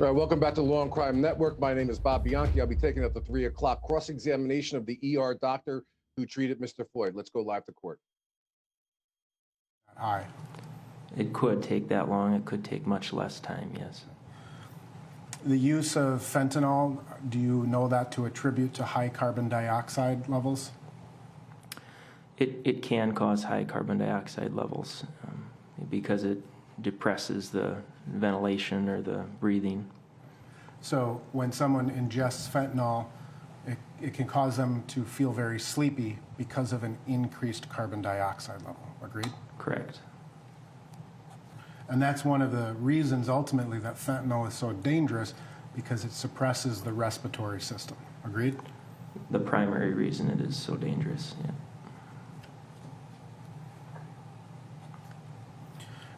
All right, welcome back to Law&Crime Network. My name is Bob Bianchi. I'll be taking up the 3 o'clock cross-examination of the ER doctor who treated Mr. Floyd. Let's go live to court. Aye. It could take that long. It could take much less time, yes. The use of fentanyl, do you know that to attribute to high carbon dioxide levels? It can cause high carbon dioxide levels because it depresses the ventilation or the breathing. So when someone ingests fentanyl, it can cause them to feel very sleepy because of an increased carbon dioxide level. Agreed? Correct. And that's one of the reasons ultimately that fentanyl is so dangerous, because it suppresses the respiratory system. Agreed? The primary reason it is so dangerous, yeah.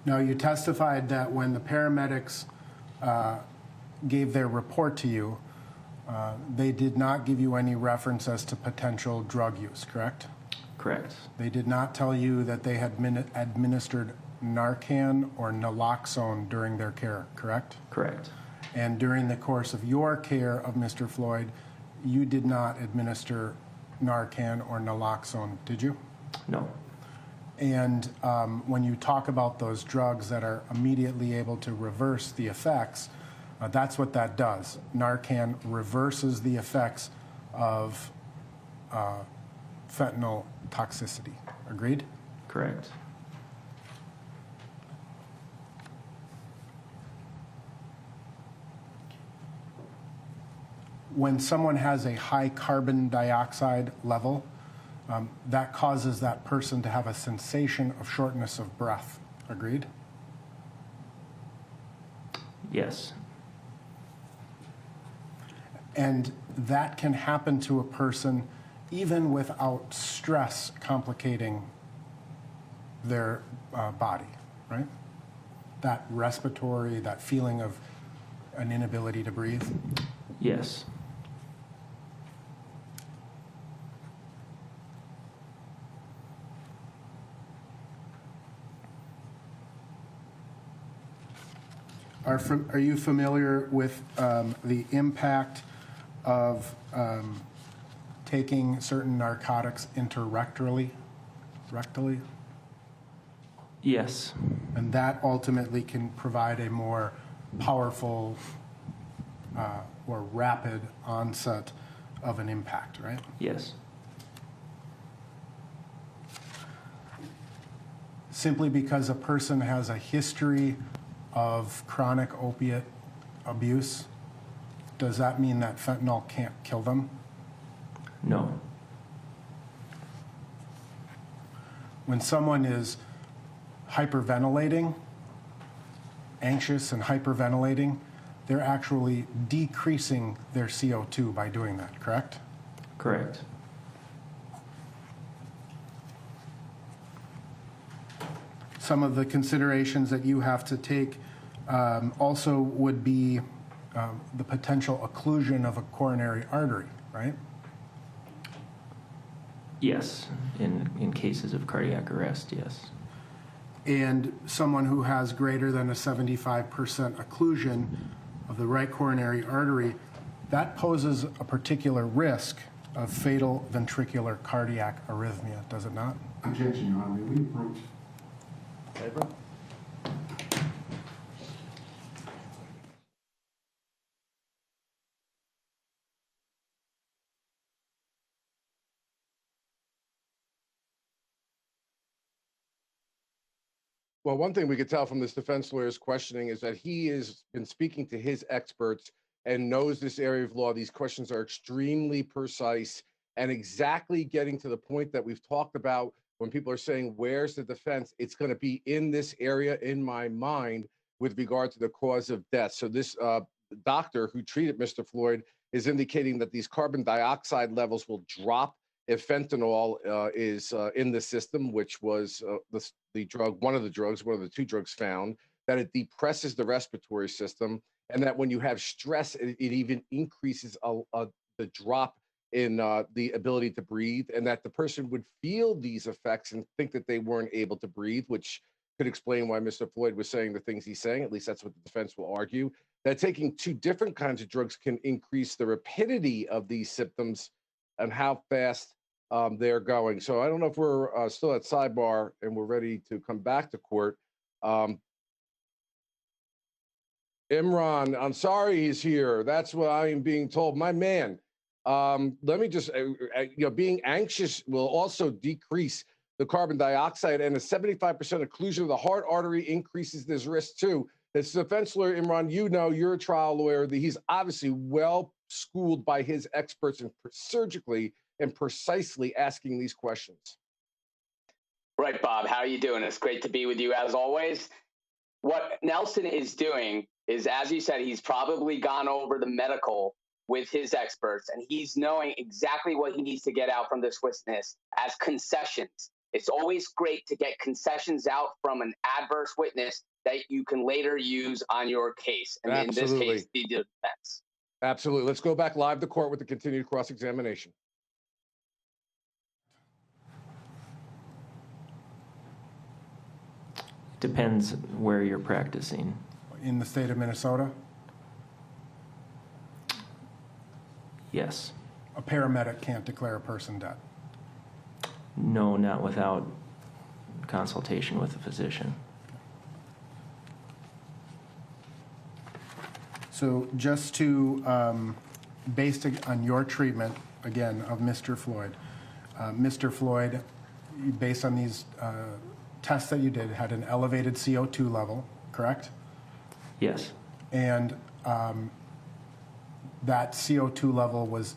Now, you testified that when the paramedics gave their report to you, they did not give you any reference as to potential drug use, correct? Correct. They did not tell you that they had administered Narcan or naloxone during their care, correct? Correct. And during the course of your care of Mr. Floyd, you did not administer Narcan or naloxone, did you? No. And when you talk about those drugs that are immediately able to reverse the effects, that's what that does. Narcan reverses the effects of fentanyl toxicity. Agreed? Correct. When someone has a high carbon dioxide level, that causes that person to have a sensation of shortness of breath. Agreed? Yes. And that can happen to a person even without stress complicating their body, right? That respiratory, that feeling of an inability to breathe. Yes. Are you familiar with the impact of taking certain narcotics interrectally? Rectally? Yes. And that ultimately can provide a more powerful or rapid onset of an impact, right? Yes. Simply because a person has a history of chronic opiate abuse, does that mean that fentanyl can't kill them? No. When someone is hyperventilating, anxious and hyperventilating, they're actually decreasing their CO2 by doing that, correct? Correct. Some of the considerations that you have to take also would be the potential occlusion of a coronary artery, right? Yes. In cases of cardiac arrest, yes. And someone who has greater than a 75% occlusion of the right coronary artery, that poses a particular risk of fatal ventricular cardiac arrhythmia, does it not? Objection, Your Honor. May we approach? Favor? Well, one thing we could tell from this defense lawyer's questioning is that he has been speaking to his experts and knows this area of law. These questions are extremely precise and exactly getting to the point that we've talked about when people are saying, where's the defense? It's going to be in this area in my mind with regard to the cause of death. So this doctor who treated Mr. Floyd is indicating that these carbon dioxide levels will drop if fentanyl is in the system, which was the drug, one of the 2 drugs found, that it depresses the respiratory system, and that when you have stress, it even increases the drop in the ability to breathe, and that the person would feel these effects and think that they weren't able to breathe, which could explain why Mr. Floyd was saying the things he's saying. At least that's what the defense will argue, that taking two different kinds of drugs can increase the rapidity of these symptoms and how fast they're going. So I don't know if we're still at sidebar and we're ready to come back to court. Imron Ansari is here. That's what I am being told. My man, let me just, being anxious will also decrease the carbon dioxide, and a 75% occlusion of the heart artery increases this risk too. This defense lawyer, Imron, you're a trial lawyer, that he's obviously well schooled by his experts and surgically and precisely asking these questions. Right, Bob. How are you doing? It's great to be with you as always. What Nelson is doing is, as you said, he's probably gone over the medical with his experts, and he's knowing exactly what he needs to get out from this witness as concessions. It's always great to get concessions out from an adverse witness that you can later use on your case. And Absolutely. In this case, the defense. Absolutely. Let's go back live to court with the continued cross-examination. Depends where you're practicing. In the state of Minnesota? Yes. A paramedic can't declare a person dead? No, not without consultation with a physician. So just to, based on your treatment, again, of Mr. Floyd, based on these tests that you did, had an elevated CO2 level, correct? Yes. And that CO2 level was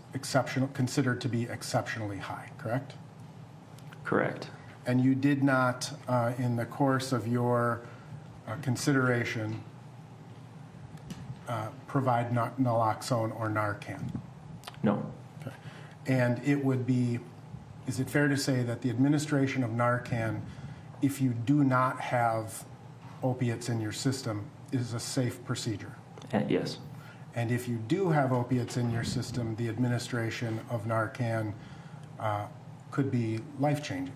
considered to be exceptionally high, correct? Correct. And you did not, in the course of your consideration, provide naloxone or Narcan? No. Okay. And it would be, is it fair to say that the administration of Narcan, if you do not have opiates in your system, is a safe procedure? Yes. And if you do have opiates in your system, the administration of Narcan could be life-changing,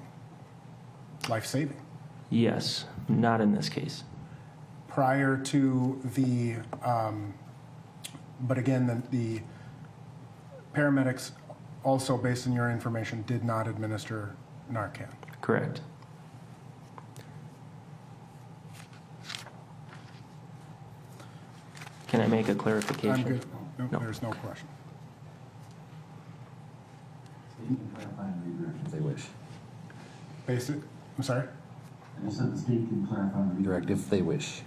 life-saving? Yes, not in this case. Prior to the, but again, the paramedics also, based on your information, did not administer Narcan? Correct. Can I make a clarification? I'm good. No, No. there's no question. State can clarify and redirect if they wish. Basic, I'm sorry? I just said the state can clarify and redirect if they wish.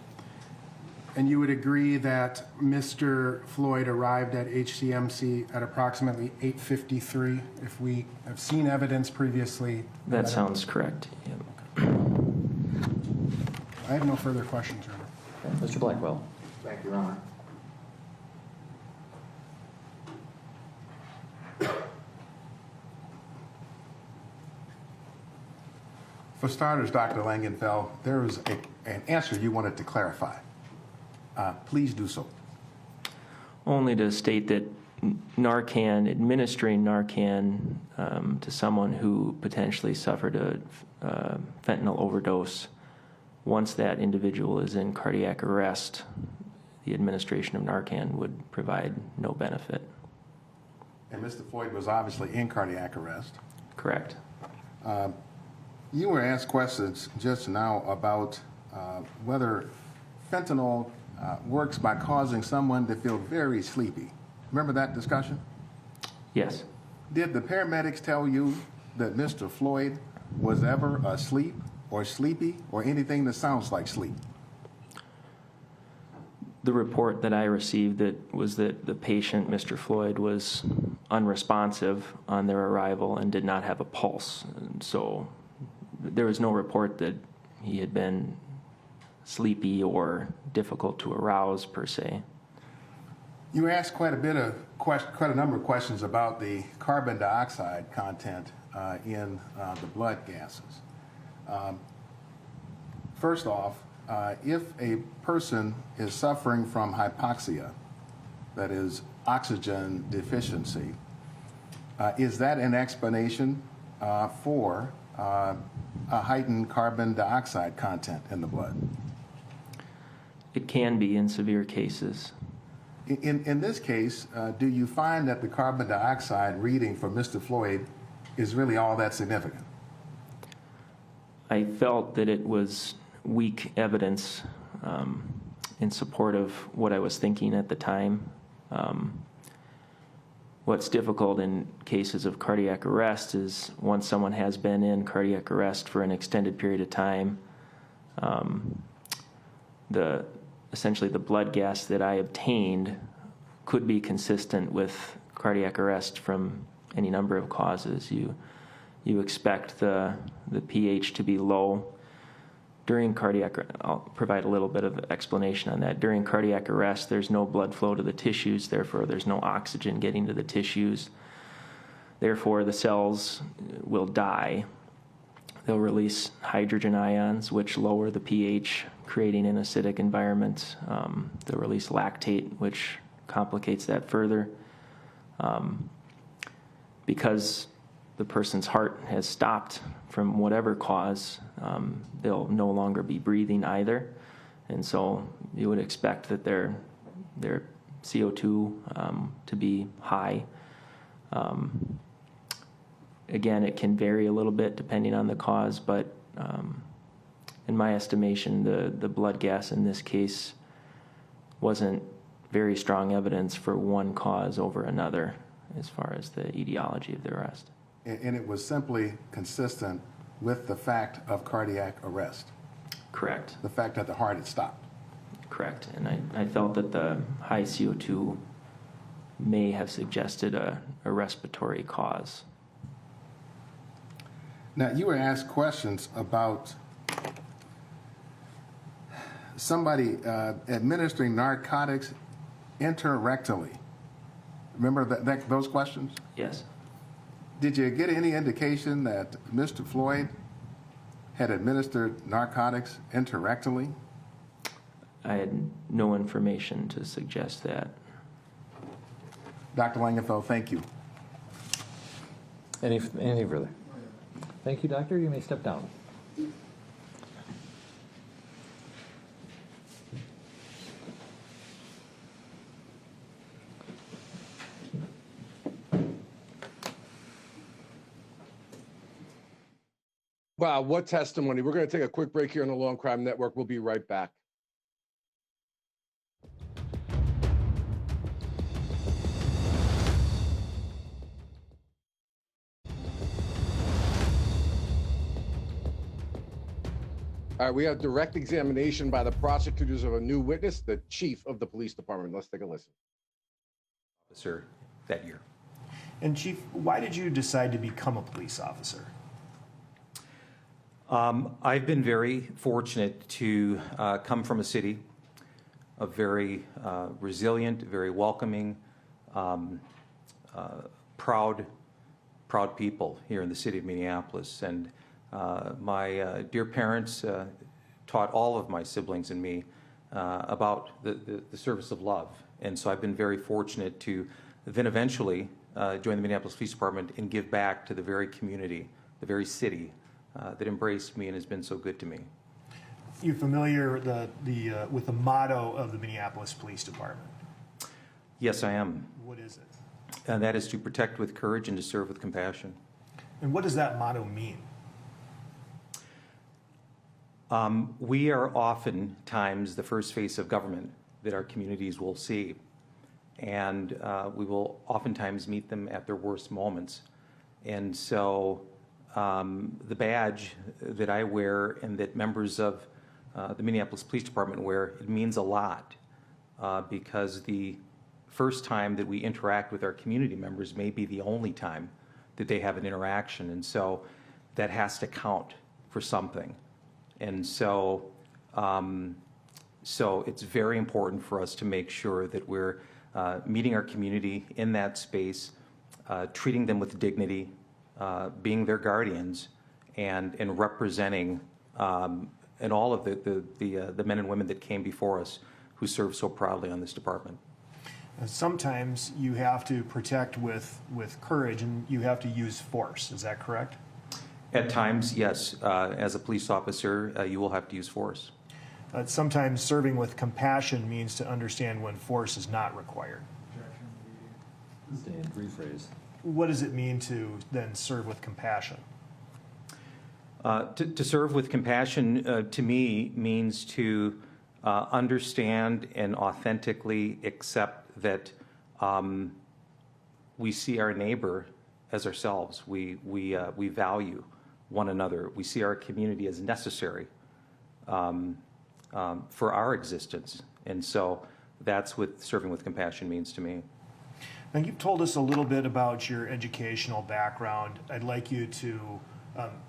And you would agree that Mr. Floyd arrived at HCMC at approximately 8:53, if we have seen evidence previously? That sounds correct. Yep. I have no further questions, Your Honor. Okay. Mr. Blackwell. Thank you, Your Honor. For starters, Dr. Langenfeld, there was an answer you wanted to clarify. Please do so. Only to state that Narcan, administering Narcan to someone who potentially suffered a fentanyl overdose, once that individual is in cardiac arrest, the administration of Narcan would provide no benefit. And Mr. Floyd was obviously in cardiac arrest. Correct. You were asked questions just now about whether fentanyl works by causing someone to feel very sleepy. Remember that discussion? Yes. Did the paramedics tell you that Mr. Floyd was ever asleep or sleepy or anything that sounds like sleep? The report that I received was that the patient, Mr. Floyd, was unresponsive on their arrival and did not have a pulse. And so there was no report that he had been sleepy or difficult to arouse per se. You asked quite a number of questions about the carbon dioxide content in the blood gases. First off, if a person is suffering from hypoxia, that is oxygen deficiency, is that an explanation for a heightened carbon dioxide content in the blood? It can be in severe cases. In this case, do you find that the carbon dioxide reading for Mr. Floyd is really all that significant? I felt that it was weak evidence in support of what I was thinking at the time. What's difficult in cases of cardiac arrest is once someone has been in cardiac arrest for an extended period of time, essentially the blood gas that I obtained could be consistent with cardiac arrest from any number of causes. You expect the pH to be low. During cardiac, I'll provide a little bit of explanation on that. During cardiac arrest, there's no blood flow to the tissues, therefore there's no oxygen getting to the tissues. Therefore, the cells will die. They'll release hydrogen ions, which lower the pH, creating an acidic environment. They'll release lactate, which complicates that further. Because the person's heart has stopped from whatever cause, they'll no longer be breathing either. And so you would expect that their CO2 to be high. Again, it can vary a little bit depending on the cause, but in my estimation, the blood gas in this case wasn't very strong evidence for one cause over another as far as the etiology of the arrest. And it was simply consistent with the fact of cardiac arrest? Correct. The fact that the heart had stopped? Correct. And I felt that the high CO2 may have suggested a respiratory cause. Now, you were asked questions about somebody administering narcotics interrectally. Remember those questions? Yes. Did you get any indication that Mr. Floyd had administered narcotics interrectally? I had no information to suggest that. Dr. Langenfeld, thank you. Any further? Thank you, Doctor. You may step down. Wow, what testimony. We're going to take a quick break here on the Law&Crime Network. We'll be right back. All right, we have direct examination by the prosecutors of a new witness, the chief of the police department. Let's take a listen. Officer that year. And Chief, why did you decide to become a police officer? I've been very fortunate to come from a city of very resilient, very welcoming, proud people here in the city of Minneapolis. And my dear parents taught all of my siblings and me about the service of love. And so I've been very fortunate to then eventually join the Minneapolis Police Department and give back to the very community, the very city that embraced me and has been so good to me. You familiar with the motto of the Minneapolis Police Department? Yes, I am. What is it? And that is to protect with courage and to serve with compassion. And what does that motto mean? We are oftentimes the first face of government that our communities will see. And we will oftentimes meet them at their worst moments. And so the badge that I wear and that members of the Minneapolis Police Department wear, it means a lot because the first time that we interact with our community members may be the only time that they have an interaction. And so that has to count for something. And so, so it's very important for us to make sure that we're meeting our community in that space, treating them with dignity, being their guardians, and representing and all of the men and women that came before us who served so proudly on this department. Sometimes you have to protect with courage and you have to use force. Is that correct? At times, yes. As a police officer, you will have to use force. Sometimes serving with compassion means to understand when force is not required. Stand, rephrase. What does it mean to then serve with compassion? To serve with compassion, to me, means to understand and authentically accept that we see our neighbor as ourselves. We value one another. We see our community as necessary for our existence. And so that's what serving with compassion means to me. Now, you've told us a little bit about your educational background. I'd like you to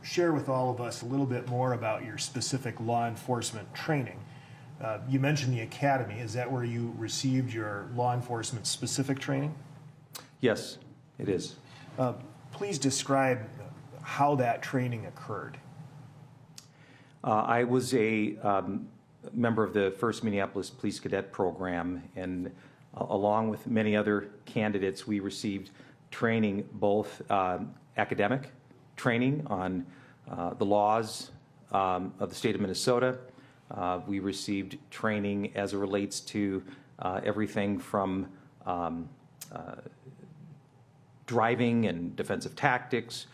share with all of us a little bit more about your specific law enforcement training. You mentioned the academy. Is that where you received your law enforcement specific training? Yes, it is. Please describe how that training occurred. I was a member of the first Minneapolis Police Cadet Program, and along with many other candidates, we received training, both academic training on the laws of the state of Minnesota. We received training as it relates to everything from driving and defensive tactics,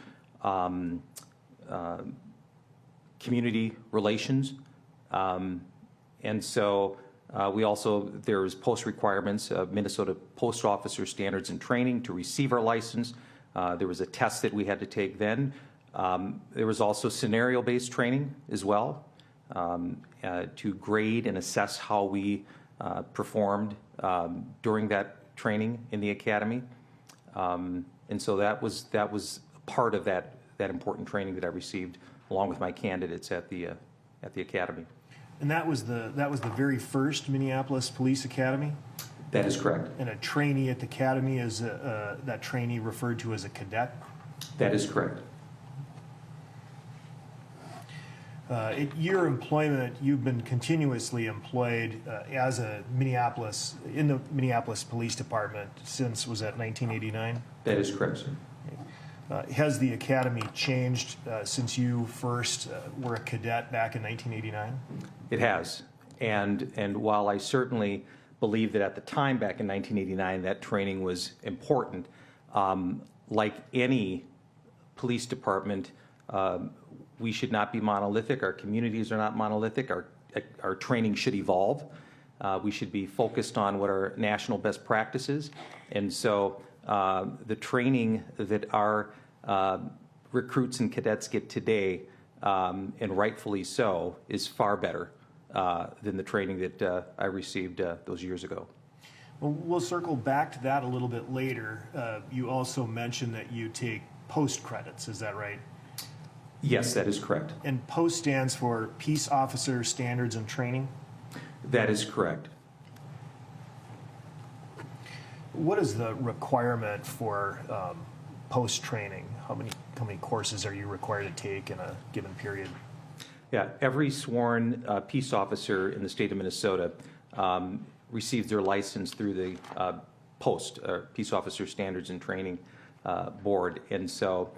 community relations. And so we also, there's post requirements of Minnesota Post Officer Standards and Training to receive our license. There was a test that we had to take then. There was also scenario-based training as well to grade and assess how we performed during that training in the academy. And so that was part of that important training that I received along with my candidates at the academy. And that was the very first Minneapolis Police Academy? That is correct. And a trainee at the academy is that trainee referred to as a cadet? That is correct. At your employment, you've been continuously employed as in the Minneapolis Police Department since, was that 1989? That is correct, sir. Has the academy changed since you first were a cadet back in 1989? It has. And while I certainly believe that at the time back in 1989 that training was important, like any police department, we should not be monolithic. Our communities are not monolithic. Our training should evolve. We should be focused on what are national best practices. And so the training that our recruits and cadets get today, and rightfully so, is far better than the training that I received those years ago. Well, we'll circle back to that a little bit later. You also mentioned that you take post credits, is that right? Yes, that is correct. And POST stands for Peace Officer Standards and Training? That is correct. What is the requirement for post training? How many courses are you required to take in a given period? Yeah, every sworn peace officer in the state of Minnesota receives their license through the POST, Peace Officer Standards and Training Board. And so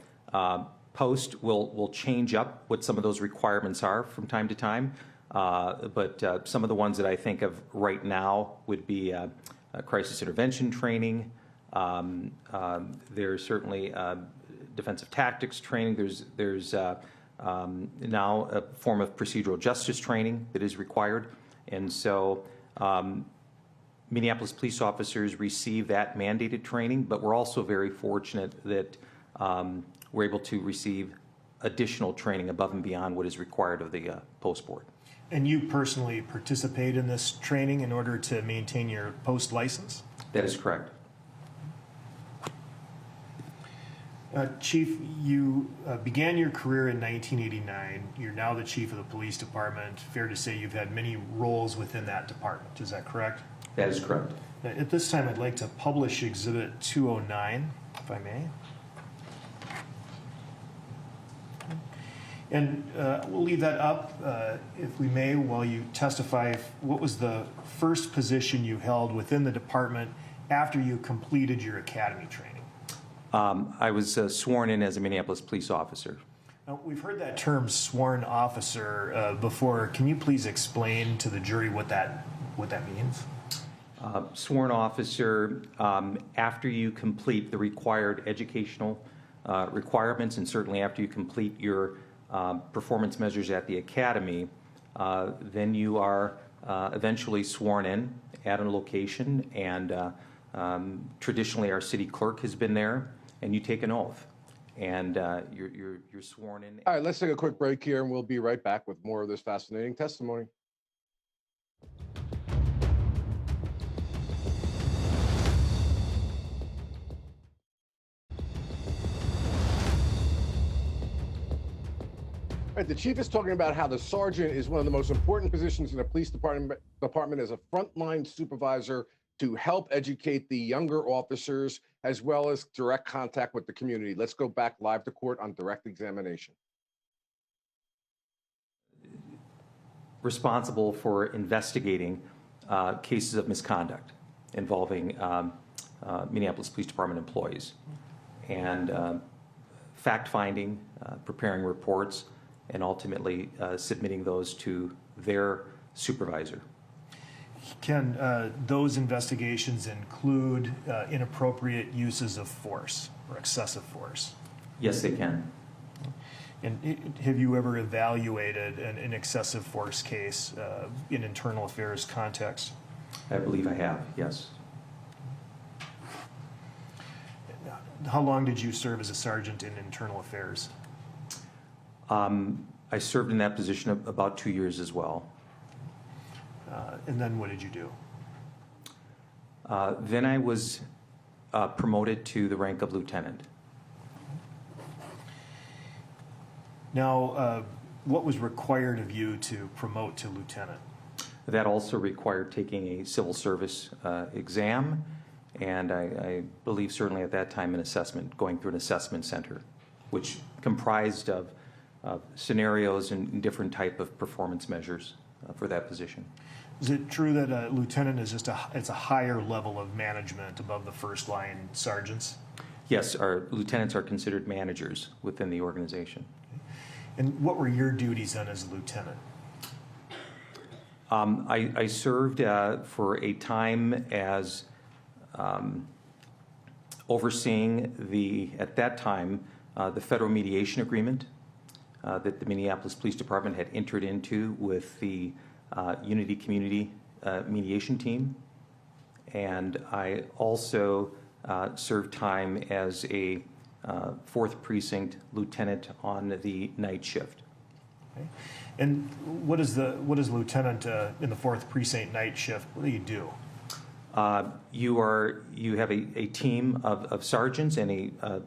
POST will change up what some of those requirements are from time to time. But some of the ones that I think of right now would be crisis intervention training. There's certainly defensive tactics training. There's now a form of procedural justice training that is required. And so Minneapolis police officers receive that mandated training, but we're also very fortunate that we're able to receive additional training above and beyond what is required of the post board. And you personally participate in this training in order to maintain your post license? That is correct. Chief, you began your career in 1989. You're now the chief of the police department. Fair to say you've had many roles within that department. Is that correct? That is correct. At this time, I'd like to publish Exhibit 209, if I may. And we'll leave that up, if we may, while you testify. What was the first position you held within the department after you completed your academy training? I was sworn in as a Minneapolis police officer. Now, we've heard that term sworn officer before. Can you please explain to the jury what that means? Sworn officer, after you complete the required educational requirements, and certainly after you complete your performance measures at the academy, then you are eventually sworn in at a location, and traditionally our city clerk has been there, and you take an oath, and you're sworn in. All right, let's take a quick break here, and we'll be right back with more of this fascinating testimony. Right, the chief is talking about how the sergeant is one of the most important positions in the police department as a frontline supervisor to help educate the younger officers, as well as direct contact with the community. Let's go back live to court on direct examination. Responsible for investigating cases of misconduct involving Minneapolis Police Department employees, and fact-finding, preparing reports, and ultimately submitting those to their supervisor. Can those investigations include inappropriate uses of force or excessive force? Yes, they can. And have you ever evaluated an excessive force case in internal affairs context? I believe I have, yes. How long did you serve as a sergeant in internal affairs? I served in that position about 2 years as well. And then what did you do? Then I was promoted to the rank of lieutenant. Now, what was required of you to promote to lieutenant? That also required taking a civil service exam, and I believe certainly at that time an assessment, going through an assessment center, which comprised of scenarios and different type of performance measures for that position. Is it true that a lieutenant is it's a higher level of management above the first line sergeants? Yes, our lieutenants are considered managers within the organization. And what were your duties then as a lieutenant? I served for a time as overseeing at that time, the federal mediation agreement that the Minneapolis Police Department had entered into with the Unity Community Mediation Team. And I also served time as a 4th Precinct lieutenant on the night shift. Okay. And what is lieutenant in the 4th Precinct night shift? What do you do? You have a team of sergeants and a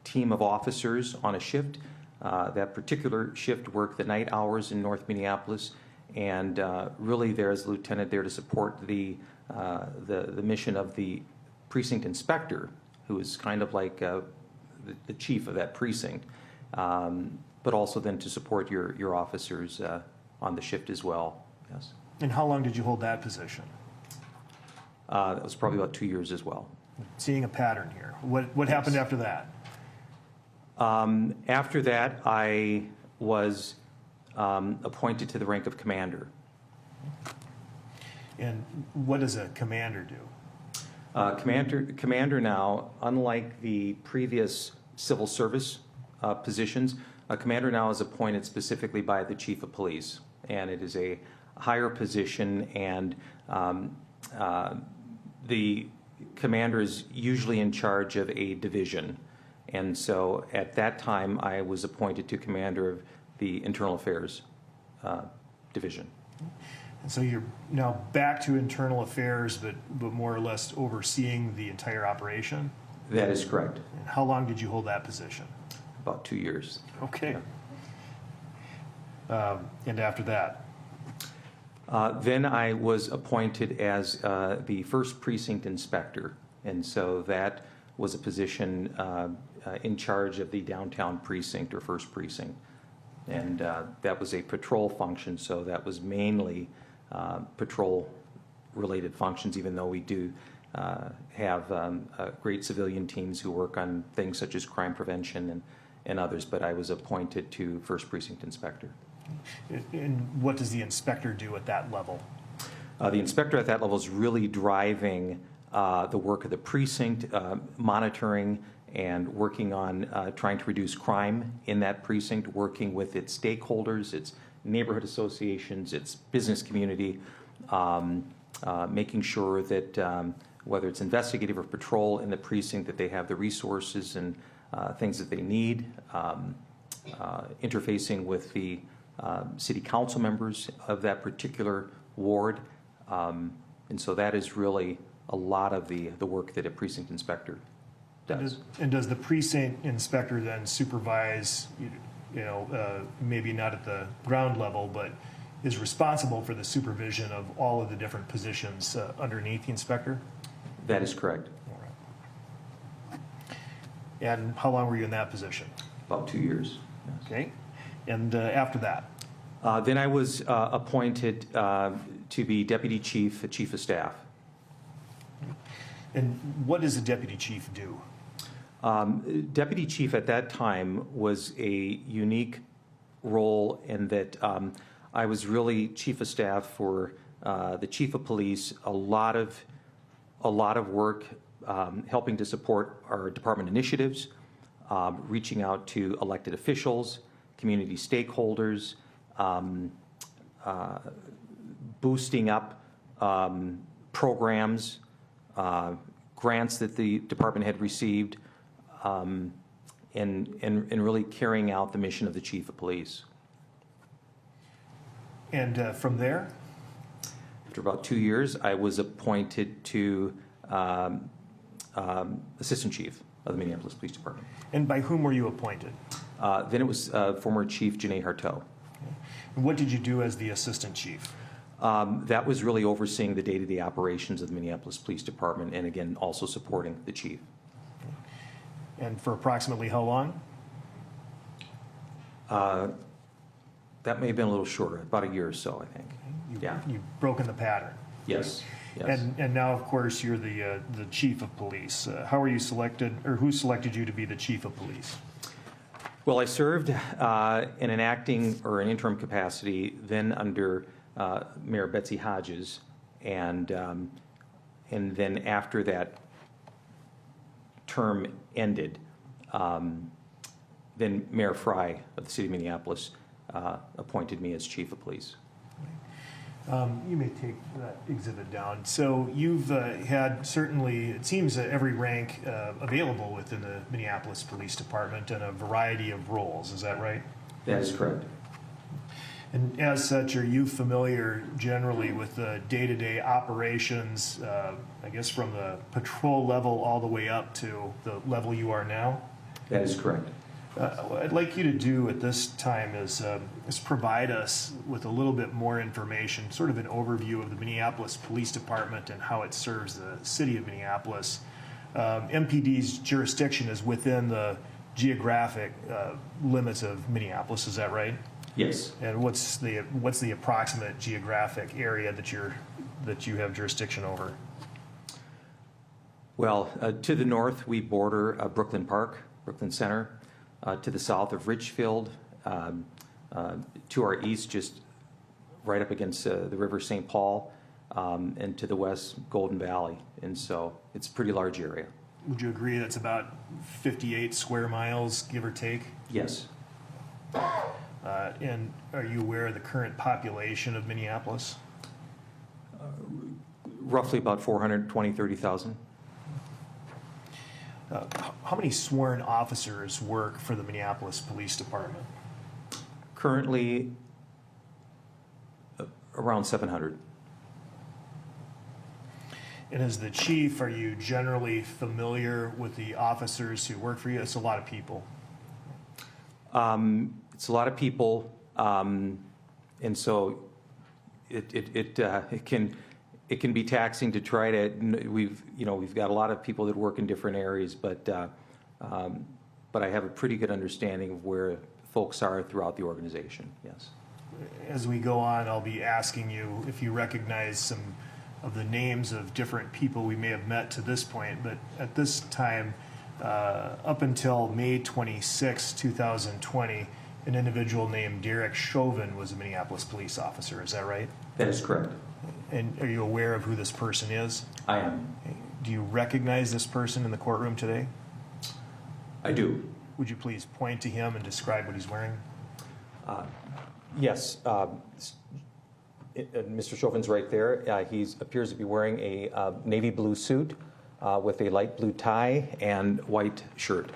team of officers on a shift. That particular shift worked the night hours in North Minneapolis, and really there as a lieutenant there to support the mission of the precinct inspector, who is kind of like the chief of that precinct, but also then to support your officers on the shift as well. Yes. And how long did you hold that position? That was probably about 2 years as well. Seeing a pattern here. What happened after that? After that, I was appointed to the rank of commander. And what does a commander do? Commander now, unlike the previous civil service positions, a commander now is appointed specifically by the chief of police, and it is a higher position, and the commander is usually in charge of a division. And so at that time, I was appointed to commander of the Internal Affairs Division. And so you're now back to internal affairs, but more or less overseeing the entire operation? That is correct. And how long did you hold that position? About 2 years. Okay. And after that? Then I was appointed as the 1st Precinct Inspector. And so that was a position in charge of the downtown precinct or 1st Precinct. And that was a patrol function, so that was mainly patrol-related functions, even though we do have great civilian teams who work on things such as crime prevention and others, but I was appointed to First Precinct Inspector. And what does the inspector do at that level? The inspector at that level is really driving the work of the precinct, monitoring and working on trying to reduce crime in that precinct, working with its stakeholders, its neighborhood associations, its business community, making sure that whether it's investigative or patrol in the precinct, that they have the resources and things that they need, interfacing with the city council members of that particular ward. And so that is really a lot of the work that a precinct inspector does. And does the precinct inspector then supervise, maybe not at the ground level, but is responsible for the supervision of all of the different positions underneath the inspector? That is correct. And how long were you in that position? About 2 years. Yes. Okay. And after that? Then I was appointed to be deputy chief of staff. And what does a deputy chief do? Deputy chief at that time was a unique role in that I was really chief of staff for the chief of police, a lot of work helping to support our department initiatives, reaching out to elected officials, community stakeholders, boosting up programs, grants that the department had received, and really carrying out the mission of the chief of police. And from there? After about 2 years, I was appointed to assistant chief of the Minneapolis Police Department. And by whom were you appointed? Then it was former Chief Janae Harteau. And what did you do as the assistant chief? That was really overseeing the day-to-day operations of the Minneapolis Police Department, and again, also supporting the chief. And for approximately how long? That may have been a little shorter, about a year or so, I think. You've broken the pattern. Yes. Yes. And now, of course, you're the chief of police. How were you selected, or who selected you to be the chief of police? Well, I served in an acting or an interim capacity, then under Mayor Betsy Hodges, and then after that term ended, then Mayor Fry of the city of Minneapolis appointed me as chief of police. You may take that exhibit down. So you've had certainly, it seems, every rank available within the Minneapolis Police Department and a variety of roles. Is that right? That is correct. And as such, are you familiar generally with the day-to-day operations, I guess from the patrol level all the way up to the level you are now? That is correct. What I'd like you to do at this time is provide us with a little bit more information, sort of an overview of the Minneapolis Police Department and how it serves the city of Minneapolis. MPD's jurisdiction is within the geographic limits of Minneapolis, is that right? Yes. And what's the approximate geographic area that you have jurisdiction over? Well, to the north, we border Brooklyn Park, Brooklyn Center. To the south of Richfield, to our east, just right up against the River St. Paul, and to the west, Golden Valley. And so it's a pretty large area. Would you agree that's about 58 square miles, give or take? Yes. And are you aware of the current population of Minneapolis? Roughly about 30,000. How many sworn officers work for the Minneapolis Police Department? Currently, around 700. And as the chief, are you generally familiar with the officers who work for you? It's a lot of people. It's a lot of people, and so it can be taxing to try to. We've got a lot of people that work in different areas, but I have a pretty good understanding of where folks are throughout the organization. Yes. As we go on, I'll be asking you if you recognize some of the names of different people we may have met to this point. But at this time, up until May 26, 2020, an individual named Derek Chauvin was a Minneapolis police officer. Is that right? That is correct. And are you aware of who this person is? I am. Do you recognize this person in the courtroom today? I do. Would you please point to him and describe what he's wearing? Yes. Mr. Chauvin's right there. He appears to be wearing a navy blue suit with a light blue tie and white shirt.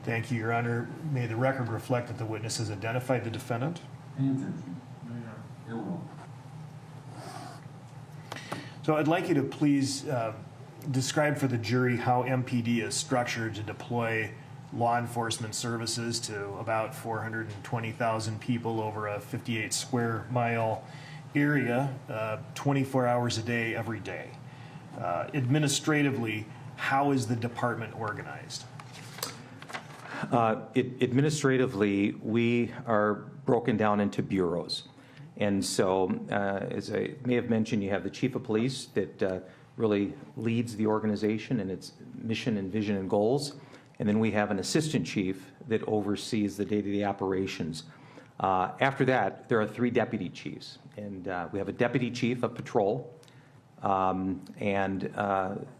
Thank you, Your Honor. May the record reflect that the witness has identified the defendant. So I'd like you to please describe for the jury how MPD is structured to deploy law enforcement services to about 420,000 people over a 58 square mile area, 24 hours a day, every day. Administratively, how is the department organized? Administratively, we are broken down into bureaus. And so, as I may have mentioned, you have the chief of police that really leads the organization and its mission and vision and goals. And then we have an assistant chief that oversees the day-to-day operations. After that, there are 3 deputy chiefs. And we have a deputy chief of patrol. The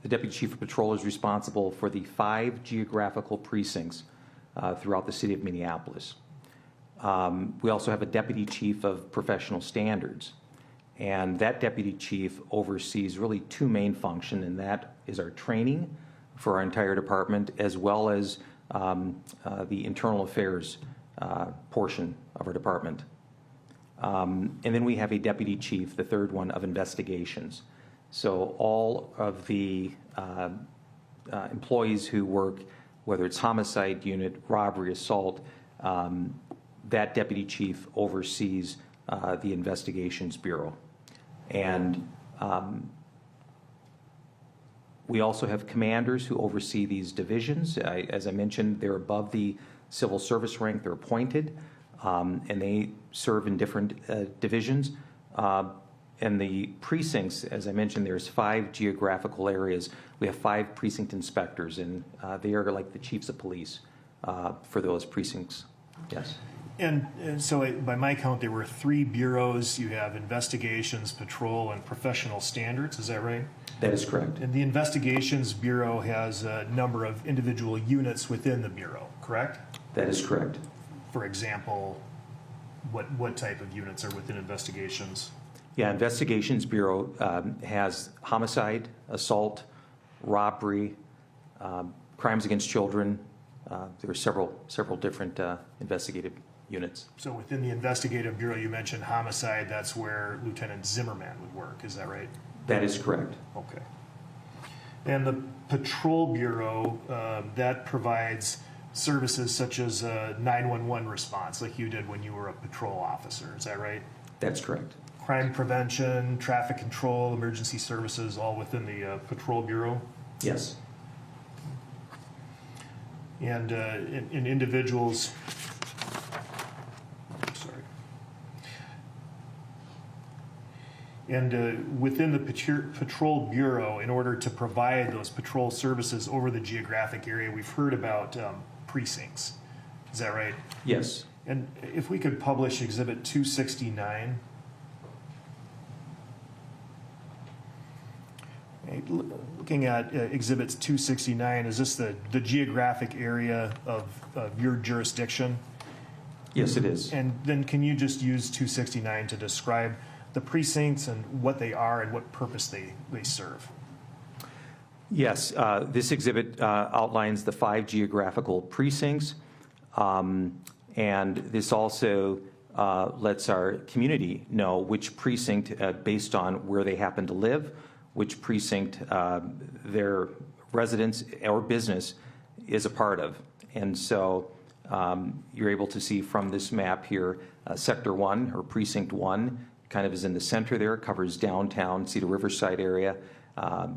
deputy chief of patrol is responsible for the 5 geographical precincts throughout the city of Minneapolis. We also have a deputy chief of professional standards. And that deputy chief oversees really 2 main functions, and that is our training for our entire department, as well as the internal affairs portion of our department. And then we have a deputy chief, the 3rd one, of investigations. So all of the employees who work, whether it's homicide unit, robbery, assault, that deputy chief oversees the investigations bureau. And we also have commanders who oversee these divisions. As I mentioned, they're above the civil service rank. They're appointed, and they serve in different divisions. And the precincts, as I mentioned, there's 5 geographical areas. We have 5 precinct inspectors, and they are like the chiefs of police for those precincts. Yes. And so by my count, there were 3 bureaus. You have investigations, patrol, and professional standards. Is that right? That is correct. And the investigations bureau has a number of individual units within the bureau, correct? That is correct. For example, what type of units are within investigations? Yeah, investigations bureau has homicide, assault, robbery, crimes against children. There are several different investigative units. So within the investigative bureau, you mentioned homicide. That's where Lieutenant Zimmerman would work. Is that right? That is correct. Okay. And the patrol bureau, that provides services such as 911 response, like you did when you were a patrol officer. Is that right? That's correct. Crime prevention, traffic control, emergency services, all within the patrol bureau? Yes. And in individuals, sorry. And within the patrol bureau, in order to provide those patrol services over the geographic area, we've heard about precincts. Is that right? Yes. And if we could publish Exhibit 269. Looking at Exhibits 269, is this the geographic area of your jurisdiction? Yes, it is. And then can you just use 269 to describe the precincts and what they are and what purpose they serve? Yes, this exhibit outlines the 5 geographical precincts, and this also lets our community know which precinct, based on where they happen to live, which precinct their residence or business is a part of. And so you're able to see from this map here, Sector 1 or Precinct 1 kind of is in the center there, covers downtown, Cedar Riverside area.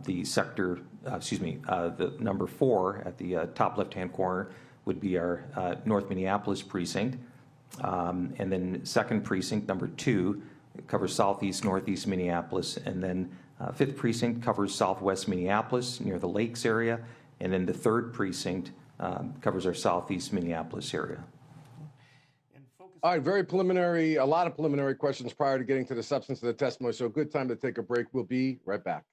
The sector, the number 4 at the top left-hand corner would be our North Minneapolis precinct. And then 2nd precinct, number 2, covers southeast, northeast Minneapolis. And then 5th precinct covers southwest Minneapolis near the lakes area. And then the third precinct covers our southeast Minneapolis area. All right, very preliminary, a lot of preliminary questions prior to getting to the substance of the testimony. So good time to take a break. We'll be right back.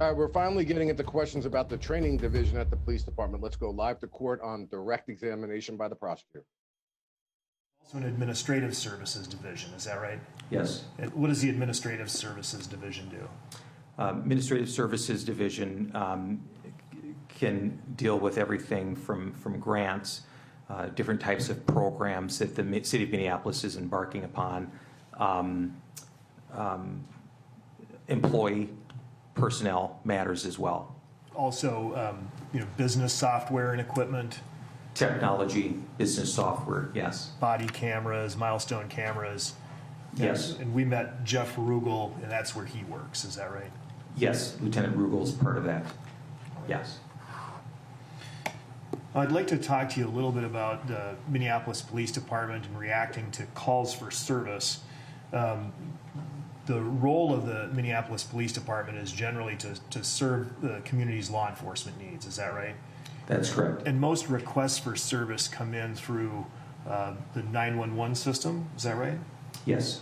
All right, we're finally getting into questions about the training division at the police department. Let's go live to court on direct examination by the prosecutor. Also an administrative services division, is that right? Yes. And what does the administrative services division do? Administrative Services Division can deal with everything from grants, different types of programs that the city of Minneapolis is embarking upon, employee personnel matters as well. Also, business software and equipment, Technology, business software, yes. body cameras, milestone cameras. Yes. And we met Jeff Rugel, and that's where he works, is that right? Yes, Lieutenant Rugel is part of that. Yes. I'd like to talk to you a little bit about the Minneapolis Police Department and reacting to calls for service. The role of the Minneapolis Police Department is generally to serve the community's law enforcement needs, is that right? That's correct. And most requests for service come in through the 911 system, is that right? Yes.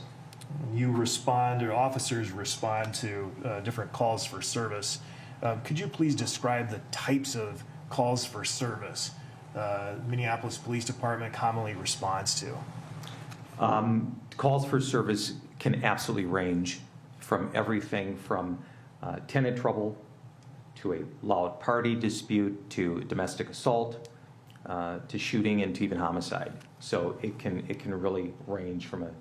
You respond, or officers respond to different calls for service. Could you please describe the types of calls for service Minneapolis Police Department commonly responds to? Calls for service can absolutely range from everything from tenant trouble to a loud party dispute to domestic assault to shooting and to even homicide. So it can really range from a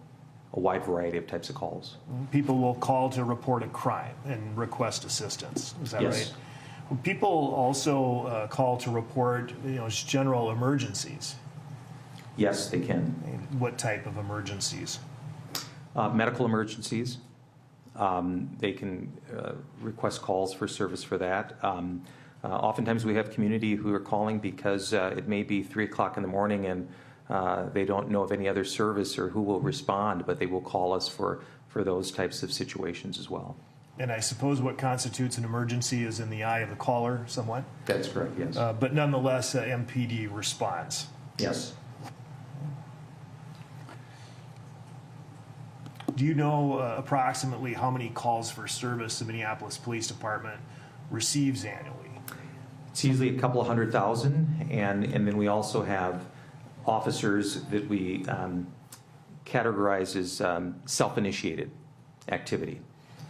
wide variety of types of calls. People will call to report a crime and request assistance. Is that Yes. right? Well, people also call to report, just general emergencies. Yes, they can. What type of emergencies? Medical emergencies. They can request calls for service for that. Oftentimes we have community who are calling because it may be 3 o'clock in the morning and they don't know of any other service or who will respond, but they will call us for those types of situations as well. And I suppose what constitutes an emergency is in the eye of the caller somewhat? That's correct, yes. But nonetheless, MPD responds. Yes. Do you know approximately how many calls for service the Minneapolis Police Department receives annually? It's usually a couple of 100,000, and then we also have officers that we categorize as self-initiated activity.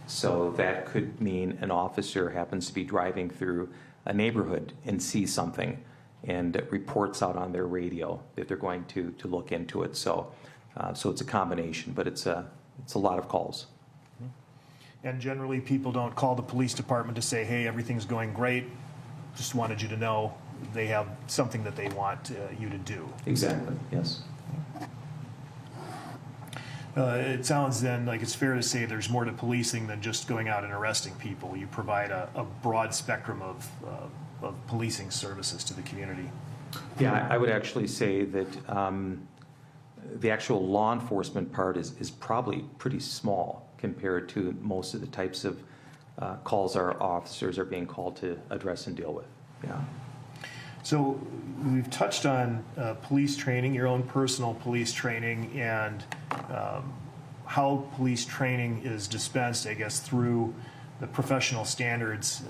So that could mean an officer happens to be driving through a neighborhood and sees something and reports out on their radio that they're going to look into it. So it's a combination, but it's a lot of calls. And generally, people don't call the police department to say, hey, everything's going great. Just wanted you to know they have something that they want you to do. Exactly, yes. It sounds then like it's fair to say there's more to policing than just going out and arresting people. You provide a broad spectrum of policing services to the community. Yeah, I would actually say that the actual law enforcement part is probably pretty small compared to most of the types of calls our officers are being called to address and deal with. Yeah. So we've touched on police training, your own personal police training, and how police training is dispensed, I guess, through the Professional Standards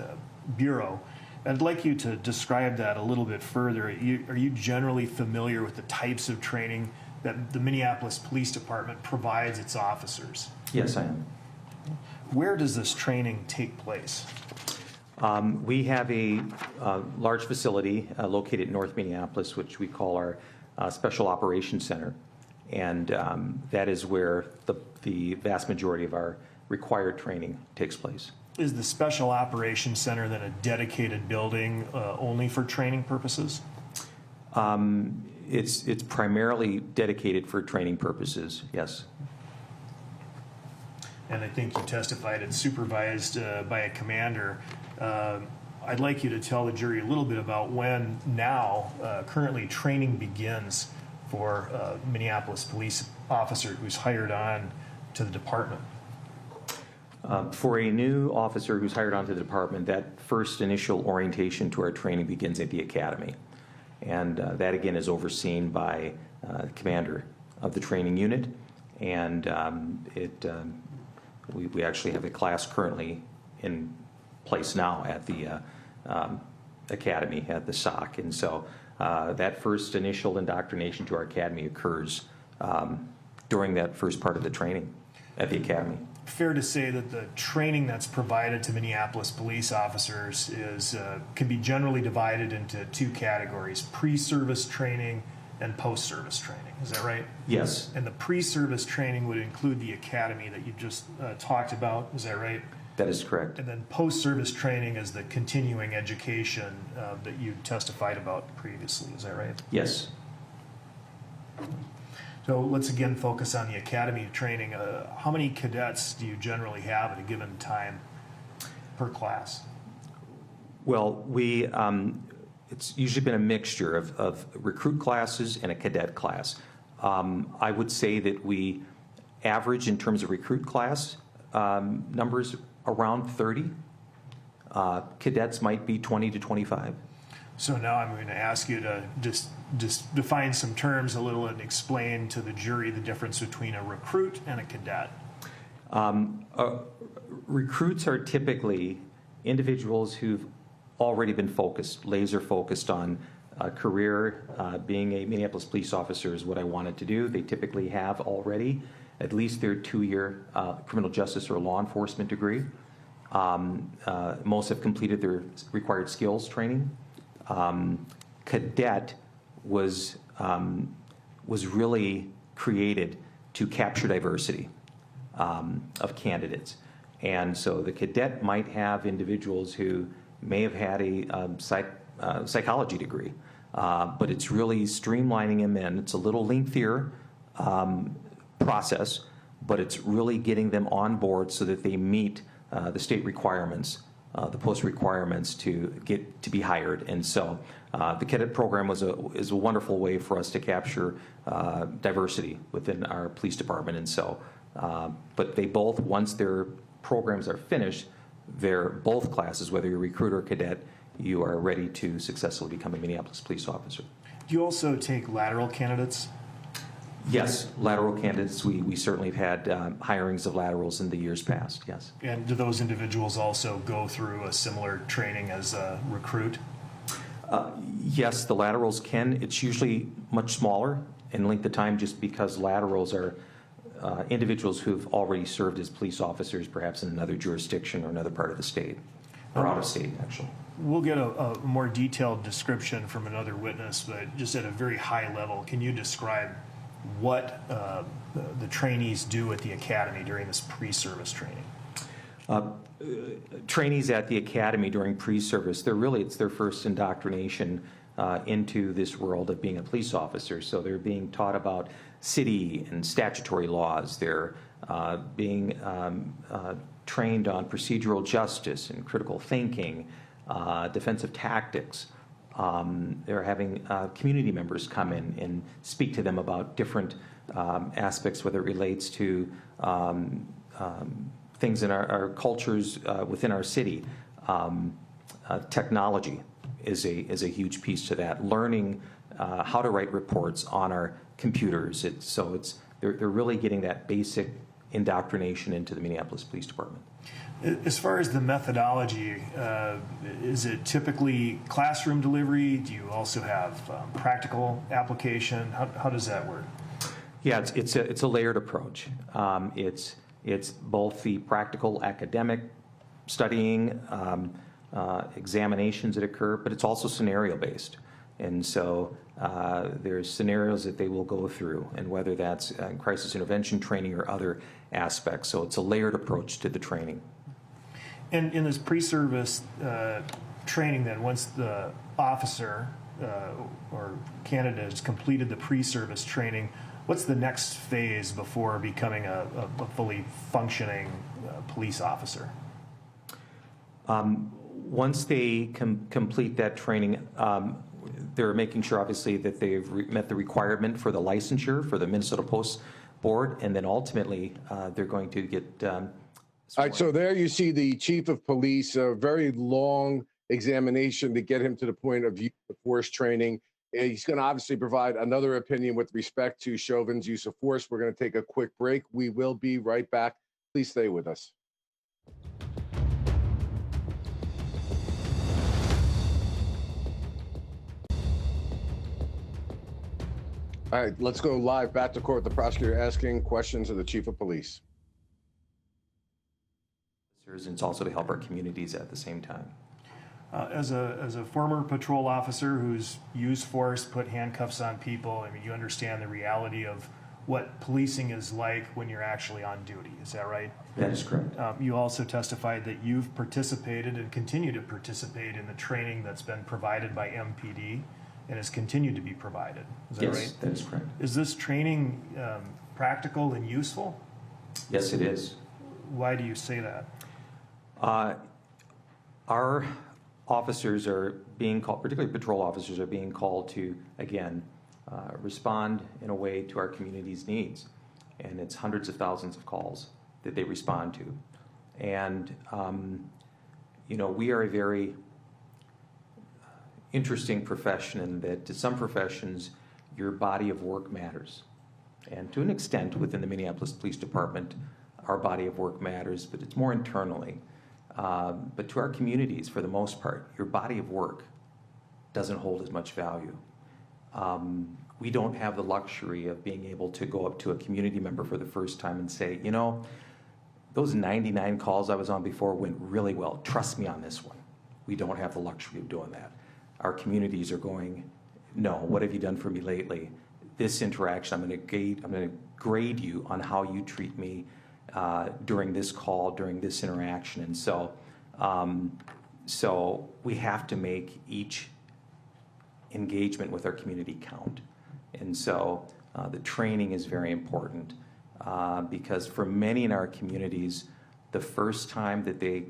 Bureau. I'd like you to describe that a little bit further. Are you generally familiar with the types of training that the Minneapolis Police Department provides its officers? Yes, I am. Where does this training take place? We have a large facility located in North Minneapolis, which we call our Special Operations Center, and that is where the vast majority of our required training takes place. Is the Special Operations Center then a dedicated building only for training purposes? It's primarily dedicated for training purposes, yes. And I think you testified it's supervised by a commander. I'd like you to tell the jury a little bit about when now, currently, training begins for a Minneapolis police officer who's hired on to the department? For a new officer who's hired onto the department, that first initial orientation to our training begins at the academy. And that, again, is overseen by the commander of the training unit. And we actually have a class currently in place now at the academy, at the SOC. And so that first initial indoctrination to our academy occurs during that first part of the training at the academy. Fair to say that the training that's provided to Minneapolis police officers can be generally divided into two categories: pre-service training and post-service training. Is that right? Yes. And the pre-service training would include the academy that you just talked about. Is that right? That is correct. And then post-service training is the continuing education that you testified about previously. Is that right? Yes. So let's again focus on the academy training. How many cadets do you generally have at a given time per class? Well, it's usually been a mixture of recruit classes and a cadet class. I would say that we average in terms of recruit class numbers around 30. Cadets might be 20 to 25. So now I'm going to ask you to just define some terms a little and explain to the jury the difference between a recruit and a cadet. Recruits are typically individuals who've already been laser focused on a career. Being a Minneapolis police officer is what I wanted to do. They typically have already at least their 2-year criminal justice or law enforcement degree. Most have completed their required skills training. Cadet was really created to capture diversity of candidates. And so the cadet might have individuals who may have had a psychology degree, but it's really streamlining them in. It's a little lengthier process, but it's really getting them on board so that they meet the state requirements, the post requirements to be hired. And so the cadet program is a wonderful way for us to capture diversity within our police department. And so, but they both, once their programs are finished, they're both classes, whether you're a recruit or cadet, you are ready to successfully become a Minneapolis police officer. Do you also take lateral candidates? Yes, lateral candidates. We certainly have had hirings of laterals in the years past, yes. And do those individuals also go through a similar training as a recruit? Yes, the laterals can. It's usually much smaller in length of time just because laterals are individuals who've already served as police officers, perhaps in another jurisdiction or another part of the state, or out of state, actually. We'll get a more detailed description from another witness, but just at a very high level, can you describe what the trainees do at the academy during this pre-service training? Trainees at the academy during pre-service, it's their first indoctrination into this world of being a police officer. So they're being taught about city and statutory laws. They're being trained on procedural justice and critical thinking, defensive tactics. They're having community members come in and speak to them about different aspects, whether it relates to things in our cultures within our city. Technology is a huge piece to that. Learning how to write reports on our computers. They're really getting that basic indoctrination into the Minneapolis Police Department. As far as the methodology, is it typically classroom delivery? Do you also have practical application? How does that work? Yeah, it's a layered approach. It's both the practical academic studying, examinations that occur, but it's also scenario based. And so there's scenarios that they will go through, and whether that's crisis intervention training or other aspects. So it's a layered approach to the training. And in this pre-service training, then, once the officer or candidate has completed the pre-service training, what's the next phase before becoming a fully functioning police officer? Once they complete that training, they're making sure, obviously, that they've met the requirement for the licensure for the Minnesota Post Board, and then ultimately they're going to get. All right, so there you see the chief of police, a very long examination to get him to the point of use of force training. He's going to obviously provide another opinion with respect to Chauvin's use of force. We're going to take a quick break. We will be right back. Please stay with us. All right, let's go live back to court. The prosecutor asking questions of the chief of police. It's also to help our communities at the same time. As a former patrol officer who's used force, put handcuffs on people, I mean, you understand the reality of what policing is like when you're actually on duty. Is that right? That is correct. You also testified that you've participated and continue to participate in the training that's been provided by MPD and has continued to be provided. Is that right? Yes, that is correct. Is this training practical and useful? Yes, it is. Why do you say that? Our officers are being called, particularly patrol officers, are being called to, again, respond in a way to our community's needs. And it's hundreds of thousands of calls that they respond to. And, you know, we are a very interesting profession in that to some professions, your body of work matters. And to an extent, within the Minneapolis Police Department, our body of work matters, but it's more internally. But to our communities, for the most part, your body of work doesn't hold as much value. We don't have the luxury of being able to go up to a community member for the first time and say, you know, those 99 calls I was on before went really well. Trust me on this one. We don't have the luxury of doing that. Our communities are going, no, what have you done for me lately? This interaction, I'm going to grade you on how you treat me during this call, during this interaction. And so, so we have to make each engagement with our community count. And so the training is very important because for many in our communities, the first time that they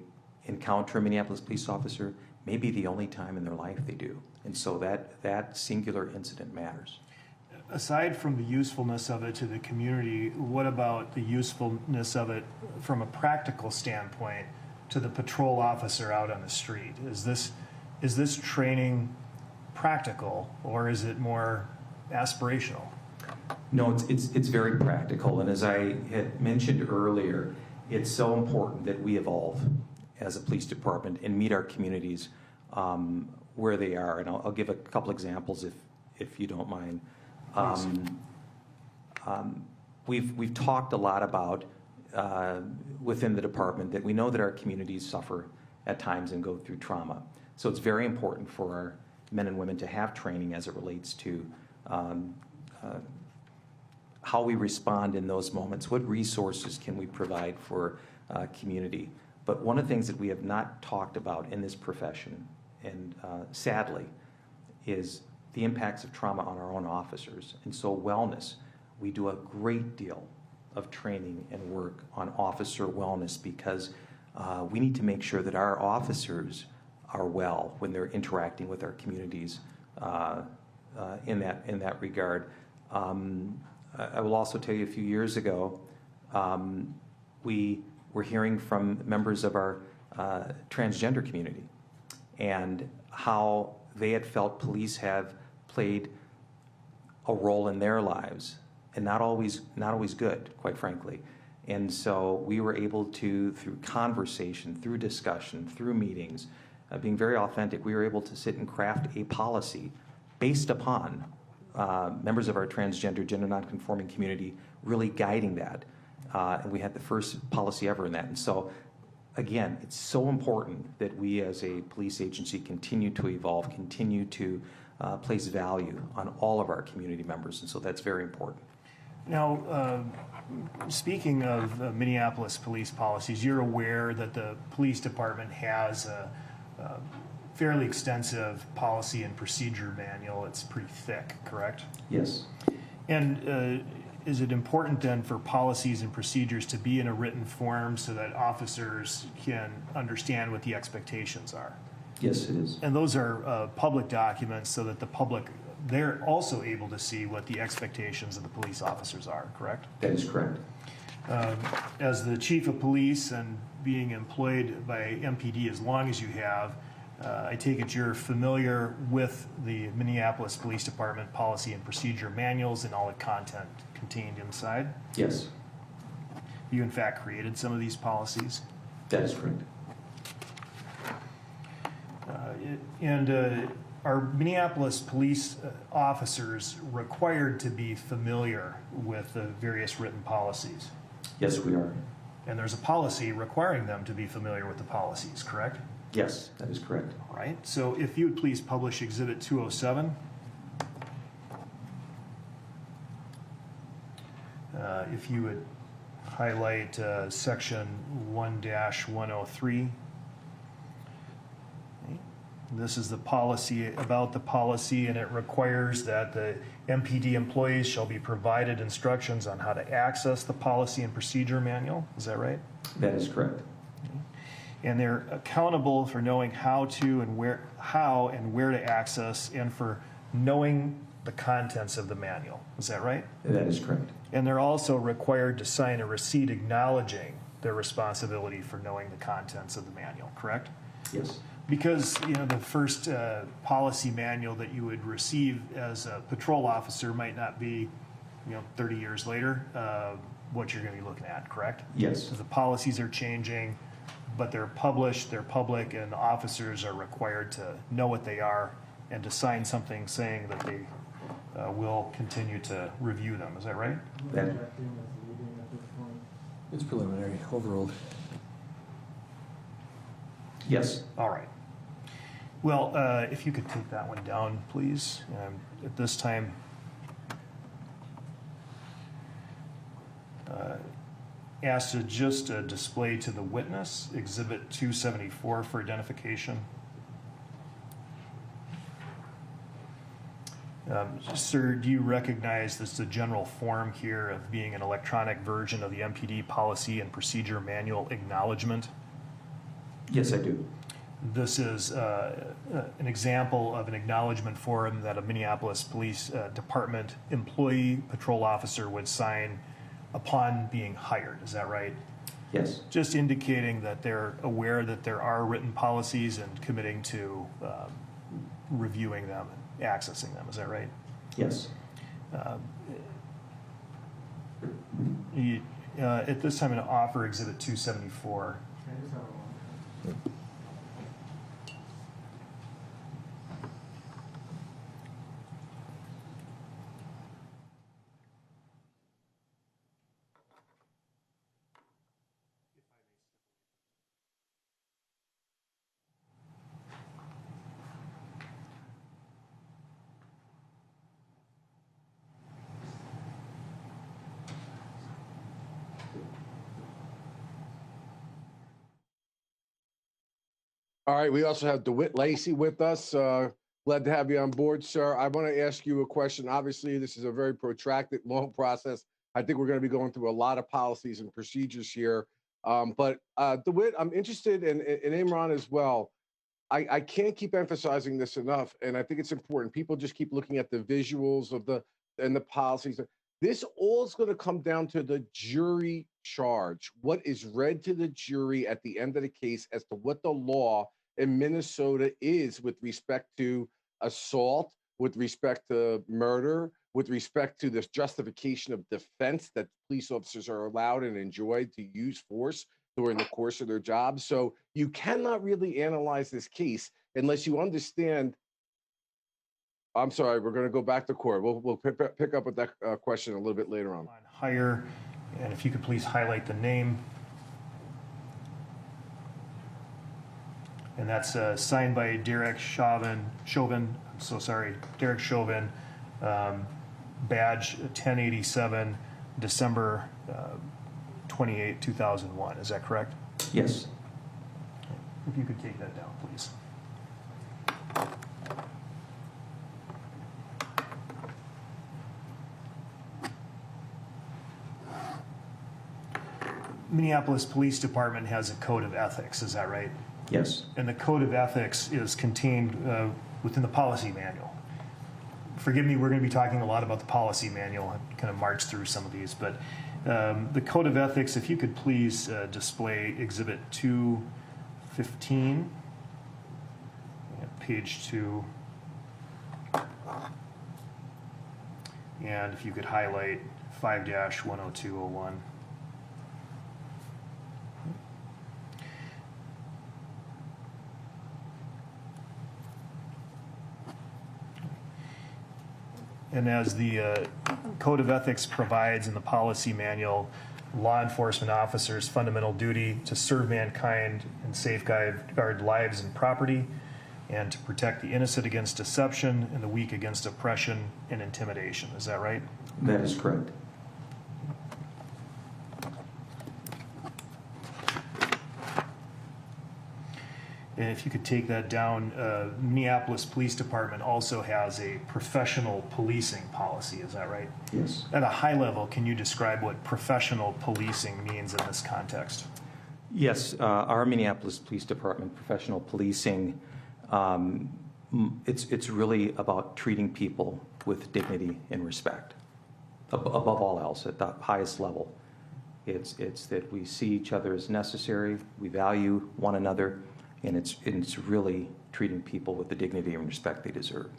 encounter a Minneapolis police officer may be the only time in their life they do. And so that singular incident matters. Aside from the usefulness of it to the community, what about the usefulness of it from a practical standpoint to the patrol officer out on the street? Is this training practical or is it more aspirational? No, it's very practical. And as I had mentioned earlier, it's so important that we evolve as a police department and meet our communities where they are. And I'll give a couple examples if you don't mind. We've talked a lot about within the department that we know that our communities suffer at times and go through trauma. So it's very important for our men and women to have training as it relates to how we respond in those moments. What resources can we provide for community? But one of the things that we have not talked about in this profession, and sadly, is the impacts of trauma on our own officers. And so wellness, we do a great deal of training and work on officer wellness because we need to make sure that our officers are well when they're interacting with our communities in that regard. I will also tell you a few years ago, we were hearing from members of our transgender community and how they had felt police have played a role in their lives, and not always good, quite frankly. And so we were able to, through conversation, through discussion, through meetings, being very authentic, we were able to sit and craft a policy based upon members of our transgender, gender nonconforming community really guiding that. And we had the first policy ever in that. And so, again, it's so important that we as a police agency continue to evolve, continue to place value on all of our community members. And so that's very important. Now, speaking of Minneapolis police policies, you're aware that the police department has a fairly extensive policy and procedure manual. It's pretty thick, correct? Yes. And is it important then for policies and procedures to be in a written form so that officers can understand what the expectations are? Yes, it is. And those are public documents so that the public, they're also able to see what the expectations of the police officers are, correct? That is correct. As the chief of police and being employed by MPD as long as you have, I take it you're familiar with the Minneapolis Police Department policy and procedure manuals and all the content contained inside. Yes, You in fact created some of these policies. that is correct. Are Minneapolis police officers required to be familiar with the various written policies? Yes, we are. And there's a policy requiring them to be familiar with the policies, correct? Yes, that is correct. All right, so if you would please publish Exhibit 207. If you would highlight Section 1-103. This is the policy about the policy, and it requires that the MPD employees shall be provided instructions on how to access the policy and procedure manual. Is that right? That is correct. And they're accountable for knowing how and where to access, and for knowing the contents of the manual. Is that right? That is correct. And they're also required to sign a receipt acknowledging their responsibility for knowing the contents of the manual, correct? Yes. Because, you know, the first policy manual that you would receive as a patrol officer might not be, 30 years later, what you're going to be looking at, correct? Yes. So the policies are changing, but they're published, they're public, and the officers are required to know what they are and to sign something saying that they will continue to review them. Is that right? It's preliminary, overruled. Yes. All right. Well, if you could take that one down, please. At this time, asked to just display to the witness Exhibit 274 for identification. Sir, do you recognize this is a general form here of being an electronic version of the MPD policy and procedure manual acknowledgement? Yes, I do. This is an example of an acknowledgement form that a Minneapolis Police Department employee patrol officer would sign upon being hired. Is that right? Yes. Just indicating that they're aware that there are written policies and committing to reviewing them and accessing them. Is that right? Yes. At this time, I'm going to offer Exhibit 274. All right, we also have Dewitt Lacy with us. Glad to have you on board, sir. I want to ask you a question. Obviously, this is a very protracted, long process. I think we're going to be going through a lot of policies and procedures here. But Dewitt, I'm interested in Imron as well. I can't keep emphasizing this enough, and I think it's important. People just keep looking at the visuals of the policies. This all is going to come down to the jury charge. What is read to the jury at the end of the case as to what the law in Minnesota is with respect to assault, with respect to murder, with respect to this justification of defense that police officers are allowed and enjoyed to use force during the course of their job. So you cannot really analyze this case unless you understand. I'm sorry, we're going to go back to court. We'll pick up with that question a little bit later on. Hire, and if you could please highlight the name. And that's signed by Derek Chauvin, I'm so sorry, Derek Chauvin, badge 1087, December 28, 2001. Is that correct? Yes. If you could take that down, please. Minneapolis Police Department has a code of ethics, is that right? Yes. And the code of ethics is contained within the policy manual. Forgive me, we're going to be talking a lot about the policy manual and kind of march through some of these, but the code of ethics, if you could please display Exhibit 215, page 2, and if you could highlight 5-10201. And as the Code of Ethics provides in the policy manual, law enforcement officers' fundamental duty to serve mankind and safeguard lives and property, and to protect the innocent against deception and the weak against oppression and intimidation. Is that right? That is correct. And if you could take that down, Minneapolis Police Department also has a professional policing policy, is that right? Yes. At a high level, can you describe what professional policing means in this context? Yes, our Minneapolis Police Department professional policing, it's really about treating people with dignity and respect, above all else, at the highest level. It's that we see each other as necessary, we value one another, and it's really treating people with the dignity and respect they deserve.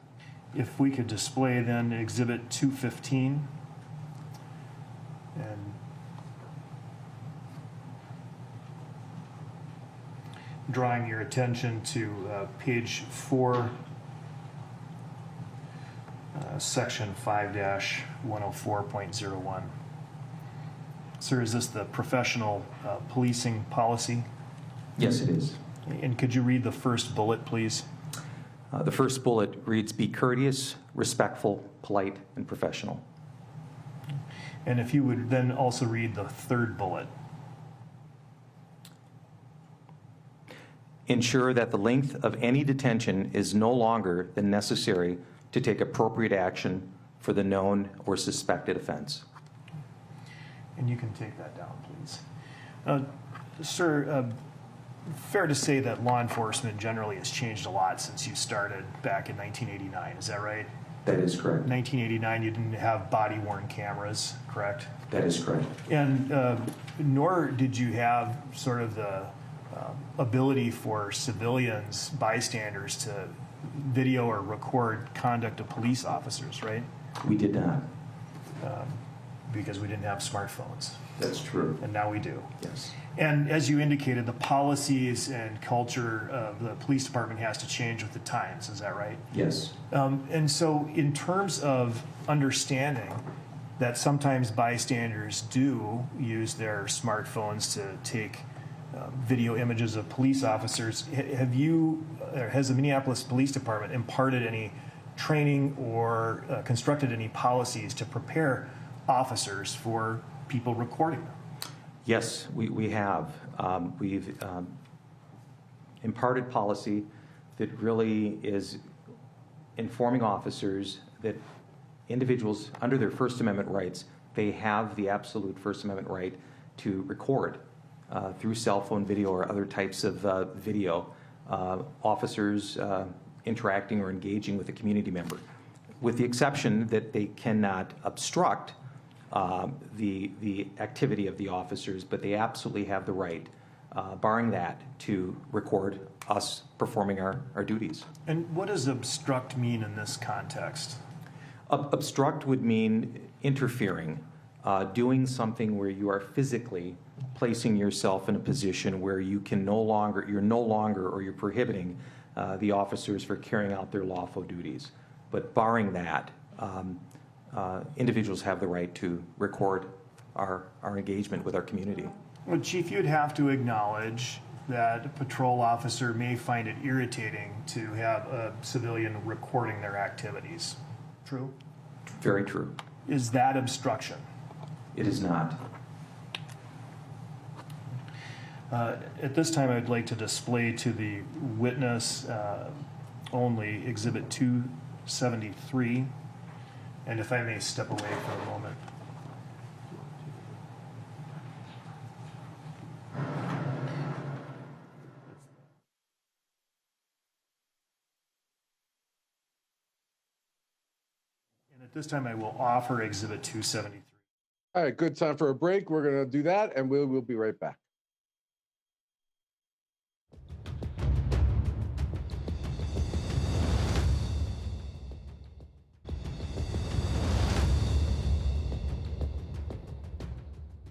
If we could display then Exhibit 215, and drawing your attention to page 4, section 5-104.01. Sir, is this the professional policing policy? Yes, it is. And could you read the first bullet, please? The first bullet reads, "Be courteous, respectful, polite, and professional." And if you would then also read the third bullet. Ensure that the length of any detention is no longer than necessary to take appropriate action for the known or suspected offense. And you can take that down, please. Sir, fair to say that law enforcement generally has changed a lot since you started back in 1989, is that right? That is correct. 1989, you didn't have body-worn cameras, correct? That is correct. And nor did you have sort of the ability for civilians, bystanders, to video or record conduct of police officers, right? We did not. Because we didn't have smartphones. That's true. And now we do. Yes. And as you indicated, the policies and culture of the police department has to change with the times, is that right? Yes. And so in terms of understanding that sometimes bystanders do use their smartphones to take video images of police officers, has the Minneapolis Police Department imparted any training or constructed any policies to prepare officers for people recording them? Yes, we have. We've imparted policy that really is informing officers that individuals, under their First Amendment rights, they have the absolute First Amendment right to record through cell phone video or other types of video officers interacting or engaging with a community member, with the exception that they cannot obstruct the activity of the officers, but they absolutely have the right, barring that, to record us performing our duties. And what does obstruct mean in this context? Obstruct would mean interfering, doing something where you are physically placing yourself in a position where you're prohibiting the officers from carrying out their lawful duties. But barring that, individuals have the right to record our engagement with our community. Well, Chief, you'd have to acknowledge that a patrol officer may find it irritating to have a civilian recording their activities. True? Very true. Is that obstruction? It is not. At this time, I'd like to display to the witness only Exhibit 273. And if I may step away for a moment. this time I will offer Exhibit 273. All right, good time for a break. We're going to do that, and we'll be right back.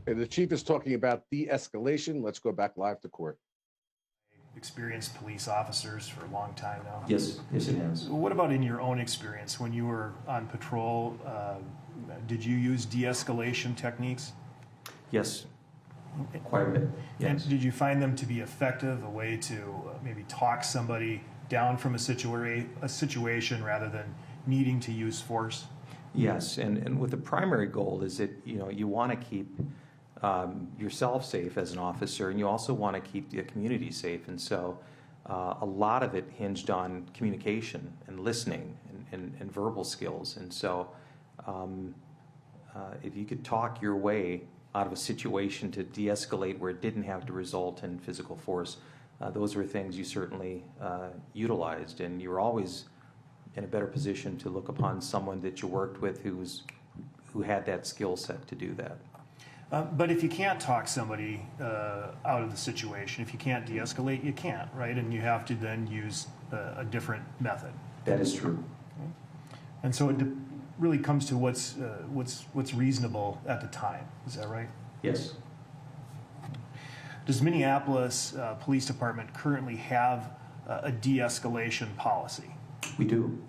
Okay, the chief is talking about de-escalation. Let's go back live to court. Experienced police officers for a long time now. Yes, yes, it has. What about in your own experience when you were on patrol? Did you use de-escalation techniques? Yes, quite a bit. Yes. And did you find them to be effective, a way to maybe talk somebody down from a situation rather than needing to use force? Yes, and with the primary goal is that you want to keep yourself safe as an officer, and you also want to keep the community safe. And so a lot of it hinged on communication and listening and verbal skills. And so if you could talk your way out of a situation to de-escalate where it didn't have to result in physical force, those were things you certainly utilized, and you were always in a better position to look upon someone that you worked with who had that skill set to do that. But if you can't talk somebody out of the situation, if you can't de-escalate, you can't, right? And you have to then use a different method. That is true. Okay. And so it really comes to what's reasonable at the time. Is that right? Yes. Does Minneapolis Police Department currently have a de-escalation policy? We do.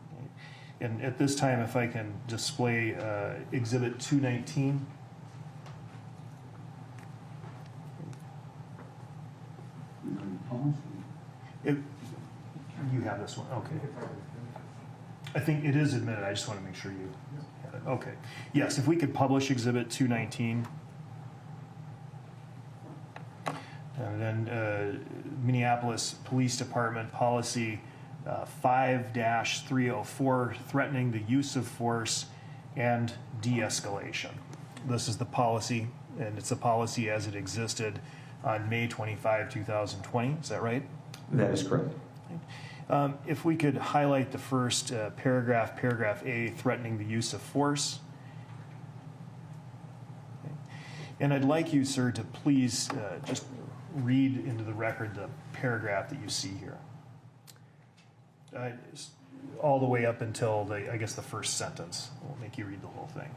And at this time, if I can display Exhibit 219. You have this one, okay. I think it is admitted, I just want to make sure you have it. Okay. Yes, if we could publish Exhibit 219. And then Minneapolis Police Department Policy 5-304, threatening the use of force and de-escalation. This is the policy, and it's a policy as it existed on May 25, 2020. Is that right? That is correct. If we could highlight the first paragraph A, threatening the use of force. Okay. And I'd like you, sir, to please just read into the record the paragraph that you see here. All the way up until, I guess, the first sentence. We'll make you read the whole thing.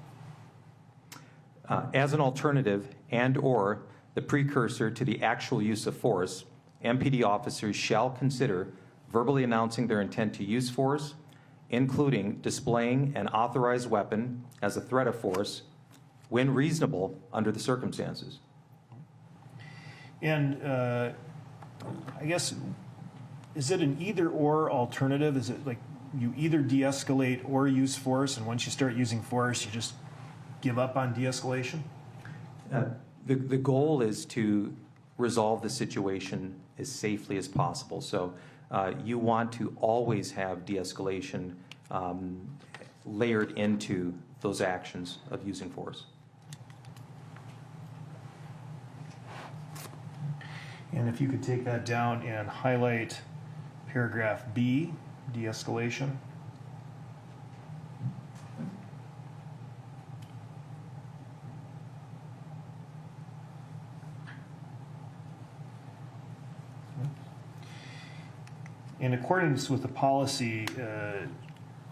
As an alternative and/or the precursor to the actual use of force, MPD officers shall consider verbally announcing their intent to use force, including displaying an authorized weapon as a threat of force when reasonable under the circumstances. And I guess, is it an either-or alternative? Is it like you either de-escalate or use force, and once you start using force, you just give up on de-escalation? The goal is to resolve the situation as safely as possible. So you want to always have de-escalation layered into those actions of using force. And if you could take that down and highlight paragraph B, de-escalation. In accordance with the policy,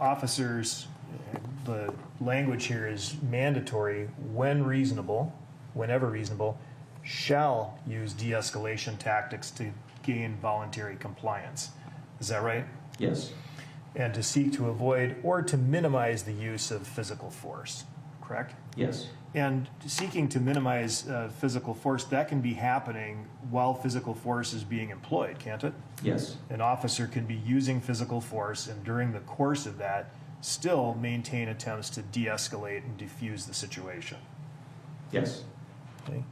officers, the language here is mandatory when reasonable, whenever reasonable, shall use de-escalation tactics to gain voluntary compliance. Is that right? Yes. And to seek to avoid or to minimize the use of physical force, correct? Yes. And seeking to minimize physical force, that can be happening while physical force is being employed, can't it? Yes. An officer can be using physical force, and during the course of that, still maintain attempts to de-escalate and defuse the situation. Yes. Okay.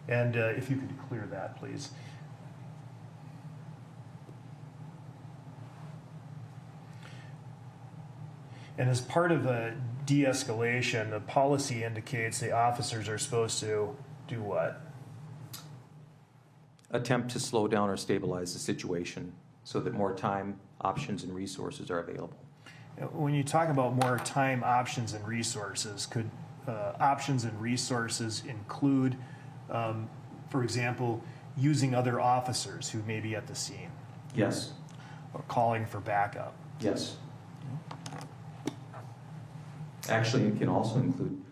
And if you could clear that, please. And as part of a de-escalation, the policy indicates the officers are supposed to do what? Attempt to slow down or stabilize the situation so that more time, options, and resources are available. When you talk about more time, options, and resources, could options and resources include, for example, using other officers who may be at the scene? Yes. Or calling for backup? Yes. Actually, it can also include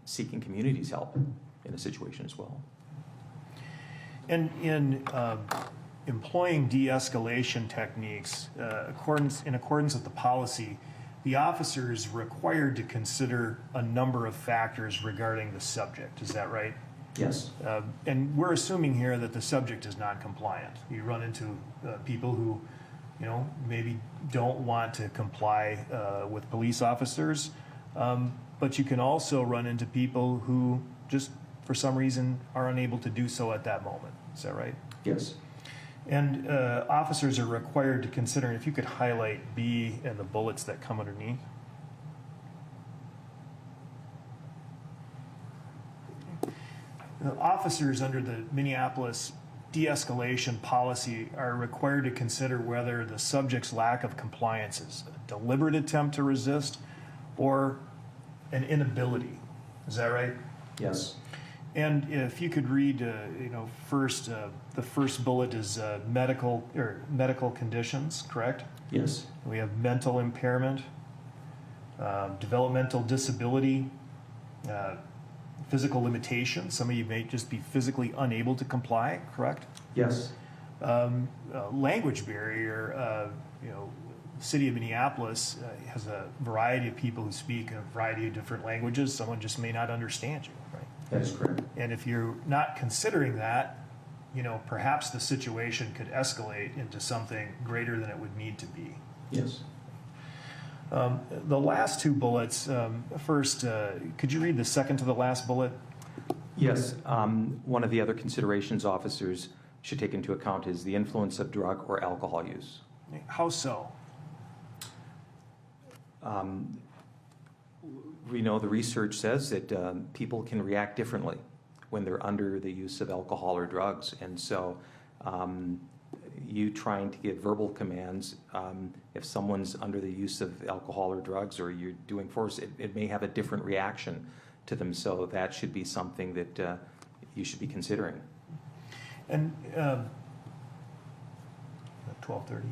seeking community's help in a situation as well. And in employing de-escalation techniques, in accordance with the policy, the officer is required to consider a number of factors regarding the subject. Is that right? Yes. And we're assuming here that the subject is non-compliant. You run into people who, maybe don't want to comply with police officers, but you can also run into people who just, for some reason, are unable to do so at that moment. Is that right? Yes. And officers are required to consider, and if you could highlight B and the bullets that come underneath. The officers under the Minneapolis de-escalation policy are required to consider whether the subject's lack of compliance is a deliberate attempt to resist or an inability. Is that right? Yes. And if you could read, first, the first bullet is medical conditions, correct? Yes. We have mental impairment, developmental disability, physical limitation. Some of you may just be physically unable to comply, correct? Yes. Language barrier. The city of Minneapolis has a variety of people who speak a variety of different languages. Someone just may not understand you, right? That is correct. And if you're not considering that, perhaps the situation could escalate into something greater than it would need to be. Yes. The last two bullets, first, could you read the second to the last bullet? Yes. One of the other considerations officers should take into account is the influence of drug or alcohol use. How so? We know the research says that people can react differently when they're under the use of alcohol or drugs. And so you trying to give verbal commands, if someone's under the use of alcohol or drugs or you're doing force, it may have a different reaction to them. So that should be something that you should be considering. And 12:30.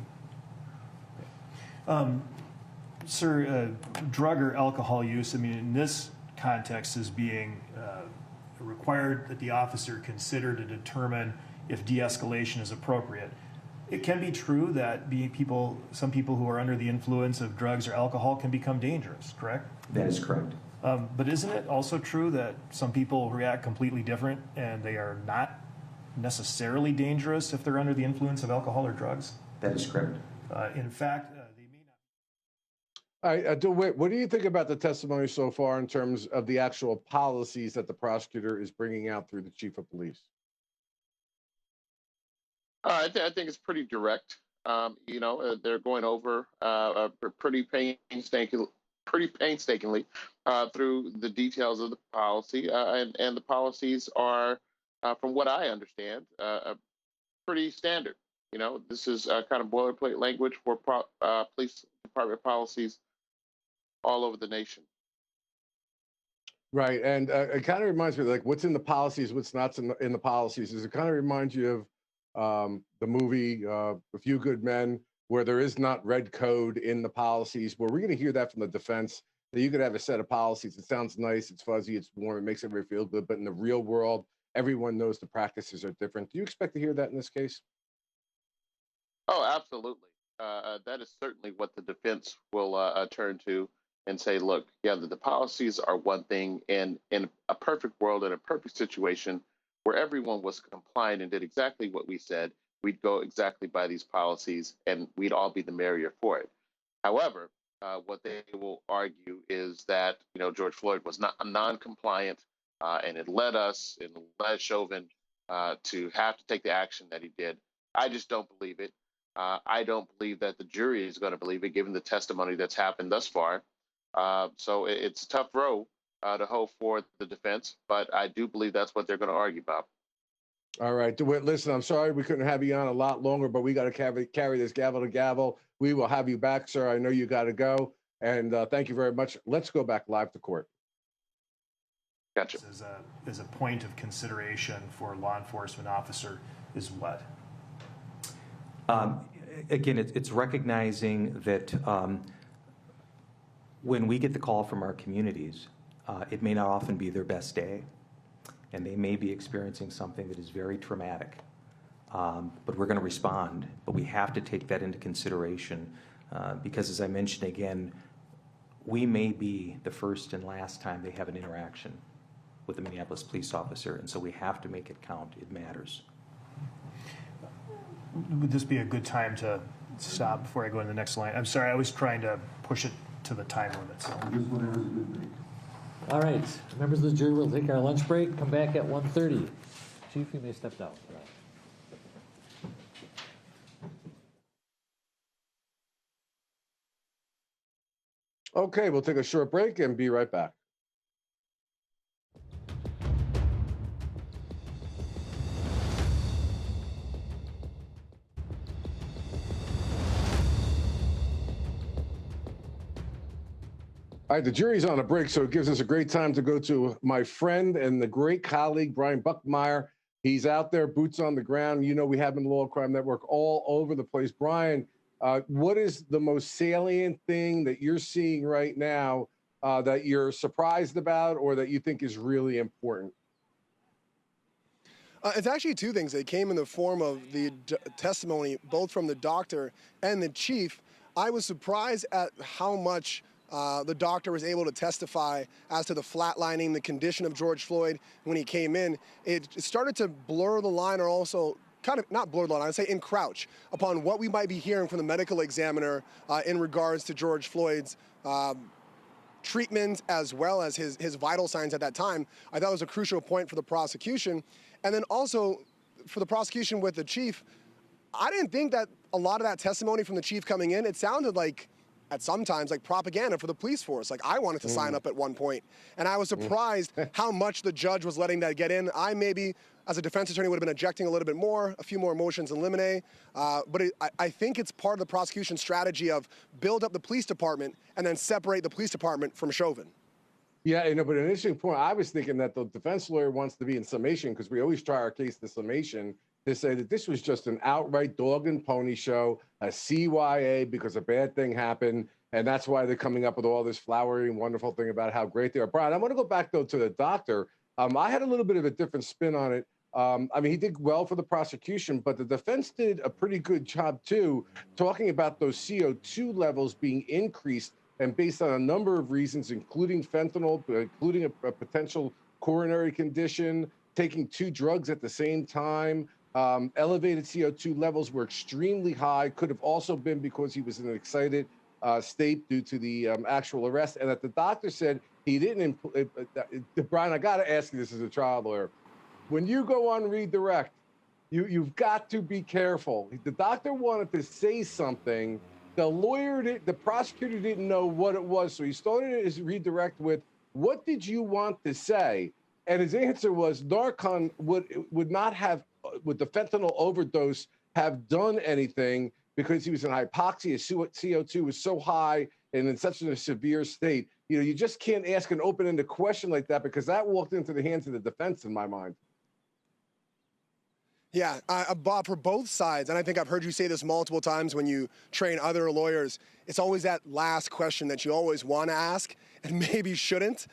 Sir, drug or alcohol use, in this context is being required that the officer consider to determine if de-escalation is appropriate. It can be true that some people who are under the influence of drugs or alcohol can become dangerous, correct? That is correct. But isn't it also true that some people react completely different and they are not necessarily dangerous if they're under the influence of alcohol or drugs? That is correct. In fact, they may not. All right, Dewitt, what do you think about the testimony so far in terms of the actual policies that the prosecutor is bringing out through the chief of police? I think it's pretty direct. They're going over pretty painstakingly through the details of the policy, and the policies are, from what I understand, pretty standard. This is kind of boilerplate language for police department policies all over the nation. Right, and it kind of reminds me, like, what's in the policies, what's not in the policies. It kind of reminds you of the movie A Few Good Men, where there is not red code in the policies, where we're going to hear that from the defense, that you could have a set of policies. It sounds nice, it's fuzzy, it's warm, it makes everybody feel good, but in the real world, everyone knows the practices are different. Do you expect to hear that in this case? Oh, absolutely. That is certainly what the defense will turn to and say, look, yeah, the policies are one thing, and in a perfect world, in a perfect situation where everyone was compliant and did exactly what we said, we'd go exactly by these policies and we'd all be the merrier for it. However, what they will argue is that, George Floyd was not non-compliant, and it led Chauvin to have to take the action that he did. I just don't believe it. I don't believe that the jury is going to believe it, given the testimony that's happened thus far. So it's a tough row to hoe for the defense, but I do believe that's what they're going to argue about. All right, DeWitt, listen, I'm sorry we couldn't have you on a lot longer, but we got to carry this gavel to gavel. We will have you back, sir. I know you got to go. And thank you very much. Let's go back live to court. Gotcha. As a point of consideration for a law enforcement officer is what? Again, it's recognizing that when we get the call from our communities, it may not often be their best day, and they may be experiencing something that is very traumatic. But we're going to respond, but we have to take that into consideration because, as I mentioned again, we may be the first and last time they have an interaction with a Minneapolis police officer, and so we have to make it count. It matters. Would this be a good time to stop before I go into the next line? I'm sorry, I was trying to push it to the time limit. So. Just whatever's a good break. All right, members of the jury will take our lunch break, come back at 1:30. Chief, you may step down. Okay, we'll take a short break and be right back. All right, the jury's on a break, so it gives us a great time to go to my friend and the great colleague, Brian Buckmire. He's out there, boots on the ground. You know, we have in the Law&Crime Network all over the place. Brian, what is the most salient thing that you're seeing right now that you're surprised about or that you think is really important? It's actually two things. They came in the form of the testimony, both from the doctor and the chief. I was surprised at how much the doctor was able to testify as to the flatlining, the condition of George Floyd when he came in. It started to blur the line, or also kind of not blur the line, I'd say encroach upon what we might be hearing from the medical examiner in regards to George Floyd's treatment as well as his vital signs at that time. I thought it was a crucial point for the prosecution. And then also for the prosecution with the chief, I didn't think that a lot of that testimony from the chief coming in, it sounded like at sometimes like propaganda for the police force. Like I wanted to sign up at one point, and I was surprised how much the judge was letting that get in. I maybe, as a defense attorney, would have been objecting a little bit more, a few more motions in limine. But I think it's part of the prosecution strategy of build up the police department and then separate the police department from Chauvin. Yeah, you know, but an interesting point. I was thinking that the defense lawyer wants to be in summation, because we always try our case to summation, to say that this was just an outright dog and pony show, a CYA, because a bad thing happened. And that's why they're coming up with all this flowery and wonderful thing about how great they are. Brian, I want to go back, though, to the doctor. I had a little bit of a different spin on it. I mean, he did well for the prosecution, but the defense did a pretty good job, too, talking about those CO2 levels being increased and based on a number of reasons, including fentanyl, including a potential coronary condition, taking two drugs at the same time. Elevated CO2 levels were extremely high, could have also been because he was in an excited state due to the actual arrest. And that the doctor said he didn't, Brian, I got to ask you this as a trial lawyer. When you go on redirect, you've got to be careful. The doctor wanted to say something. The prosecutor didn't know what it was. So he started his redirect with, what did you want to say? And his answer was Narcan would not have, with the fentanyl overdose, have done anything because he was in hypoxia. CO2 was so high and in such a severe state. You know, you just can't ask an open-ended question like that, because that walked into the hands of the defense, in my mind. Yeah, Bob, for both sides, and I think I've heard you say this multiple times when you train other lawyers, it's always that last question that you always want to ask and maybe shouldn't,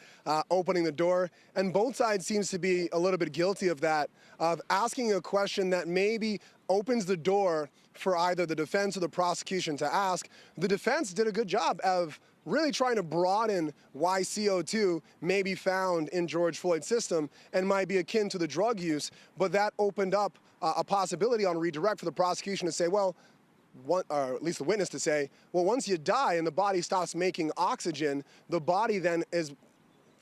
opening the door. And both sides seems to be a little bit guilty of that, of asking a question that maybe opens the door for either the defense or the prosecution to ask. The defense did a good job of really trying to broaden why CO2 may be found in George Floyd's system and might be akin to the drug use, but that opened up a possibility on redirect for the prosecution to say, well, or at least the witness to say, well, once you die and the body stops making oxygen, the body then is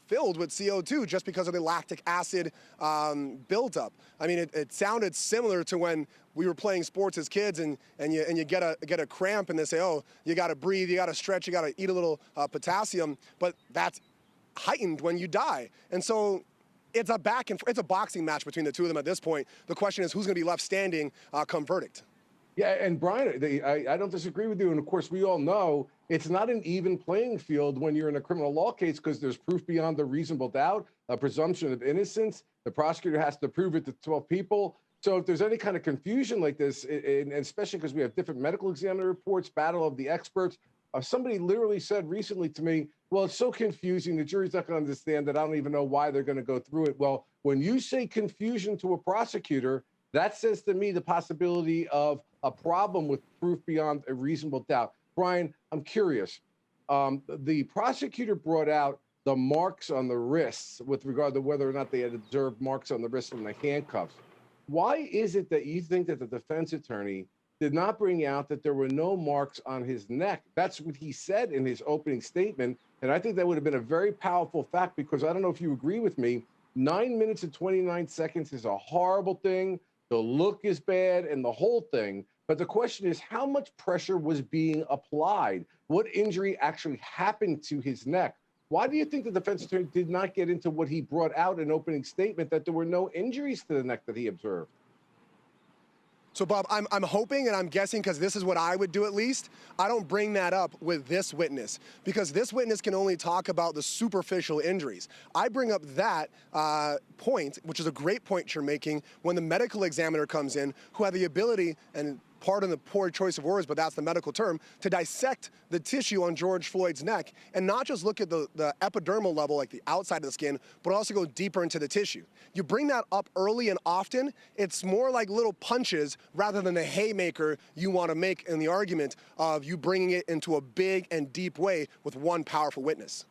filled with CO2 just because of the lactic acid buildup. I mean, it sounded similar to when we were playing sports as kids and you get a cramp and they say, oh, you got to breathe, you got to stretch, you got to eat a little potassium, but that's heightened when you die. And so it's a boxing match between the two of them at this point. The question is, who's going to be left standing come verdict? Yeah, and Brian, I don't disagree with you. And of course, we all know it's not an even playing field when you're in a criminal law case because there's proof beyond a reasonable doubt, a presumption of innocence. The prosecutor has to prove it to 12 people. So if there's any kind of confusion like this, and especially because we have different medical examiner reports, battle of the experts, somebody literally said recently to me, well, it's so confusing. The jury's not going to understand that. I don't even know why they're going to go through it. Well, when you say confusion to a prosecutor, that says to me the possibility of a problem with proof beyond a reasonable doubt. Brian, I'm curious. The prosecutor brought out the marks on the wrists with regard to whether or not they had observed marks on the wrists from the handcuffs. Why is it that you think that the defense attorney did not bring out that there were no marks on his neck? That's what he said in his opening statement. And I think that would have been a very powerful fact because I don't know if you agree with me. 9 minutes and 29 seconds is a horrible thing. The look is bad and the whole thing. But the question is, how much pressure was being applied? What injury actually happened to his neck? Why do you think the defense attorney did not get into what he brought out in opening statement, that there were no injuries to the neck that he observed? So, Bob, I'm hoping and I'm guessing, because this is what I would do at least, I don't bring that up with this witness, because this witness can only talk about the superficial injuries. I bring up that point, which is a great point you're making, when the medical examiner comes in, who had the ability, and pardon the poor choice of words, but that's the medical term, to dissect the tissue on George Floyd's neck and not just look at the epidermal level, like the outside of the skin, but also go deeper into the tissue. You bring that up early and often, it's more like little punches rather than the haymaker you want to make in the argument of you bringing it into a big and deep way with one powerful witness.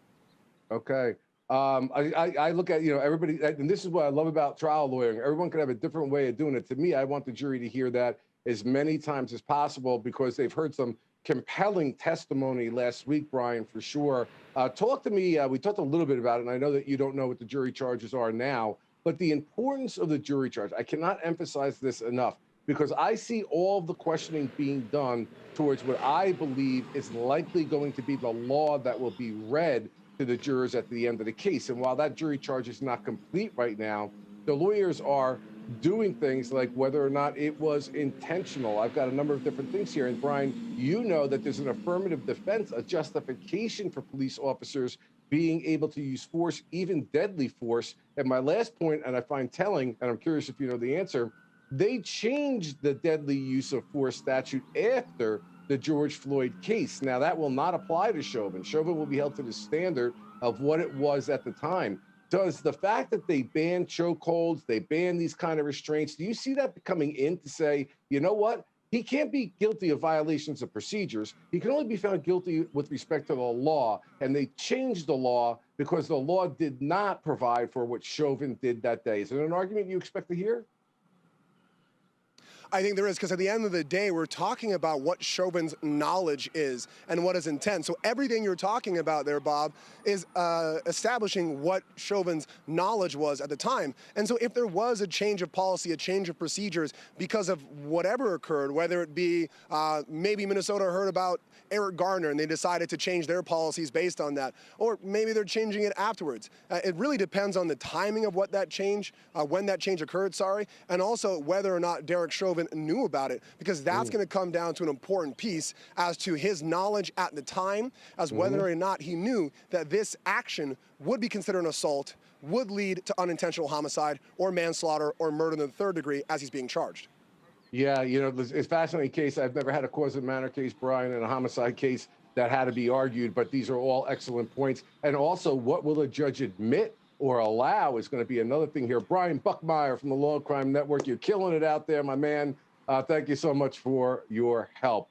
Okay. I look at, everybody, and this is what I love about trial lawyering. Everyone can have a different way of doing it. To me, I want the jury to hear that as many times as possible because they've heard some compelling testimony last week, Brian, for sure. Talk to me, we talked a little bit about it, and I know that you don't know what the jury charges are now, but the importance of the jury charge, I cannot emphasize this enough because I see all of the questioning being done towards what I believe is likely going to be the law that will be read to the jurors at the end of the case. And while that jury charge is not complete right now, the lawyers are doing things like whether or not it was intentional. I've got a number of different things here. And Brian, you know that there's an affirmative defense, a justification for police officers being able to use force, even deadly force. And my last point, and I find telling, and I'm curious if you know the answer, they changed the deadly use of force statute after the George Floyd case. Now that will not apply to Chauvin. Chauvin will be held to the standard of what it was at the time. Does the fact that they ban chokeholds, they ban these kind of restraints, do you see that coming in to say, you know what? He can't be guilty of violations of procedures. He can only be found guilty with respect to the law. And they changed the law because the law did not provide for what Chauvin did that day. Is it an argument you expect to hear? I think there is, because at the end of the day, we're talking about what Chauvin's knowledge is and what his intent. So everything you're talking about there, Bob, is establishing what Chauvin's knowledge was at the time. And so if there was a change of policy, a change of procedures because of whatever occurred, whether it be maybe Minnesota heard about Eric Garner and they decided to change their policies based on that, or maybe they're changing it afterwards. It really depends on the timing of what that change, when that change occurred, and also whether or not Derek Chauvin knew about it, because that's going to come down to an important piece as to his knowledge at the time, as whether or not he knew that this action would be considered an assault, would lead to unintentional homicide or manslaughter or murder in the third degree as he's being charged. Yeah, it's a fascinating case. I've never had a cause of manner case, Brian, and a homicide case that had to be argued, but these are all excellent points. And also, what will a judge admit or allow is going to be another thing here. Brian Buckmire from the Law&Crime Network, you're killing it out there, my man. Thank you so much for your help.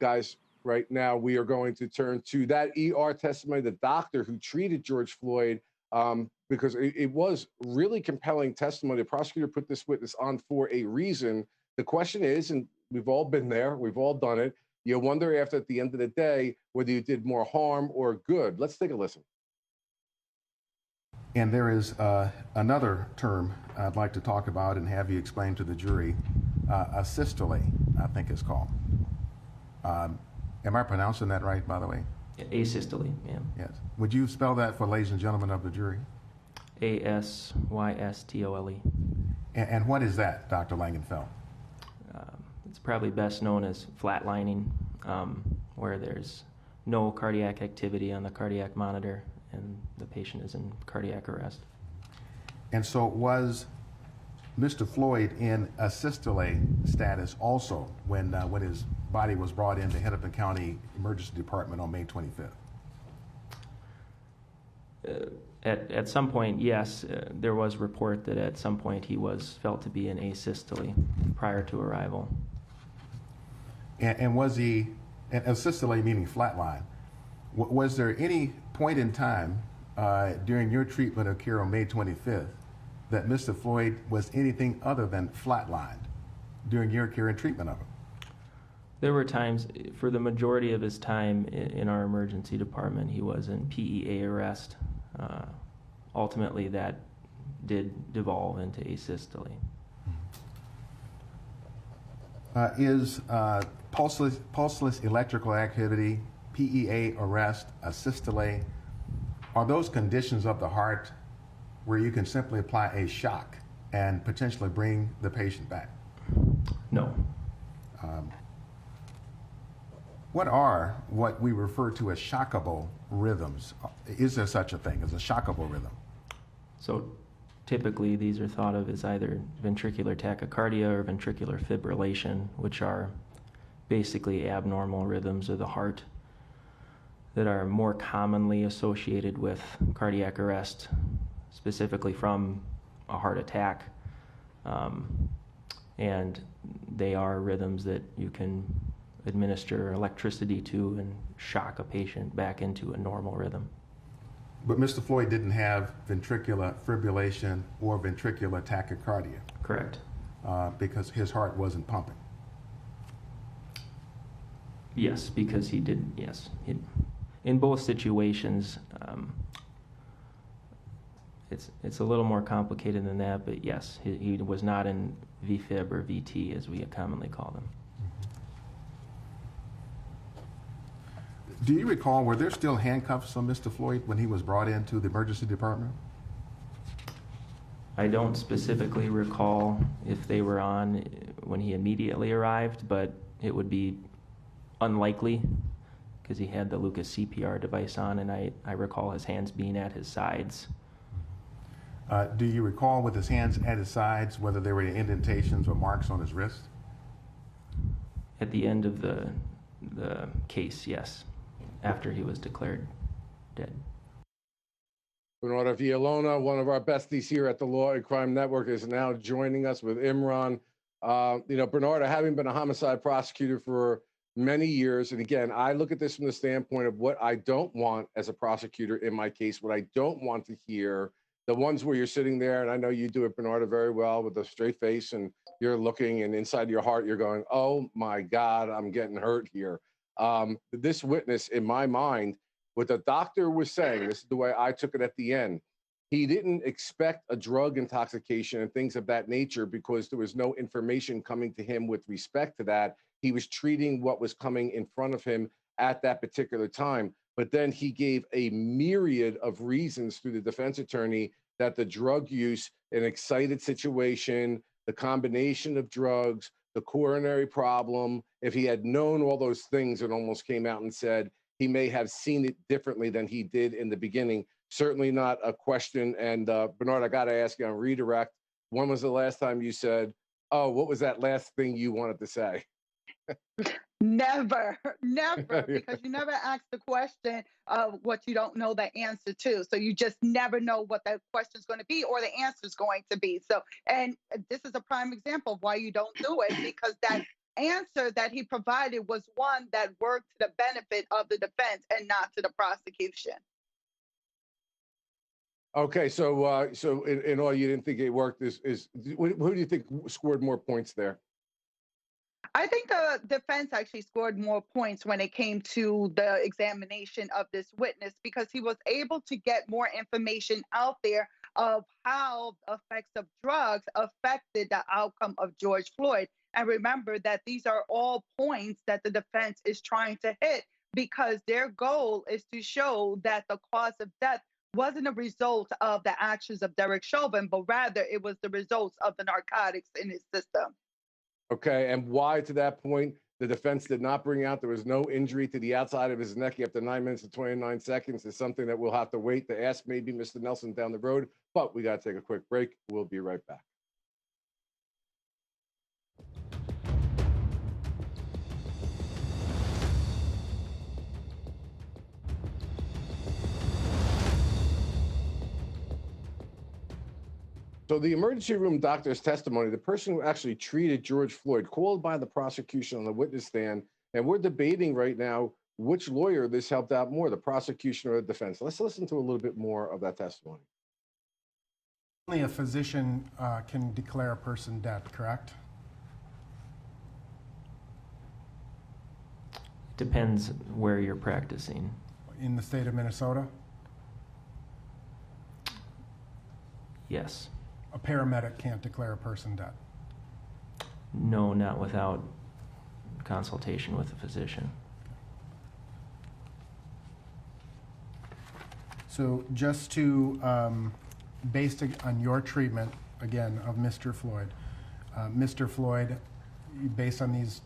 Guys, right now we are going to turn to that ER testimony, the doctor who treated George Floyd, because it was really compelling testimony. The prosecutor put this witness on for a reason. The question is, and we've all been there, we've all done it, you wonder after at the end of the day whether you did more harm or good. Let's take a listen. And there is another term I'd like to talk about and have you explain to the jury. Asystole, I think it's called. Am I pronouncing that right, by the way? Asystole, yeah. Yes. Would you spell that for ladies and gentlemen of the jury? Asystole. And what is that, Dr. Langenfeld? It's probably best known as flatlining, where there's no cardiac activity on the cardiac monitor and the patient is in cardiac arrest. And so was Mr. Floyd in asystole status also when his body was brought into Hennepin County Emergency Department on May 25th? At some point, yes, there was report that at some point he was felt to be in asystole prior to arrival. And was he, and asystole meaning flatline, was there any point in time during your treatment of care on May 25th that Mr. Floyd was anything other than flatlined during your care and treatment of him? There were times, for the majority of his time in our emergency department, he was in PEA arrest. Ultimately, that did devolve into asystole. Is pulseless electrical activity, PEA arrest, asystole, are those conditions of the heart where you can simply apply a shock and potentially bring the patient back? No. What are what we refer to as shockable rhythms? Is there such a thing as a shockable rhythm? So typically these are thought of as either ventricular tachycardia or ventricular fibrillation, which are basically abnormal rhythms of the heart that are more commonly associated with cardiac arrest, specifically from a heart attack. And they are rhythms that you can administer electricity to and shock a patient back into a normal rhythm. But Mr. Floyd didn't have ventricular fibrillation or ventricular tachycardia. Correct. Because his heart wasn't pumping. Yes, because he did, yes. In both situations, it's a little more complicated than that, but yes, he was not in VFib or VT as we commonly call them. Do you recall, were there still handcuffs on Mr. Floyd when he was brought into the emergency department? I don't specifically recall if they were on when he immediately arrived, but it would be unlikely because he had the Lucas CPR device on, and I recall his hands being at his sides. Do you recall with his hands at his sides whether there were any indentations or marks on his wrist? At the end of the case, yes, after he was declared dead. Bernarda Villalona, one of our besties here at the Law&Crime Network, is now joining us with Imron. Bernarda, having been a homicide prosecutor for many years, and again, I look at this from the standpoint of what I don't want as a prosecutor in my case, what I don't want to hear, the ones where you're sitting there, and I know you do it, Bernarda, very well with a straight face, and you're looking, and inside your heart, you're going, oh my God, I'm getting hurt here. This witness, in my mind, what the doctor was saying, this is the way I took it at the end, he didn't expect a drug intoxication and things of that nature because there was no information coming to him with respect to that. He was treating what was coming in front of him at that particular time. But then he gave a myriad of reasons through the defense attorney that the drug use, an excited situation, the combination of drugs, the coronary problem, if he had known all those things, it almost came out and said he may have seen it differently than he did in the beginning. Certainly not a question. And Bernard, I got to ask you on redirect, when was the last time you said, oh, what was that last thing you wanted to say? Never, because you never ask the question of what you don't know the answer to. So you just never know what that question is going to be or the answer is going to be. So, and this is a prime example of why you don't do it, because that answer that he provided was one that worked to the benefit of the defense and not to the prosecution. Okay, so in all, you didn't think it worked. Who do you think scored more points there? I think the defense actually scored more points when it came to the examination of this witness, because he was able to get more information out there of how the effects of drugs affected the outcome of George Floyd. And remember that these are all points that the defense is trying to hit, because their goal is to show that the cause of death wasn't a result of the actions of Derek Chauvin, but rather it was the results of the narcotics in his system. Okay, and why to that point the defense did not bring out there was no injury to the outside of his neck after 9 minutes and 29 seconds is something that we'll have to wait to ask maybe Mr. Nelson down the road, but we got to take a quick break. We'll be right back. So the emergency room doctor's testimony, the person who actually treated George Floyd, called by the prosecution on the witness stand, and we're debating right now which lawyer this helped out more, the prosecution or the defense. Let's listen to a little bit more of that testimony. Only a physician can declare a person dead, correct? Depends where you're practicing. In the state of Minnesota? Yes. A paramedic can't declare a person dead? No, not without consultation with a physician. So just to, based on your treatment, again, of Mr. Floyd, based on these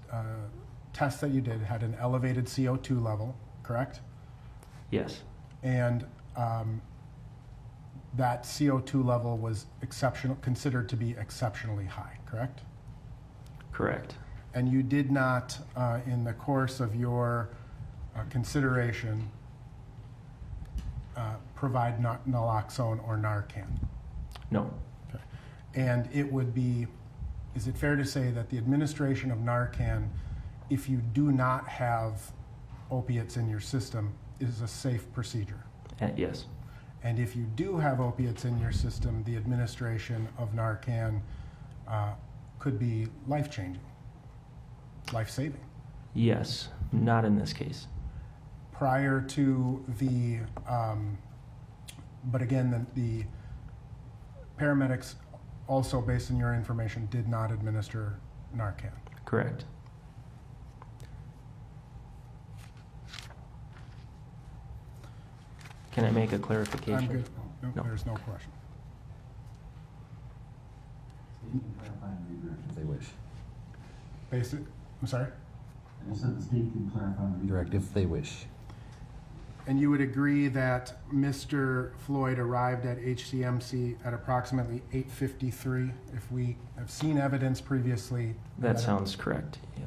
tests that you did, had an elevated CO2 level, correct? Yes. And that CO2 level was considered to be exceptionally high, correct? Correct. And you did not, in the course of your consideration, provide naloxone or Narcan? No. Okay. And it would be, is it fair to say that the administration of Narcan, if you do not have opiates in your system, is a safe procedure? Yes. And if you do have opiates in your system, the administration of Narcan could be life-changing, life-saving? Yes, not in this case. Prior to the, but again, the paramedics also, based on your information, did not administer Narcan? Correct. Can I make a clarification? I'm good. No, No. there's no question. State can clarify and redirect if they wish. Basic, I'm sorry? I said the state can clarify and redirect if they wish. And you would agree that Mr. Floyd arrived at HCMC at approximately 8:53? If we have seen evidence previously. That sounds correct. Yeah.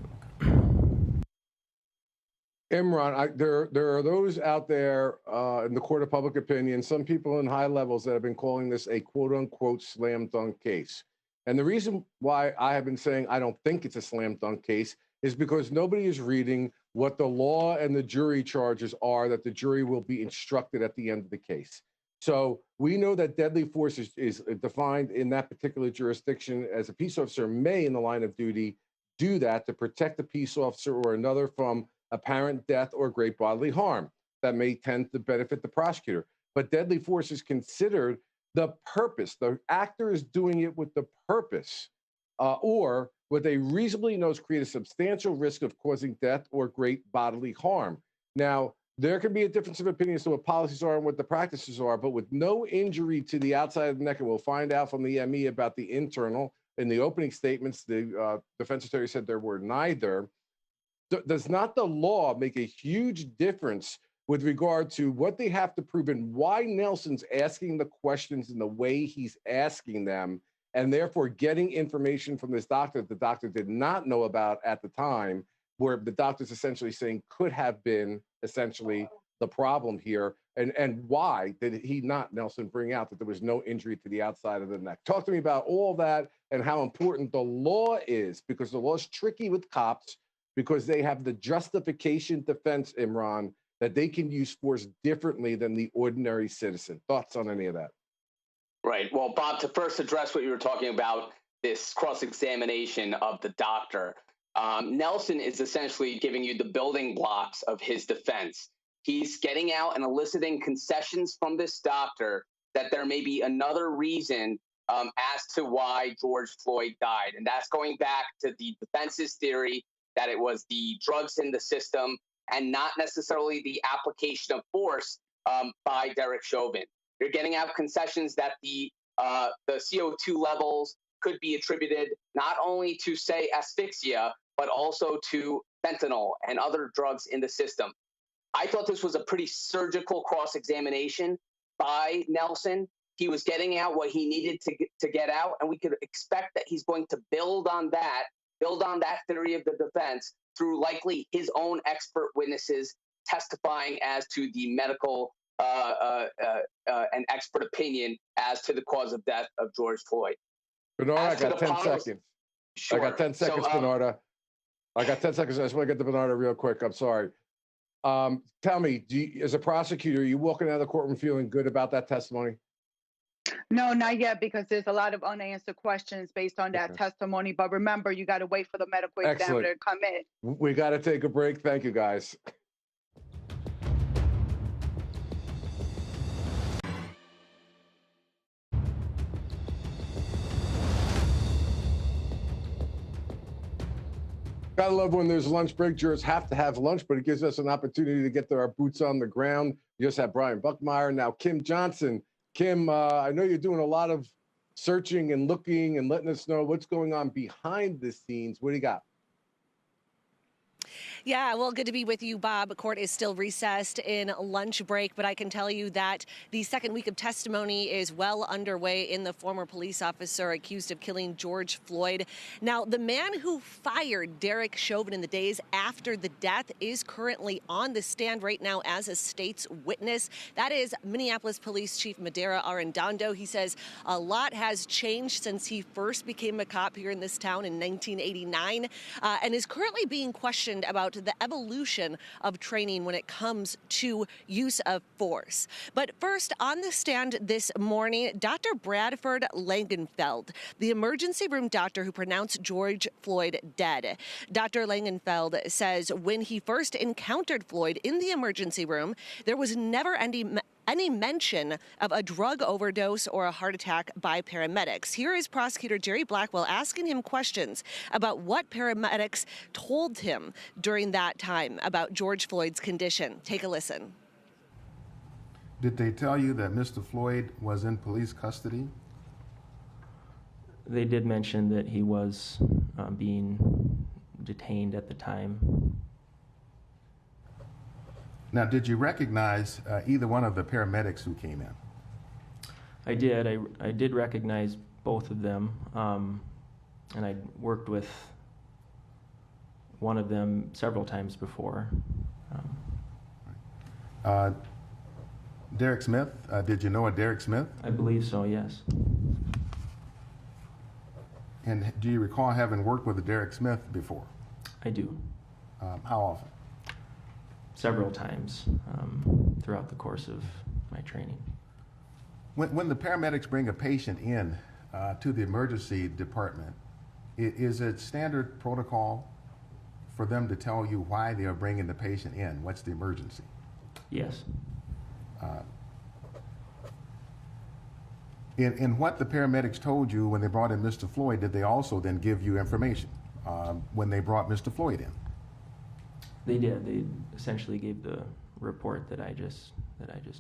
Imron, there are those out there in the court of public opinion, some people in high levels that have been calling this a quote unquote slam dunk case. And the reason why I have been saying I don't think it's a slam dunk case is because nobody is reading what the law and the jury charges are that the jury will be instructed at the end of the case. So we know that deadly force is defined in that particular jurisdiction as a peace officer may, in the line of duty, do that to protect the peace officer or another from apparent death or great bodily harm that may tend to benefit the prosecutor. But deadly force is considered the purpose. The actor is doing it with the purpose or what they reasonably know is create a substantial risk of causing death or great bodily harm. Now, there can be a difference of opinion as to what policies are and what the practices are, but with no injury to the outside of the neck, and we'll find out from the ME about the internal. In the opening statements, the defense attorney said there were neither. Does not the law make a huge difference with regard to what they have to prove and why Nelson's asking the questions in the way he's asking them, and therefore getting information from this doctor that the doctor did not know about at the time, where the doctor's essentially saying could have been essentially the problem here, and why did he not, Nelson, bring out that there was no injury to the outside of the neck? Talk to me about all that and how important the law is, because the law is tricky with cops, because they have the justification defense, Imron, that they can use force differently than the ordinary citizen. Thoughts on any of that? Right. Well, Bob, to first address what you were talking about, this cross-examination of the doctor, Nelson is essentially giving you the building blocks of his defense. He's getting out and eliciting concessions from this doctor that there may be another reason as to why George Floyd died. And that's going back to the defense's theory that it was the drugs in the system and not necessarily the application of force by Derek Chauvin. You're getting out concessions that the CO2 levels could be attributed not only to, say, asphyxia, but also to fentanyl and other drugs in the system. I thought this was a pretty surgical cross-examination by Nelson. He was getting out what he needed to get out, and we could expect that he's going to build on that theory of the defense through likely his own expert witnesses testifying as to the medical and expert opinion as to the cause of death of George Floyd. Bernarda, I got 10 seconds. Sure. I got 10 seconds, Bernarda. I got 10 seconds. I just want to get to Bernarda real quick. I'm sorry. Tell me, as a prosecutor, are you walking out of the courtroom feeling good about that testimony? No, not yet, because there's a lot of unanswered questions based on that testimony. But remember, you got to wait for the medical examiner to come in. We got to take a break. Thank you, guys. Gotta love when there's lunch break. Jurors have to have lunch, but it gives us an opportunity to get our boots on the ground. You just have Brian Buckmire, now Kim Johnson. Kim, I know you're doing a lot of searching and looking and letting us know what's going on behind the scenes. What do you got? Yeah, well, good to be with you, Bob. Court is still recessed in lunch break, but I can tell you that the second week of testimony is well underway in the former police officer accused of killing George Floyd. Now, the man who fired Derek Chauvin in the days after the death is currently on the stand right now as a state's witness. That is Minneapolis Police Cheif Medaria Arradondo. He says a lot has changed since he first became a cop here in this town in 1989 and is currently being questioned about the evolution of training when it comes to use of force. But first, on the stand this morning, Dr. Bradford Langfield, the emergency room doctor who pronounced George Floyd dead. Dr. Langfield says when he first encountered Floyd in the emergency room, there was never any mention of a drug overdose or a heart attack by paramedics. Here is Prosecutor Jerry Blackwell asking him questions about what paramedics told him during that time about George Floyd's condition. Take a listen. Did they tell you that Mr. Floyd was in police custody? They did mention that he was being detained at the time. Now, did you recognize either one of the paramedics who came in? I did. I did recognize both of them, and I worked with one of them several times before. Derek Smith, did you know a Derek Smith? I believe so, yes. And do you recall having worked with a Derek Smith before? I do. How often? Several times throughout the course of my training. When the paramedics bring a patient in to the emergency department, is it standard protocol for them to tell you why they are bringing the patient in? What's the emergency? Yes. In what the paramedics told you when they brought in Mr. Floyd, did they also then give you information when they brought Mr. Floyd in? They did. They essentially gave the report that I just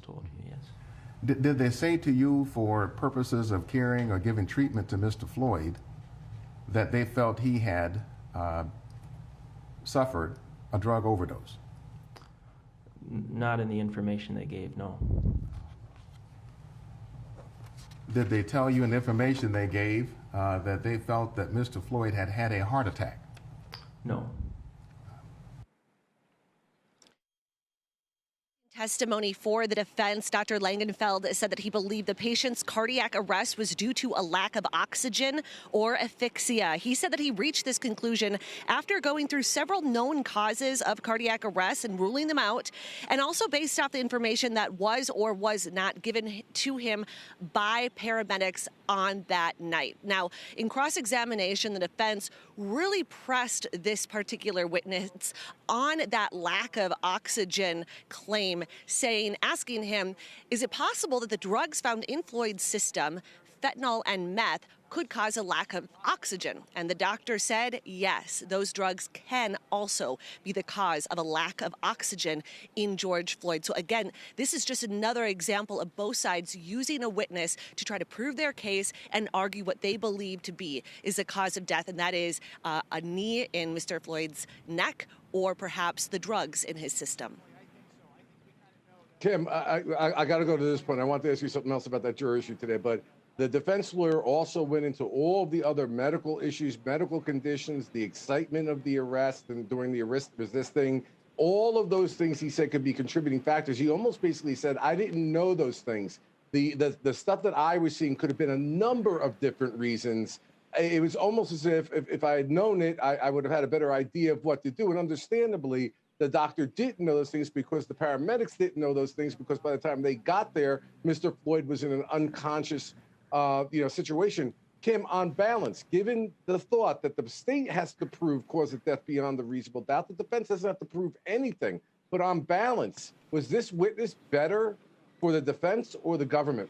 told you. Yes. Did they say to you, for purposes of caring or giving treatment to Mr. Floyd, that they felt he had suffered a drug overdose? Not in the information they gave, no. Did they tell you in the information they gave that they felt that Mr. Floyd had had a heart attack? No. Testimony for the defense, Dr. Langenfeld said that he believed the patient's cardiac arrest was due to a lack of oxygen or asphyxia. He said that he reached this conclusion after going through several known causes of cardiac arrest and ruling them out, and also based off the information that was or was not given to him by paramedics on that night. Now, in cross-examination, the defense really pressed this particular witness on that lack of oxygen claim, asking him, is it possible that the drugs found in Floyd's system, fentanyl and meth, could cause a lack of oxygen. And the doctor said, yes, those drugs can also be the cause of a lack of oxygen in George Floyd. So again, this is just another example of both sides using a witness to try to prove their case and argue what they believe to be is the cause of death, and that is a knee in Mr. Floyd's neck or perhaps the drugs in his system. Kim, I got to go to this point. I want to ask you something else about that juror issue today, but the defense lawyer also went into all the other medical issues, medical conditions, the excitement of the arrest and during the arrest resisting, all of those things he said could be contributing factors. He almost basically said, I didn't know those things. The stuff that I was seeing could have been a number of different reasons. It was almost as if I had known it, I would have had a better idea of what to do. And understandably, the doctor didn't know those things because the paramedics didn't know those things, because by the time they got there, Mr. Floyd was in an unconscious situation. Kim, on balance, given the thought that the state has to prove cause of death beyond the reasonable doubt, the defense doesn't have to prove anything. But on balance, was this witness better for the defense or the government?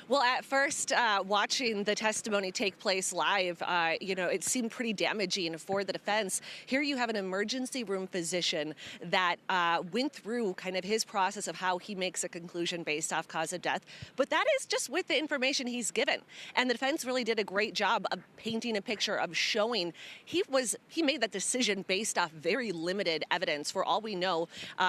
Well, at first, watching the testimony take place live, it seemed pretty damaging for the defense. Here you have an emergency room physician that went through kind of his process of how he makes a conclusion based off cause of death. But that is just with the information he's given. And the defense really did a great job of painting a picture of showing he made that decision based off very limited evidence. For all we know,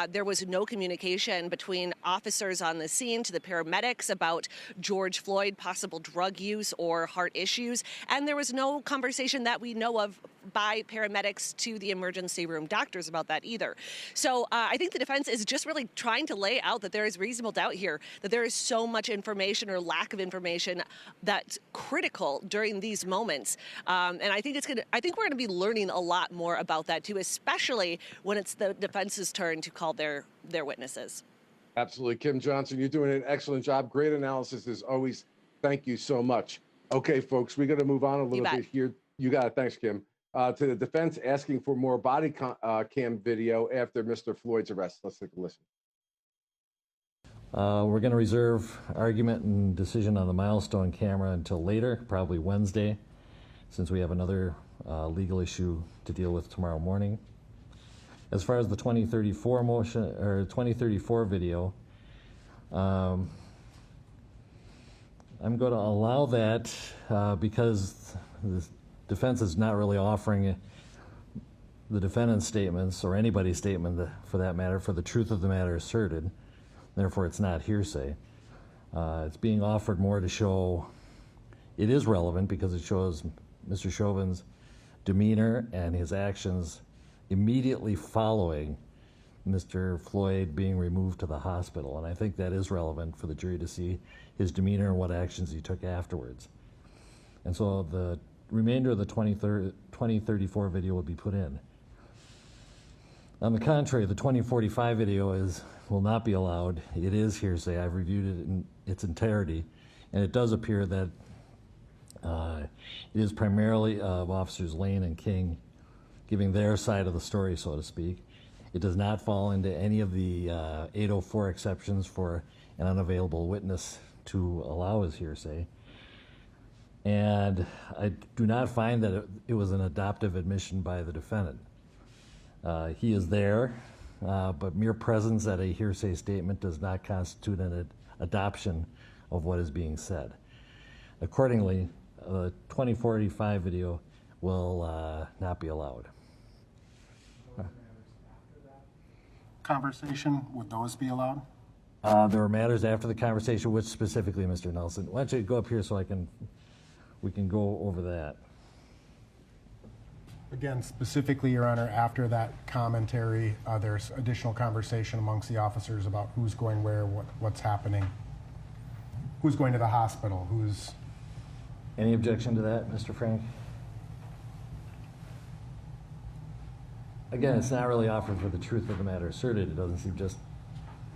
there was no communication between officers on the scene to the paramedics about George Floyd, possible drug use or heart issues, and there was no conversation that we know of by paramedics to the emergency room doctors about that either. So I think the defense is just really trying to lay out that there is reasonable doubt here, that there is so much information or lack of information that's critical during these moments. And I think we're gonna be learning a lot more about that too, especially when it's the defense's turn to call their witnesses. Absolutely. Kim Johnson, you're doing an excellent job. Great analysis as always. Thank you so much. Okay, folks, we're going to move on a little bit here. You got it. Thanks, Kim. To the defense asking for more body cam video after Mr. Floyd's arrest. Let's take a listen. We're going to reserve argument and decision on the milestone camera until later, probably Wednesday, since we have another legal issue to deal with tomorrow morning. As far as the 2034 motion or 2034 video, I'm going to allow that because the defense is not really offering the defendant's statements or anybody's statement for that matter for the truth of the matter asserted. Therefore, it's not hearsay. It's being offered more to show it is relevant because it shows Mr. Chauvin's demeanor and his actions immediately following Mr. Floyd being removed to the hospital. And I think that is relevant for the jury to see his demeanor and what actions he took afterwards. And so the remainder of the 2034 video will be put in. On the contrary, the 2045 video will not be allowed. It is hearsay. I've reviewed it in its entirety, and it does appear that it is primarily of Officers Lane and King giving their side of the story, so to speak. It does not fall into any of the 804 exceptions for an unavailable witness to allow as hearsay. And I do not find that it was an adoptive admission by the defendant. He is there, but mere presence at a hearsay statement does not constitute an adoption of what is being said. Accordingly, the 2045 video will not be allowed. Conversation, would those be allowed? There were matters after the conversation, which specifically, Mr. Nelson? Why don't you go up here so we can go over that. Again, specifically, Your Honor, after that commentary, there's additional conversation amongst the officers about who's going where, what's happening, who's going to the hospital, who's... Any objection to that, Mr. Frank? Again, it's not really offered for the truth of the matter asserted. It doesn't seem just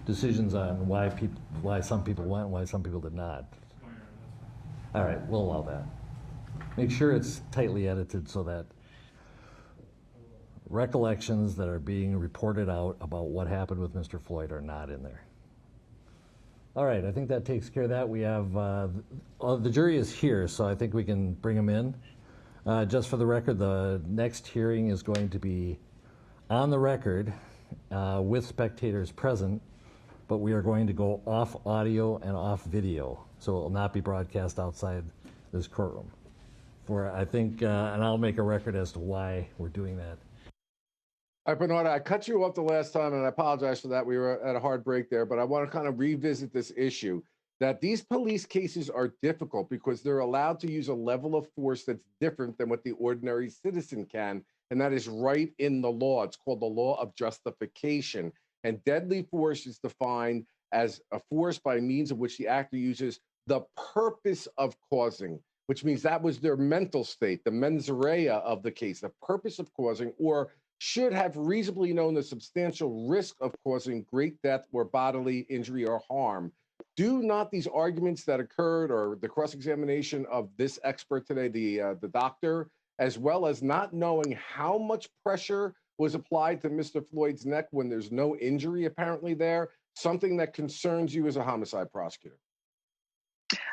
decisions on why some people went and why some people did not. All right, we'll allow that. Make sure it's tightly edited so that recollections that are being reported out about what happened with Mr. Floyd are not in there. All right, I think that takes care of that. We have, the jury is here, so I think we can bring them in. Just for the record, the next hearing is going to be on the record with spectators present, but we are going to go off audio and off video, so it will not be broadcast outside this courtroom. I think, and I'll make a record as to why we're doing that. All right, Bernarda, I cut you off the last time, and I apologize for that. We were at a hard break there, but I want to kind of revisit this issue that these police cases are difficult because they're allowed to use a level of force that's different than what the ordinary citizen can, and that is right in the law. It's called the law of justification. And deadly force is defined as a force by means of which the actor uses the purpose of causing, which means that was their mental state, the mens rea of the case, the purpose of causing, or should have reasonably known the substantial risk of causing great death or bodily injury or harm. Do not these arguments that occurred, or the cross-examination of this expert today, the doctor, as well as not knowing how much pressure was applied to Mr. Floyd's neck when there's no injury apparently there, something that concerns you as a homicide prosecutor?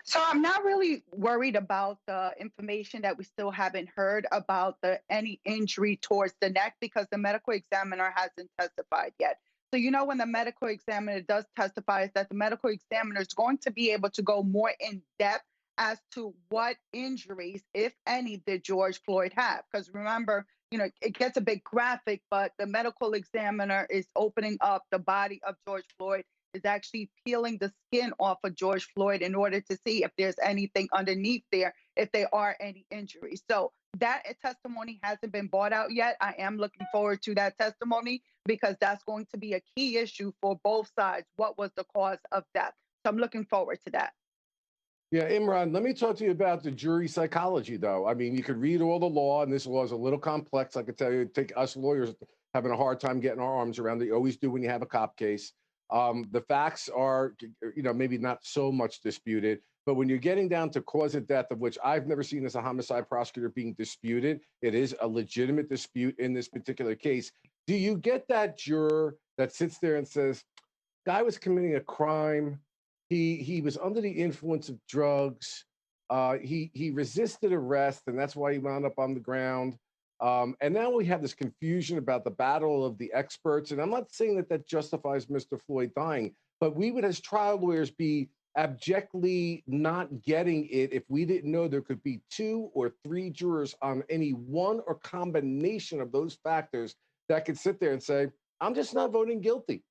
So I'm not really worried about the information that we still haven't heard about any injury towards the neck because the medical examiner hasn't testified yet. So when the medical examiner does testify, is that the medical examiner is going to be able to go more in depth as to what injuries, if any, did George Floyd have? Because remember, it gets a bit graphic, but the medical examiner is opening up the body of George Floyd, is actually peeling the skin off of George Floyd in order to see if there's anything underneath there, if there are any injuries. So that testimony hasn't been brought out yet. I am looking forward to that testimony because that's going to be a key issue for both sides. What was the cause of death? So I'm looking forward to that. Yeah, Imran, let me talk to you about the jury psychology, though. I mean, you could read all the law, and this law is a little complex. I could tell you, take us lawyers having a hard time getting our arms around it. You always do when you have a cop case. The facts are, maybe not so much disputed, but when you're getting down to cause of death, of which I've never seen as a homicide prosecutor being disputed, it is a legitimate dispute in this particular case. Do you get that juror that sits there and says, guy was committing a crime, he was under the influence of drugs, he resisted arrest, and that's why he wound up on the ground. And now we have this confusion about the battle of the experts. And I'm not saying that justifies Mr. Floyd dying, but we would, as trial lawyers, be abjectly not getting it if we didn't know there could be 2 or 3 jurors on any one or combination of those factors that could sit there and say, I'm just not voting guilty.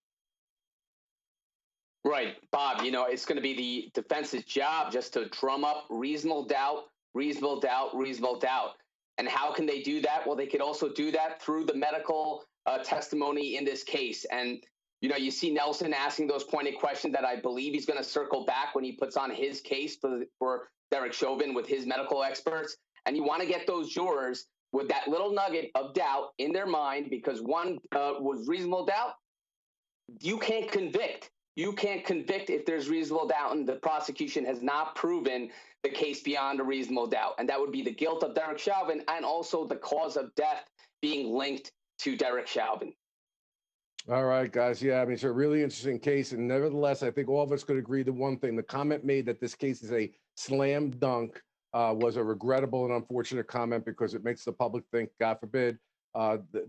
Right, Bob, it's going to be the defense's job just to drum up reasonable doubt, reasonable doubt, reasonable doubt. And how can they do that? Well, they could also do that through the medical testimony in this case. And, you see Nelson asking those pointed questions that I believe he's going to circle back when he puts on his case for Derek Chauvin with his medical experts. And you want to get those jurors with that little nugget of doubt in their mind because one was reasonable doubt. You can't convict. You can't convict if there's reasonable doubt and the prosecution has not proven the case beyond a reasonable doubt. And that would be the guilt of Derek Chauvin and also the cause of death being linked to Derek Chauvin. All right, guys. Yeah, I mean, it's a really interesting case. And nevertheless, I think all of us could agree to one thing. The comment made that this case is a slam dunk was a regrettable and unfortunate comment because it makes the public think, God forbid,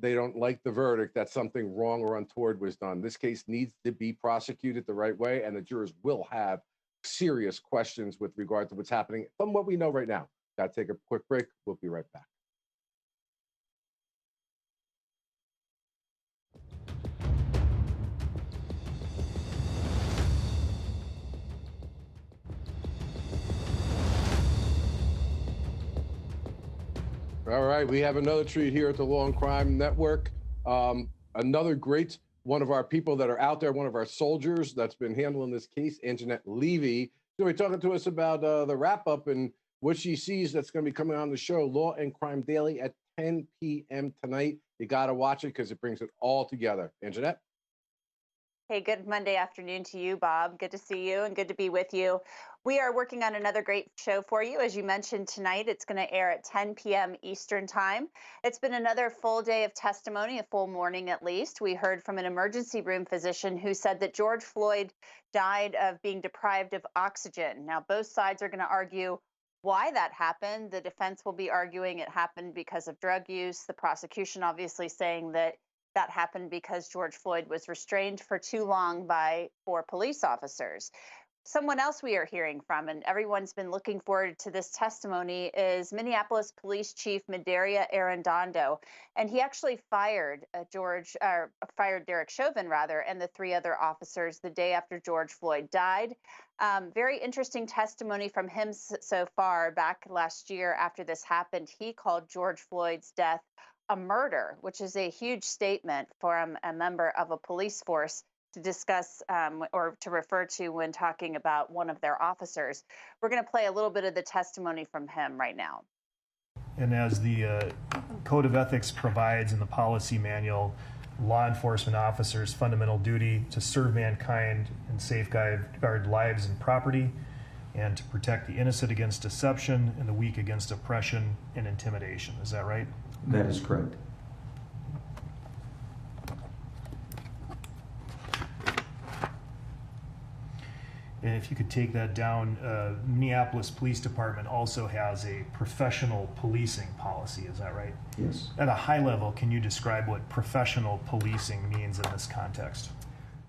they don't like the verdict, that something wrong or untoward was done. This case needs to be prosecuted the right way, and the jurors will have serious questions with regard to what's happening from what we know right now. Got to take a quick break. We'll be right back. All right, we have another treat here at the Law&Crime Network. Another great one of our people that are out there, one of our soldiers that's been handling this case, Angenette Levy. So we're talking to us about the wrap-up and what she sees that's going to be coming on the show, Law&Crime Daily at 10 p.m. tonight. You got to watch it because it brings it all together. Angenette? Hey, good Monday afternoon to you, Bob. Good to see you and good to be with you. We are working on another great show for you. As you mentioned tonight, it's going to air at 10 p.m. Eastern time. It's been another full day of testimony, a full morning at least. We heard from an emergency room physician who said that George Floyd died of being deprived of oxygen. Now, both sides are going to argue why that happened. The defense will be arguing it happened because of drug use. The prosecution obviously saying that that happened because George Floyd was restrained for too long by 4 police officers. Someone else we are hearing from, and everyone's been looking forward to this testimony, is Minneapolis Police Cheif Medaria Arradondo. And he actually fired Derek Chauvin, and the 3 other officers the day after George Floyd died. Very interesting testimony from him so far. Back last year after this happened, he called George Floyd's death a murder, which is a huge statement from a member of a police force to discuss or to refer to when talking about one of their officers. We're going to play a little bit of the testimony from him right now. And as the Code of Ethics provides in the policy manual, law enforcement officers' fundamental duty to serve mankind and safeguard lives and property, and to protect the innocent against deception and the weak against oppression and intimidation. Is that right? That is correct. And if you could take that down, Minneapolis Police Department also has a professional policing policy, is that right? Yes. At a high level, can you describe what professional policing means in this context?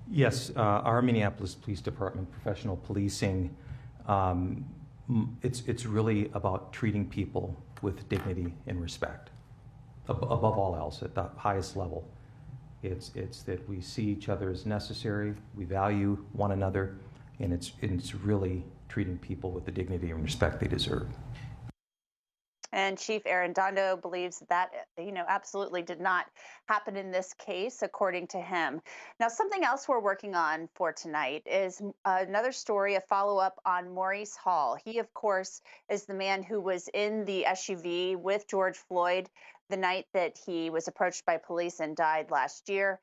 Yes, our Minneapolis Police Department professional policing, it's really about treating people with dignity and respect, above all else, at the highest level. It's that we see each other as necessary, we value one another, and it's really treating people with the dignity and respect they deserve. And Chief Arradondo believes that, absolutely did not happen in this case, according to him. Now, something else we're working on for tonight is another story, a follow-up on Maurice Hall. He, of course, is the man who was in the SUV with George Floyd the night that he was approached by police and died last year.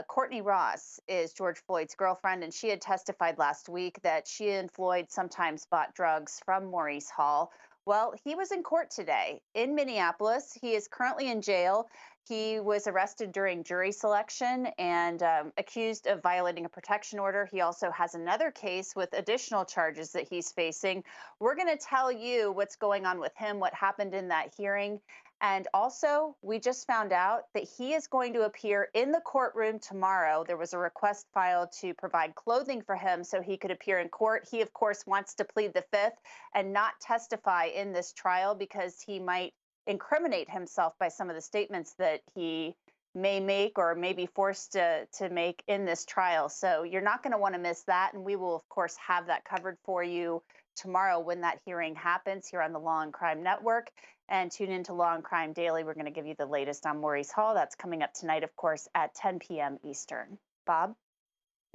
Courtney Ross is George Floyd's girlfriend, and she had testified last week that she and Floyd sometimes bought drugs from Maurice Hall. Well, he was in court today in Minneapolis. He is currently in jail. He was arrested during jury selection and accused of violating a protection order. He also has another case with additional charges that he's facing. We're going to tell you what's going on with him, what happened in that hearing. And also, we just found out that he is going to appear in the courtroom tomorrow. There was a request filed to provide clothing for him so he could appear in court. He, of course, wants to plead the Fifth and not testify in this trial because he might incriminate himself by some of the statements that he may make or may be forced to make in this trial. So you're not going to want to miss that. And we will, of course, have that covered for you tomorrow when that hearing happens here on the Law&Crime Network. And tune into Law&Crime Daily. We're going to give you the latest on Maurice Hall. That's coming up tonight, of course, at 10 p.m. Eastern. Bob?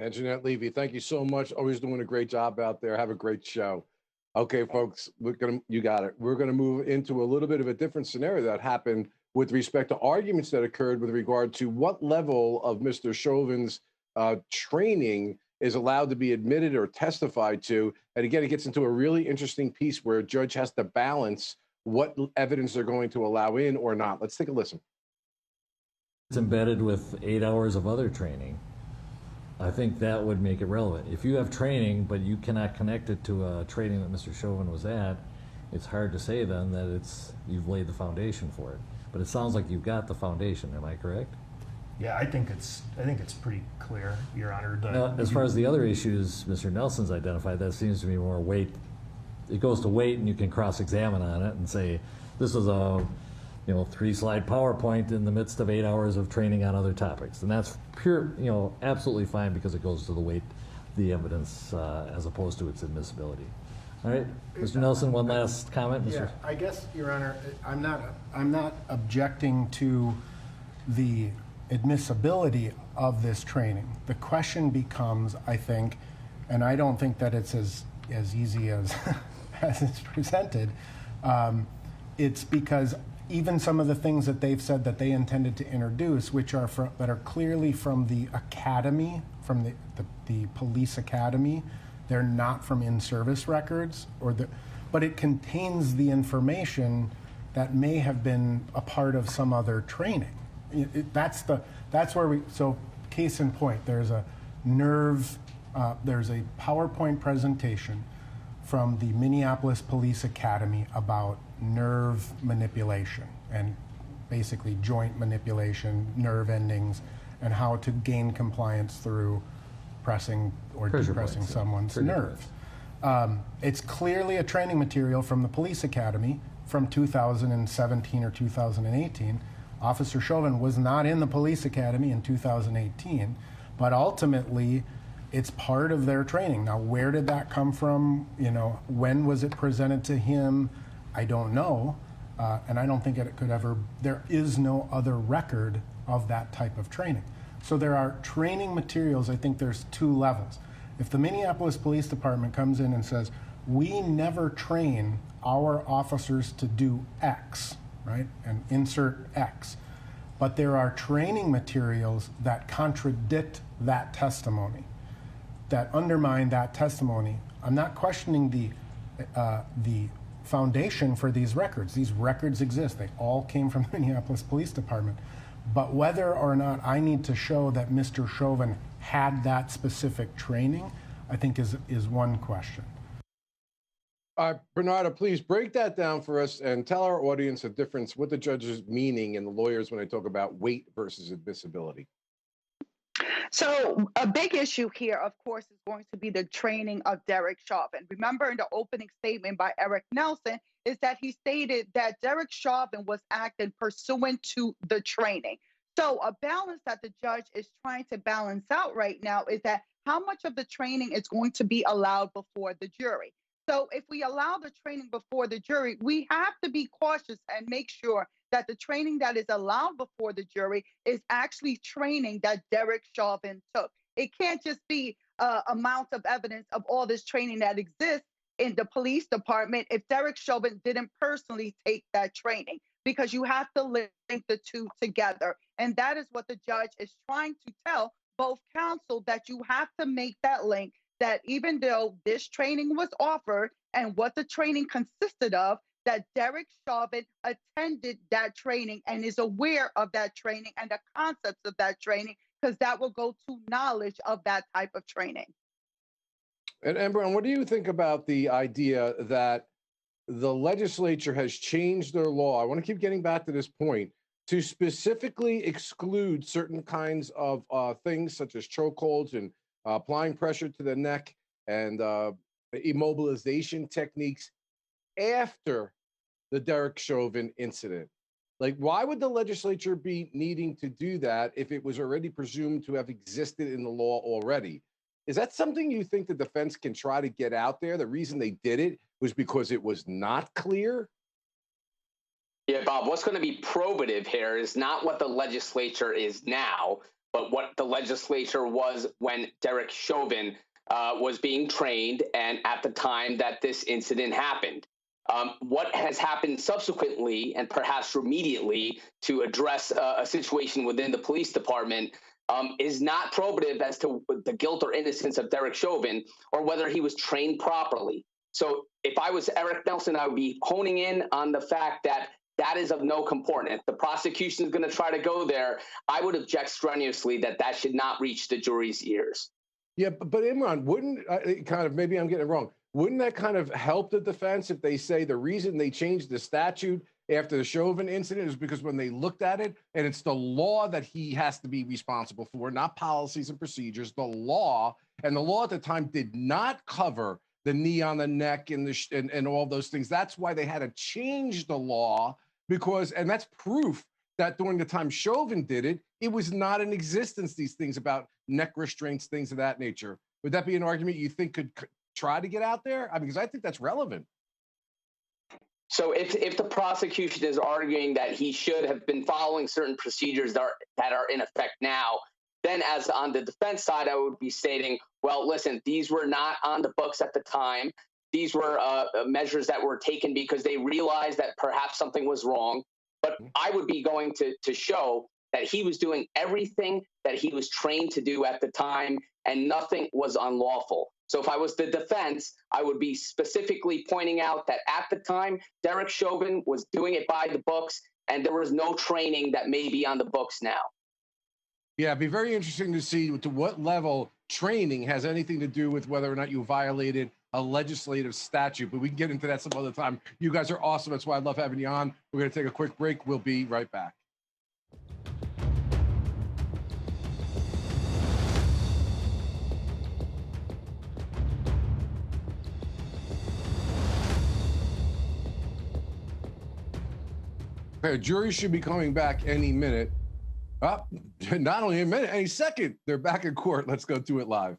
Angenette Levy, thank you so much. Always doing a great job out there. Have a great show. Okay, folks, you got it. We're going to move into a little bit of a different scenario that happened with respect to arguments that occurred with regard to what level of Mr. Chauvin's training is allowed to be admitted or testified to. And again, it gets into a really interesting piece where a judge has to balance what evidence they're going to allow in or not. Let's take a listen. It's embedded with 8 hours of other training. I think that would make it relevant. If you have training, but you cannot connect it to a training that Mr. Chauvin was at, it's hard to say then that you've laid the foundation for it. But it sounds like you've got the foundation. Am I correct? Yeah, I think it's pretty clear, Your Honor. Now, as far as the other issues Mr. Nelson's identified, that seems to be more weight. It goes to weight, and you can cross-examine on it and say, this is a 3-slide PowerPoint in the midst of 8 hours of training on other topics. And that's pure, absolutely fine because it goes to the weight, the evidence, as opposed to its admissibility. All right, Mr. Nelson, one last comment? Yeah, I guess, Your Honor, I'm not objecting to the admissibility of this training. The question becomes, I think, and I don't think that it's as easy as as it's presented. It's because even some of the things that they've said that they intended to introduce, which are that are clearly from the academy, from the police academy, they're not from in-service records, but it contains the information that may have been a part of some other training. That's where we. So, case in point, there's a PowerPoint presentation from the Minneapolis Police Academy about nerve manipulation and basically joint manipulation, nerve endings, and how to gain compliance through pressing or depressing someone's nerves. It's clearly a training material from the Police Academy from 2017 or 2018. Officer Chauvin was not in the Police Academy in 2018, but ultimately it's part of their training. Now, where did that come from? You know, when was it presented to him? I don't know, and I don't think it could ever, there is no other record of that type of training. So there are training materials. I think there's two levels. If the Minneapolis Police Department comes in and says, we never train our officers to do X, right, and insert X, but there are training materials that contradict that testimony, that undermine that testimony. I'm not questioning the foundation for these records. These records exist. They all came from the Minneapolis Police Department. But whether or not I need to show that Mr. Chauvin had that specific training, I think is one question. Bernarda, please break that down for us and tell our audience the difference, what the judge is meaning and the lawyers when they talk about weight versus admissibility. So a big issue here, of course, is going to be the training of Derek Chauvin. Remember in the opening statement by Eric Nelson is that he stated that Derek Chauvin was acting pursuant to the training. So a balance that the judge is trying to balance out right now is that how much of the training is going to be allowed before the jury. So if we allow the training before the jury, we have to be cautious and make sure that the training that is allowed before the jury is actually training that Derek Chauvin took. It can't just be amounts of evidence of all this training that exists in the police department if Derek Chauvin didn't personally take that training, because you have to link the two together. And that is what the judge is trying to tell both counsel, that you have to make that link, that even though this training was offered and what the training consisted of, that Derek Chauvin attended that training and is aware of that training and the concepts of that training, because that will go to knowledge of that type of training. And Imron, what do you think about the idea that the legislature has changed their law? I want to keep getting back to this point, to specifically exclude certain kinds of things such as chokeholds and applying pressure to the neck and immobilization techniques after the Derek Chauvin incident. Like, why would the legislature be needing to do that if it was already presumed to have existed in the law already? Is that something you think the defense can try to get out there? The reason they did it was because it was not clear? Yeah, Bob, what's going to be probative here is not what the legislature is now, but what the legislature was when Derek Chauvin was being trained and at the time that this incident happened. What has happened subsequently and perhaps remediately to address a situation within the police department is not probative as to the guilt or innocence of Derek Chauvin or whether he was trained properly. So if I was Eric Nelson, I would be honing in on the fact that that is of no importance. If the prosecution is going to try to go there, I would object strenuously that that should not reach the jury's ears. Yeah, but Imron, wouldn't maybe I'm getting it wrong. Wouldn't that kind of help the defense if they say the reason they changed the statute after the Chauvin incident is because when they looked at it, and it's the law that he has to be responsible for, not policies and procedures, the law, and the law at the time did not cover the knee on the neck and and all those things. That's why they had to change the law, because, and that's proof that during the time Chauvin did it, it was not in existence, these things about neck restraints, things of that nature. Would that be an argument you think could try to get out there? I mean, because I think that's relevant. So if the prosecution is arguing that he should have been following certain procedures that are in effect now, then as on the defense side, I would be stating, well, listen, these were not on the books at the time. These were measures that were taken because they realized that perhaps something was wrong. But I would be going to show that he was doing everything that he was trained to do at the time, and nothing was unlawful. So if I was the defense, I would be specifically pointing out that at the time, Derek Chauvin was doing it by the books, and there was no training that may be on the books now. Yeah, it'd be very interesting to see to what level training has anything to do with whether or not you violated a legislative statute, but we can get into that some other time. You guys are awesome. That's why I love having you on. We're going to take a quick break. We'll be right back. Okay, jury should be coming back any minute. Not only a minute, any second. They're back in court. Let's go do it live.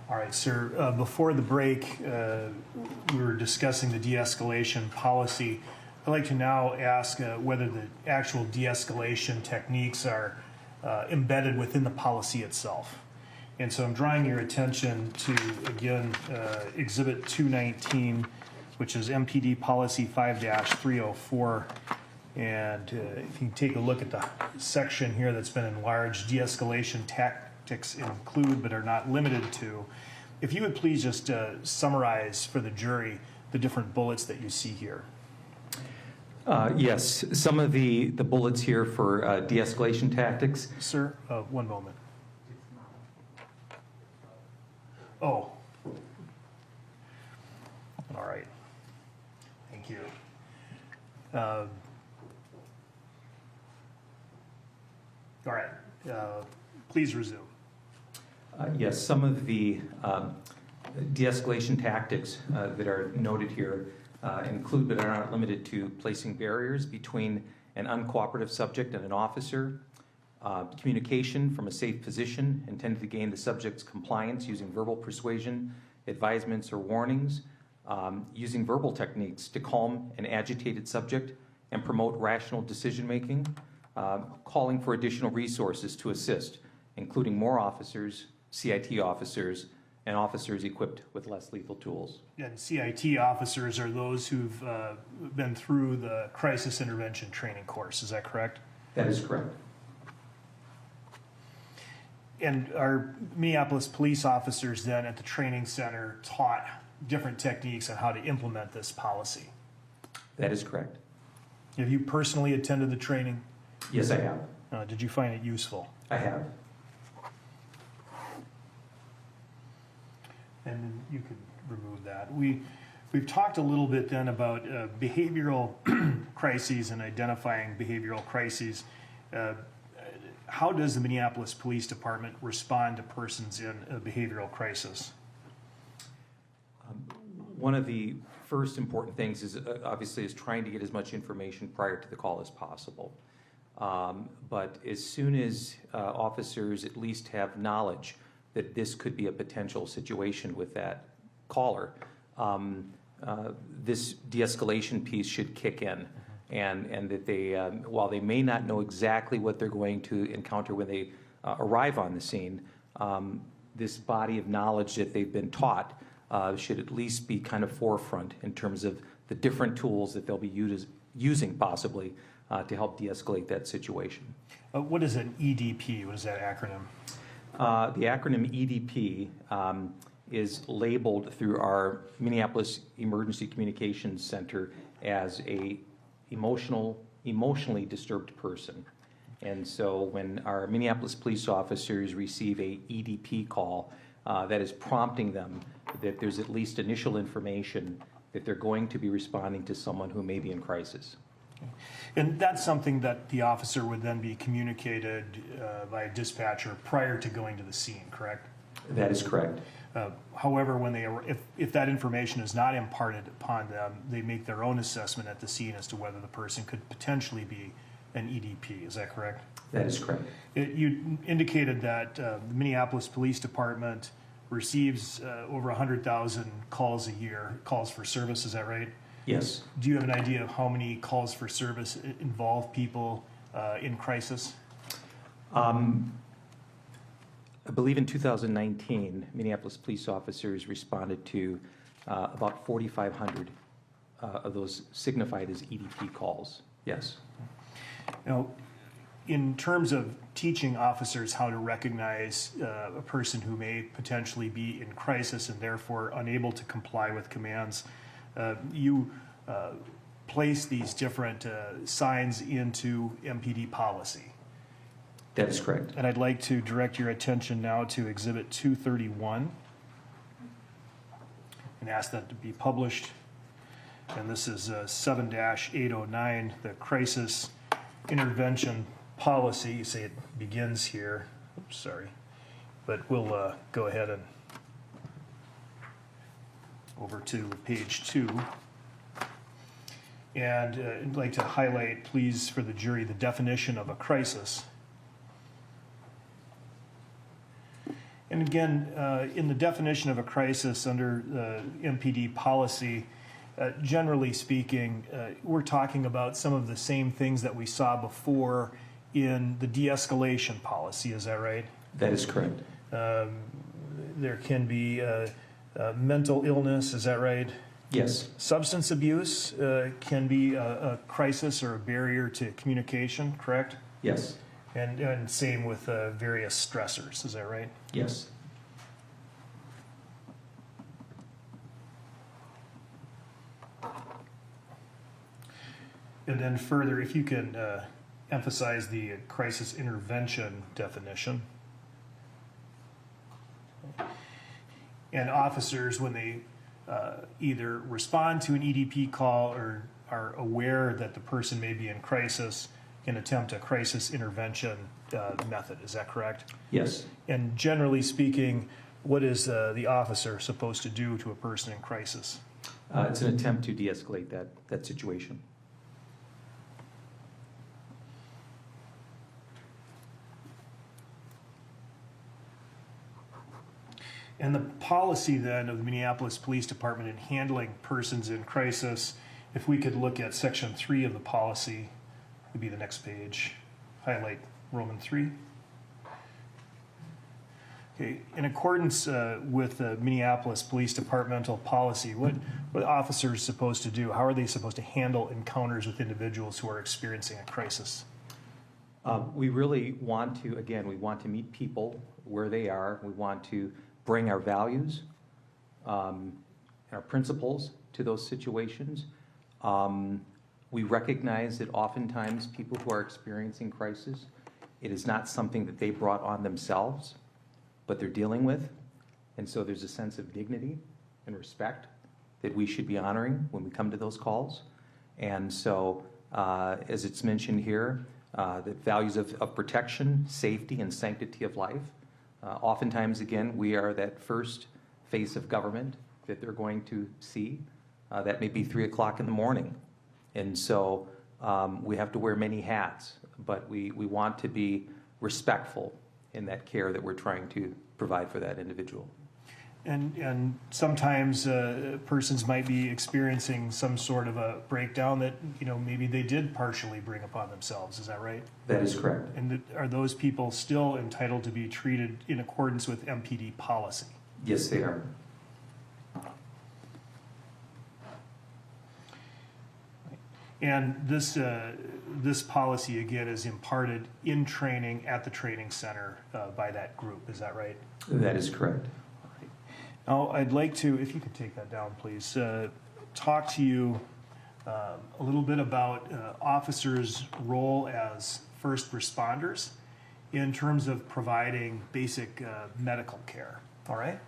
All right, sir. Before the break, we were discussing the de-escalation policy. I'd like to now ask whether the actual de-escalation techniques are embedded within the policy itself. And so I'm drawing your attention to, again, Exhibit 219, which is MPD Policy 5-304. And if you take a look at the section here that's been enlarged, de-escalation tactics include but are not limited to. If you would please just summarize for the jury the different bullets that you see here. Yes, some of the bullets here for de-escalation tactics. Sir, one moment. Oh. All right. Thank you. All right. Please resume. Yes, some of the de-escalation tactics that are noted here include but are not limited to placing barriers between an uncooperative subject and an officer, communication from a safe position intended to gain the subject's compliance using verbal persuasion, advisements, or warnings, using verbal techniques to calm an agitated subject and promote rational decision-making, calling for additional resources to assist, including more officers, CIT officers, and officers equipped with less lethal tools. And CIT officers are those who've been through the crisis intervention training course, is that correct? That is correct. And our Minneapolis police officers then at the training center taught different techniques on how to implement this policy? That is correct. Have you personally attended the training? Yes, I have. Did you find it useful? I have. And you could remove that. We've talked a little bit then about behavioral crises and identifying behavioral crises. How does the Minneapolis Police Department respond to persons in a behavioral crisis? One of the first important things is obviously is trying to get as much information prior to the call as possible. But as soon as officers at least have knowledge that this could be a potential situation with that caller, this de-escalation piece should kick in. And that they, while they may not know exactly what they're going to encounter when they arrive on the scene, this body of knowledge that they've been taught should at least be kind of forefront in terms of the different tools that they'll be using possibly to help de-escalate that situation. What is an EDP? What is that acronym? The acronym EDP is labeled through our Minneapolis Emergency Communications Center as a emotionally disturbed person. And so when our Minneapolis police officers receive a EDP call, that is prompting them that there's at least initial information that they're going to be responding to someone who may be in crisis. And that's something that the officer would then be communicated by a dispatcher prior to going to the scene, correct? That is correct. However, when if that information is not imparted upon them, they make their own assessment at the scene as to whether the person could potentially be an EDP. Is that correct? That is correct. You indicated that the Minneapolis Police Department receives over 100,000 calls a year, calls for service. Is that right? Yes. Do you have an idea of how many calls for service involve people in crisis? I believe in 2019, Minneapolis police officers responded to about 4,500 of those signified as EDP calls. Yes. Now, in terms of teaching officers how to recognize a person who may potentially be in crisis and therefore unable to comply with commands, you place these different signs into MPD policy. That is correct. And I'd like to direct your attention now to Exhibit 231 and ask that to be published. And this is 7-809, the crisis intervention policy. You say it begins here. Oops, sorry. But we'll go ahead and over to page 2. And I'd like to highlight, please, for the jury, the definition of a crisis. And again, in the definition of a crisis under the MPD policy, generally speaking, we're talking about some of the same things that we saw before in the de-escalation policy. Is that right? That is correct. There can be mental illness. Is that right? Yes. Substance abuse can be a crisis or a barrier to communication, correct? Yes. And same with various stressors. Is that right? Yes. And then further, if you can emphasize the crisis intervention definition. And officers, when they either respond to an EDP call or are aware that the person may be in crisis, can attempt a crisis intervention method. Is that correct? Yes. And generally speaking, what is the officer supposed to do to a person in crisis? It's an attempt to de-escalate that situation. And the policy then of the Minneapolis Police Department in handling persons in crisis, if we could look at section 3 of the policy, would be the next page. Highlight Roman 3. Okay, in accordance with the Minneapolis Police Departmental policy, what are officers supposed to do? How are they supposed to handle encounters with individuals who are experiencing a crisis? We really want to, again, we want to meet people where they are. We want to bring our values, our principles to those situations. We recognize that oftentimes people who are experiencing crisis, it is not something that they brought on themselves, but they're dealing with. And so there's a sense of dignity and respect that we should be honoring when we come to those calls. And so, as it's mentioned here, the values of protection, safety, and sanctity of life. Oftentimes, again, we are that first face of government that they're going to see. That may be 3 o'clock in the morning. And so we have to wear many hats, but we want to be respectful in that care that we're trying to provide for that individual. And sometimes persons might be experiencing some sort of a breakdown that, maybe they did partially bring upon themselves. Is that right? That is correct. And are those people still entitled to be treated in accordance with MPD policy? Yes, they are. And this policy, again, is imparted in training at the training center by that group. Is that right? That is correct. Now, I'd like to, if you could take that down, please, talk to you a little bit about officers' role as first responders in terms of providing basic medical care, all right?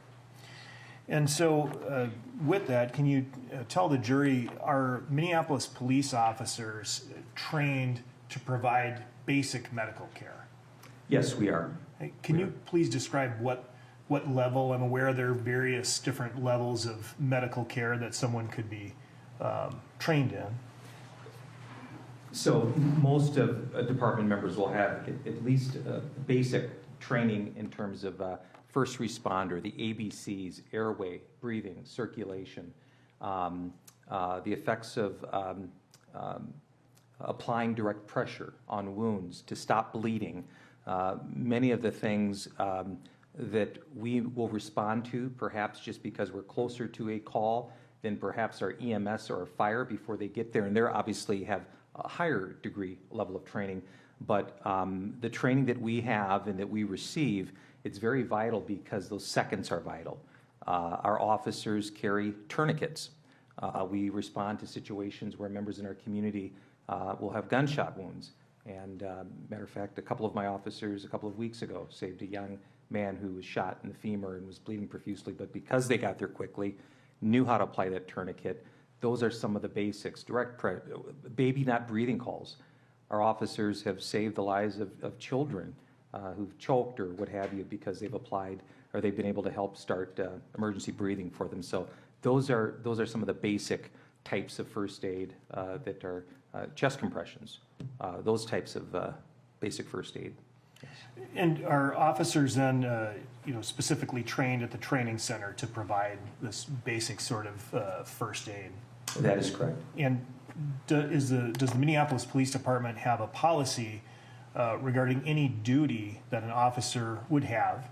And so with that, can you tell the jury, are Minneapolis police officers trained to provide basic medical care? Yes, we are. Can you please describe what level? I'm aware there are various different levels of medical care that someone could be trained in. So most of department members will have at least basic training in terms of first responder, the ABCs, airway, breathing, circulation, the effects of applying direct pressure on wounds to stop bleeding. Many of the things that we will respond to, perhaps just because we're closer to a call than perhaps our EMS or our fire before they get there. And they obviously have a higher degree level of training. But the training that we have and that we receive, it's very vital because those seconds are vital. Our officers carry tourniquets. We respond to situations where members in our community will have gunshot wounds. And matter of fact, a couple of my officers a couple of weeks ago saved a young man who was shot in the femur and was bleeding profusely, but because they got there quickly, knew how to apply that tourniquet. Those are some of the basics. Baby not breathing calls. Our officers have saved the lives of children who've choked or what have you because they've applied or they've been able to help start emergency breathing for them. So those are some of the basic types of first aid that are chest compressions, those types of basic first aid. And are officers then, specifically trained at the training center to provide this basic sort of first aid? That is correct. And does the Minneapolis Police Department have a policy regarding any duty that an officer would have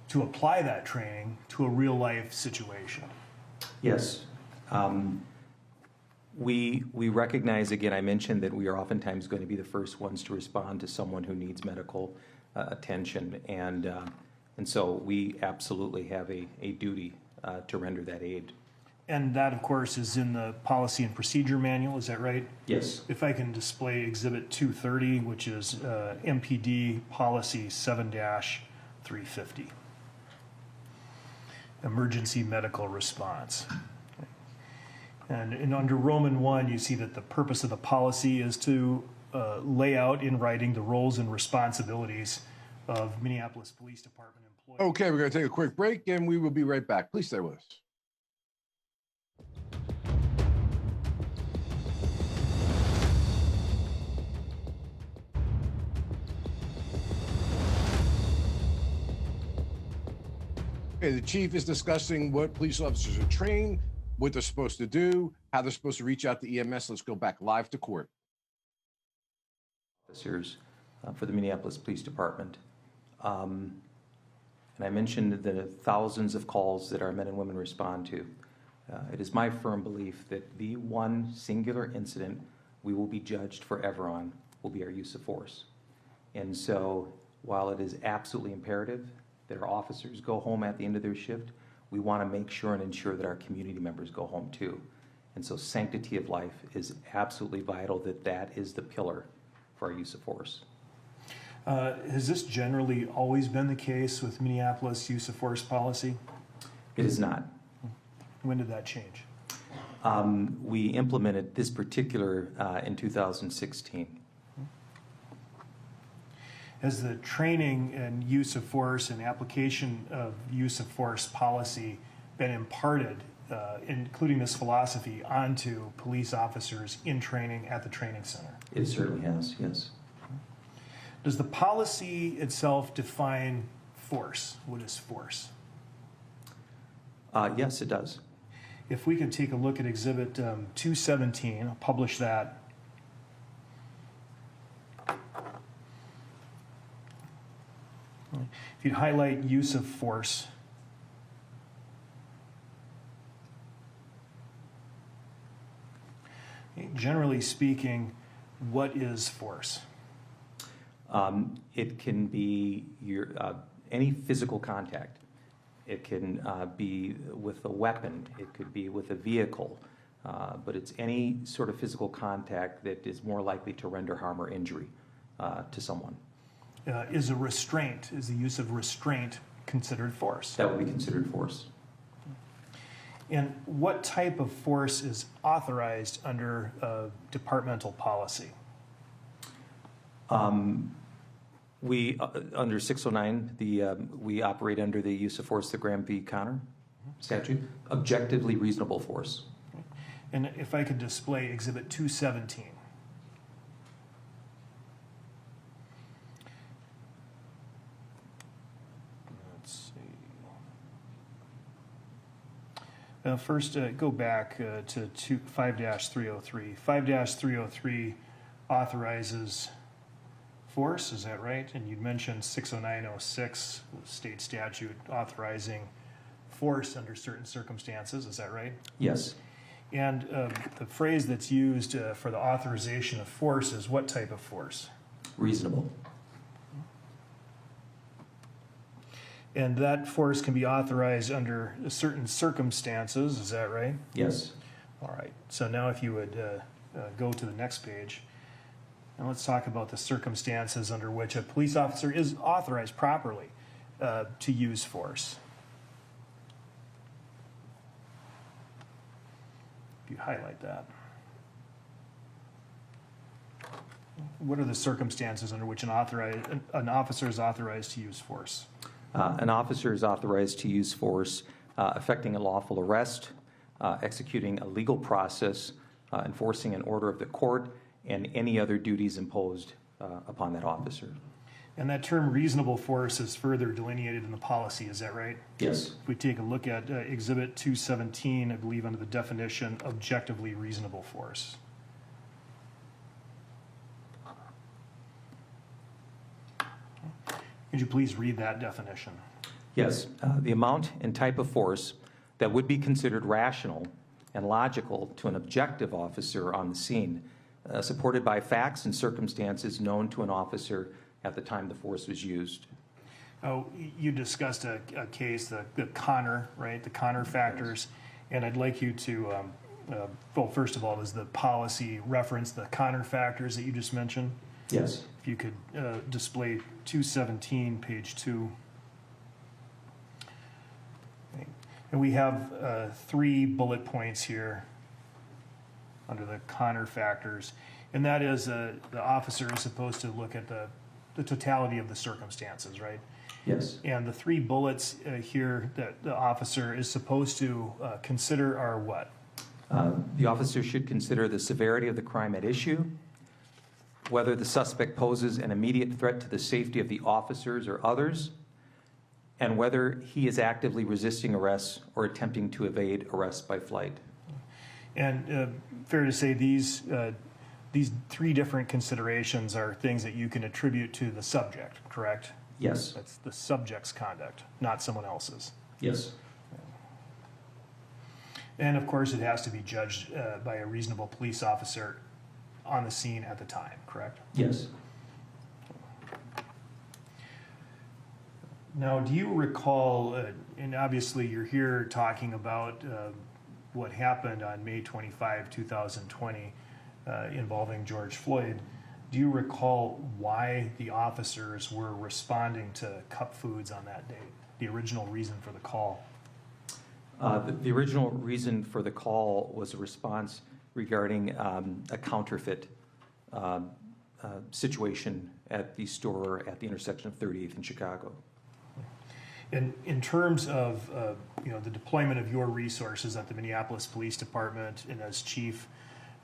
to apply that training to a real life situation? Yes. We recognize, again, I mentioned that we are oftentimes going to be the first ones to respond to someone who needs medical attention, and so we absolutely have a duty to render that aid. And that, of course, is in the policy and procedure manual, is that right? Yes. If I can display Exhibit 230, which is MPD Policy 7-350. Emergency medical response. And under Roman 1, you see that the purpose of the policy is to lay out in writing the roles and responsibilities of Minneapolis Police Department employees. Okay, we're going to take a quick break, and we will be right back. Please stay with us. Okay, the chief is discussing what police officers are trained, what they're supposed to do, how they're supposed to reach out to EMS. Let's go back live to court. Officers for the Minneapolis Police Department. And I mentioned the thousands of calls that our men and women respond to. It is my firm belief that the one singular incident we will be judged forever on will be our use of force. And so while it is absolutely imperative that our officers go home at the end of their shift, we want to make sure and ensure that our community members go home too. And so sanctity of life is absolutely vital, that is the pillar for our use of force. Has this generally always been the case with Minneapolis use of force policy? It is not. When did that change? We implemented this particular in 2016. Has the training and use of force and application of use of force policy been imparted, including this philosophy, onto police officers in training at the training center? It certainly has, yes. Does the policy itself define force? What is force? Yes, it does. If we can take a look at Exhibit 217, I'll publish that. If you'd highlight use of force. Generally speaking, what is force? It can be any physical contact. It can be with a weapon. It could be with a vehicle. But it's any sort of physical contact that is more likely to render harm or injury to someone. Is the use of restraint considered force? That would be considered force. And what type of force is authorized under departmental policy? We, under 609, we operate under the use of force, the Graham v. Connor statute, objectively reasonable force. And if I could display Exhibit 217. Let's see. First, go back to 5-303. 5-303 authorizes force, is that right? And you mentioned 60906, state statute authorizing force under certain circumstances, is that right? Yes. And the phrase that's used for the authorization of force is what type of force? Reasonable. And that force can be authorized under certain circumstances, is that right? Yes. All right. So now if you would go to the next page, and let's talk about the circumstances under which a police officer is authorized properly to use force. If you highlight that. What are the circumstances under which an officer is authorized to use force? An officer is authorized to use force affecting a lawful arrest, executing a legal process, enforcing an order of the court, and any other duties imposed upon that officer. And that term reasonable force is further delineated in the policy, is that right? Yes. If we take a look at Exhibit 217, I believe under the definition, objectively reasonable force. Could you please read that definition? Yes. The amount and type of force that would be considered rational and logical to an objective officer on the scene, supported by facts and circumstances known to an officer at the time the force was used. Oh, you discussed a case, the Connor, right? The Connor factors. And I'd like you to, well, first of all, does the policy reference the Connor factors that you just mentioned? Yes. If you could display 217, page 2. Okay. And we have 3 bullet points here under the Connor factors. And that is the officer is supposed to look at the totality of the circumstances, right? Yes. And the 3 bullets here that the officer is supposed to consider are what? The officer should consider the severity of the crime at issue, whether the suspect poses an immediate threat to the safety of the officers or others, and whether he is actively resisting arrest or attempting to evade arrest by flight. And fair to say these 3 different considerations are things that you can attribute to the subject, correct? Yes. That's the subject's conduct, not someone else's. Yes. And of course, it has to be judged by a reasonable police officer on the scene at the time, correct? Yes. Now, do you recall, and obviously you're here talking about what happened on May 25, 2020, involving George Floyd. Do you recall why the officers were responding to cup foods on that date? The original reason for the call? The original reason for the call was a response regarding a counterfeit situation at the store at the intersection of 38th in Chicago. And in terms of the deployment of your resources at the Minneapolis Police Department and as chief,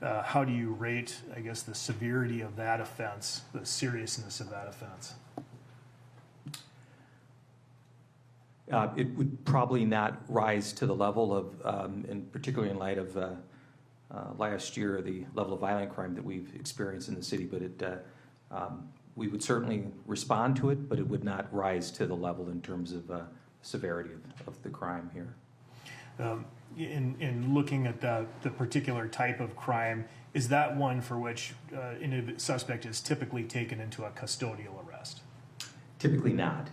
how do you rate, I guess, the severity of that offense, the seriousness of that offense? It would probably not rise to the level of, and particularly in light of last year, the level of violent crime that we've experienced in the city, but we would certainly respond to it, but it would not rise to the level in terms of severity of the crime here. In looking at the particular type of crime, is that one for which a suspect is typically taken into a custodial arrest? Typically not.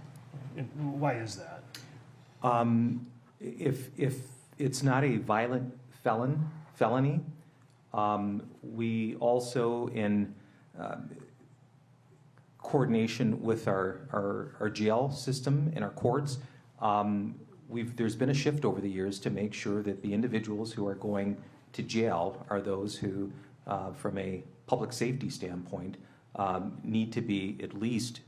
And why is that? If it's not a violent felony, we also, in coordination with our jail system and our courts, there's been a shift over the years to make sure that the individuals who are going to jail are those who, from a public safety standpoint, need to be at least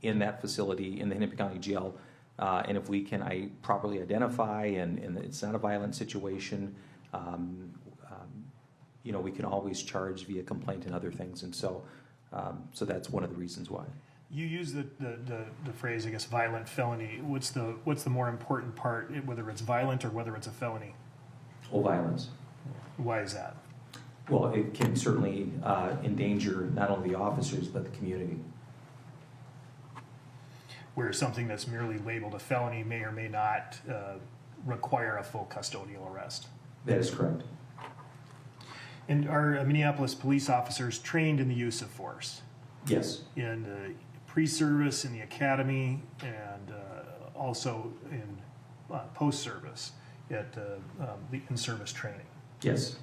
in that facility in the Hennepin County Jail. And if we can properly identify and it's not a violent situation, we can always charge via complaint and other things. And so that's one of the reasons why. You use the phrase, I guess, violent felony. What's the more important part, whether it's violent or whether it's a felony? Oh, violence. Why is that? Well, it can certainly endanger not only the officers but the community. where something that's merely labeled a felony may or may not require a full custodial arrest. That is correct. And are Minneapolis police officers trained in the use of force? Yes. In the pre-service, in the academy, and also in post-service at the in-service training? Yes.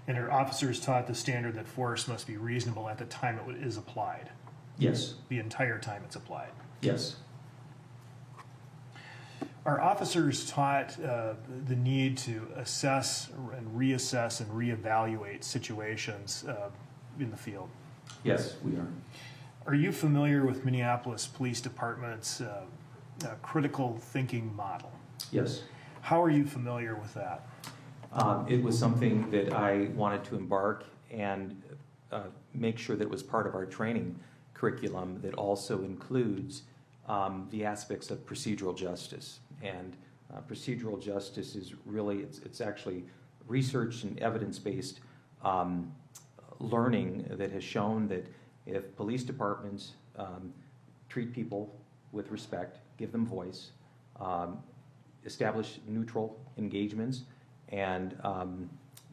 And are officers taught the standard that force must be reasonable at the time it is applied? Yes. The entire time it's applied? Yes. Are officers taught the need to assess and reassess and reevaluate situations in the field? Yes, we are. Are you familiar with Minneapolis Police Department's critical thinking model? Yes. How are you familiar with that? It was something that I wanted to embark and make sure that it was part of our training curriculum that also includes the aspects of procedural justice. And procedural justice is really, it's actually research and evidence-based learning that has shown that if police departments treat people with respect, give them voice, establish neutral engagements, and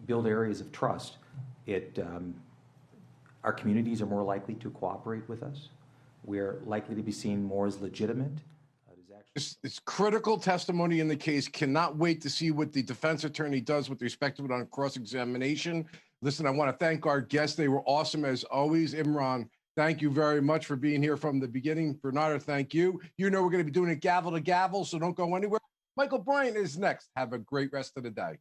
build areas of trust, our communities are more likely to cooperate with us. We're likely to be seen more as legitimate. It's critical testimony in the case. Cannot wait to see what the defense attorney does with respect to it on cross-examination. Listen, I want to thank our guests. They were awesome as always. Imron, thank you very much for being here from the beginning. Bernarda, thank you. You know we're going to be doing it gavel to gavel, so don't go anywhere. Michael Bryant is next. Have a great rest of the day.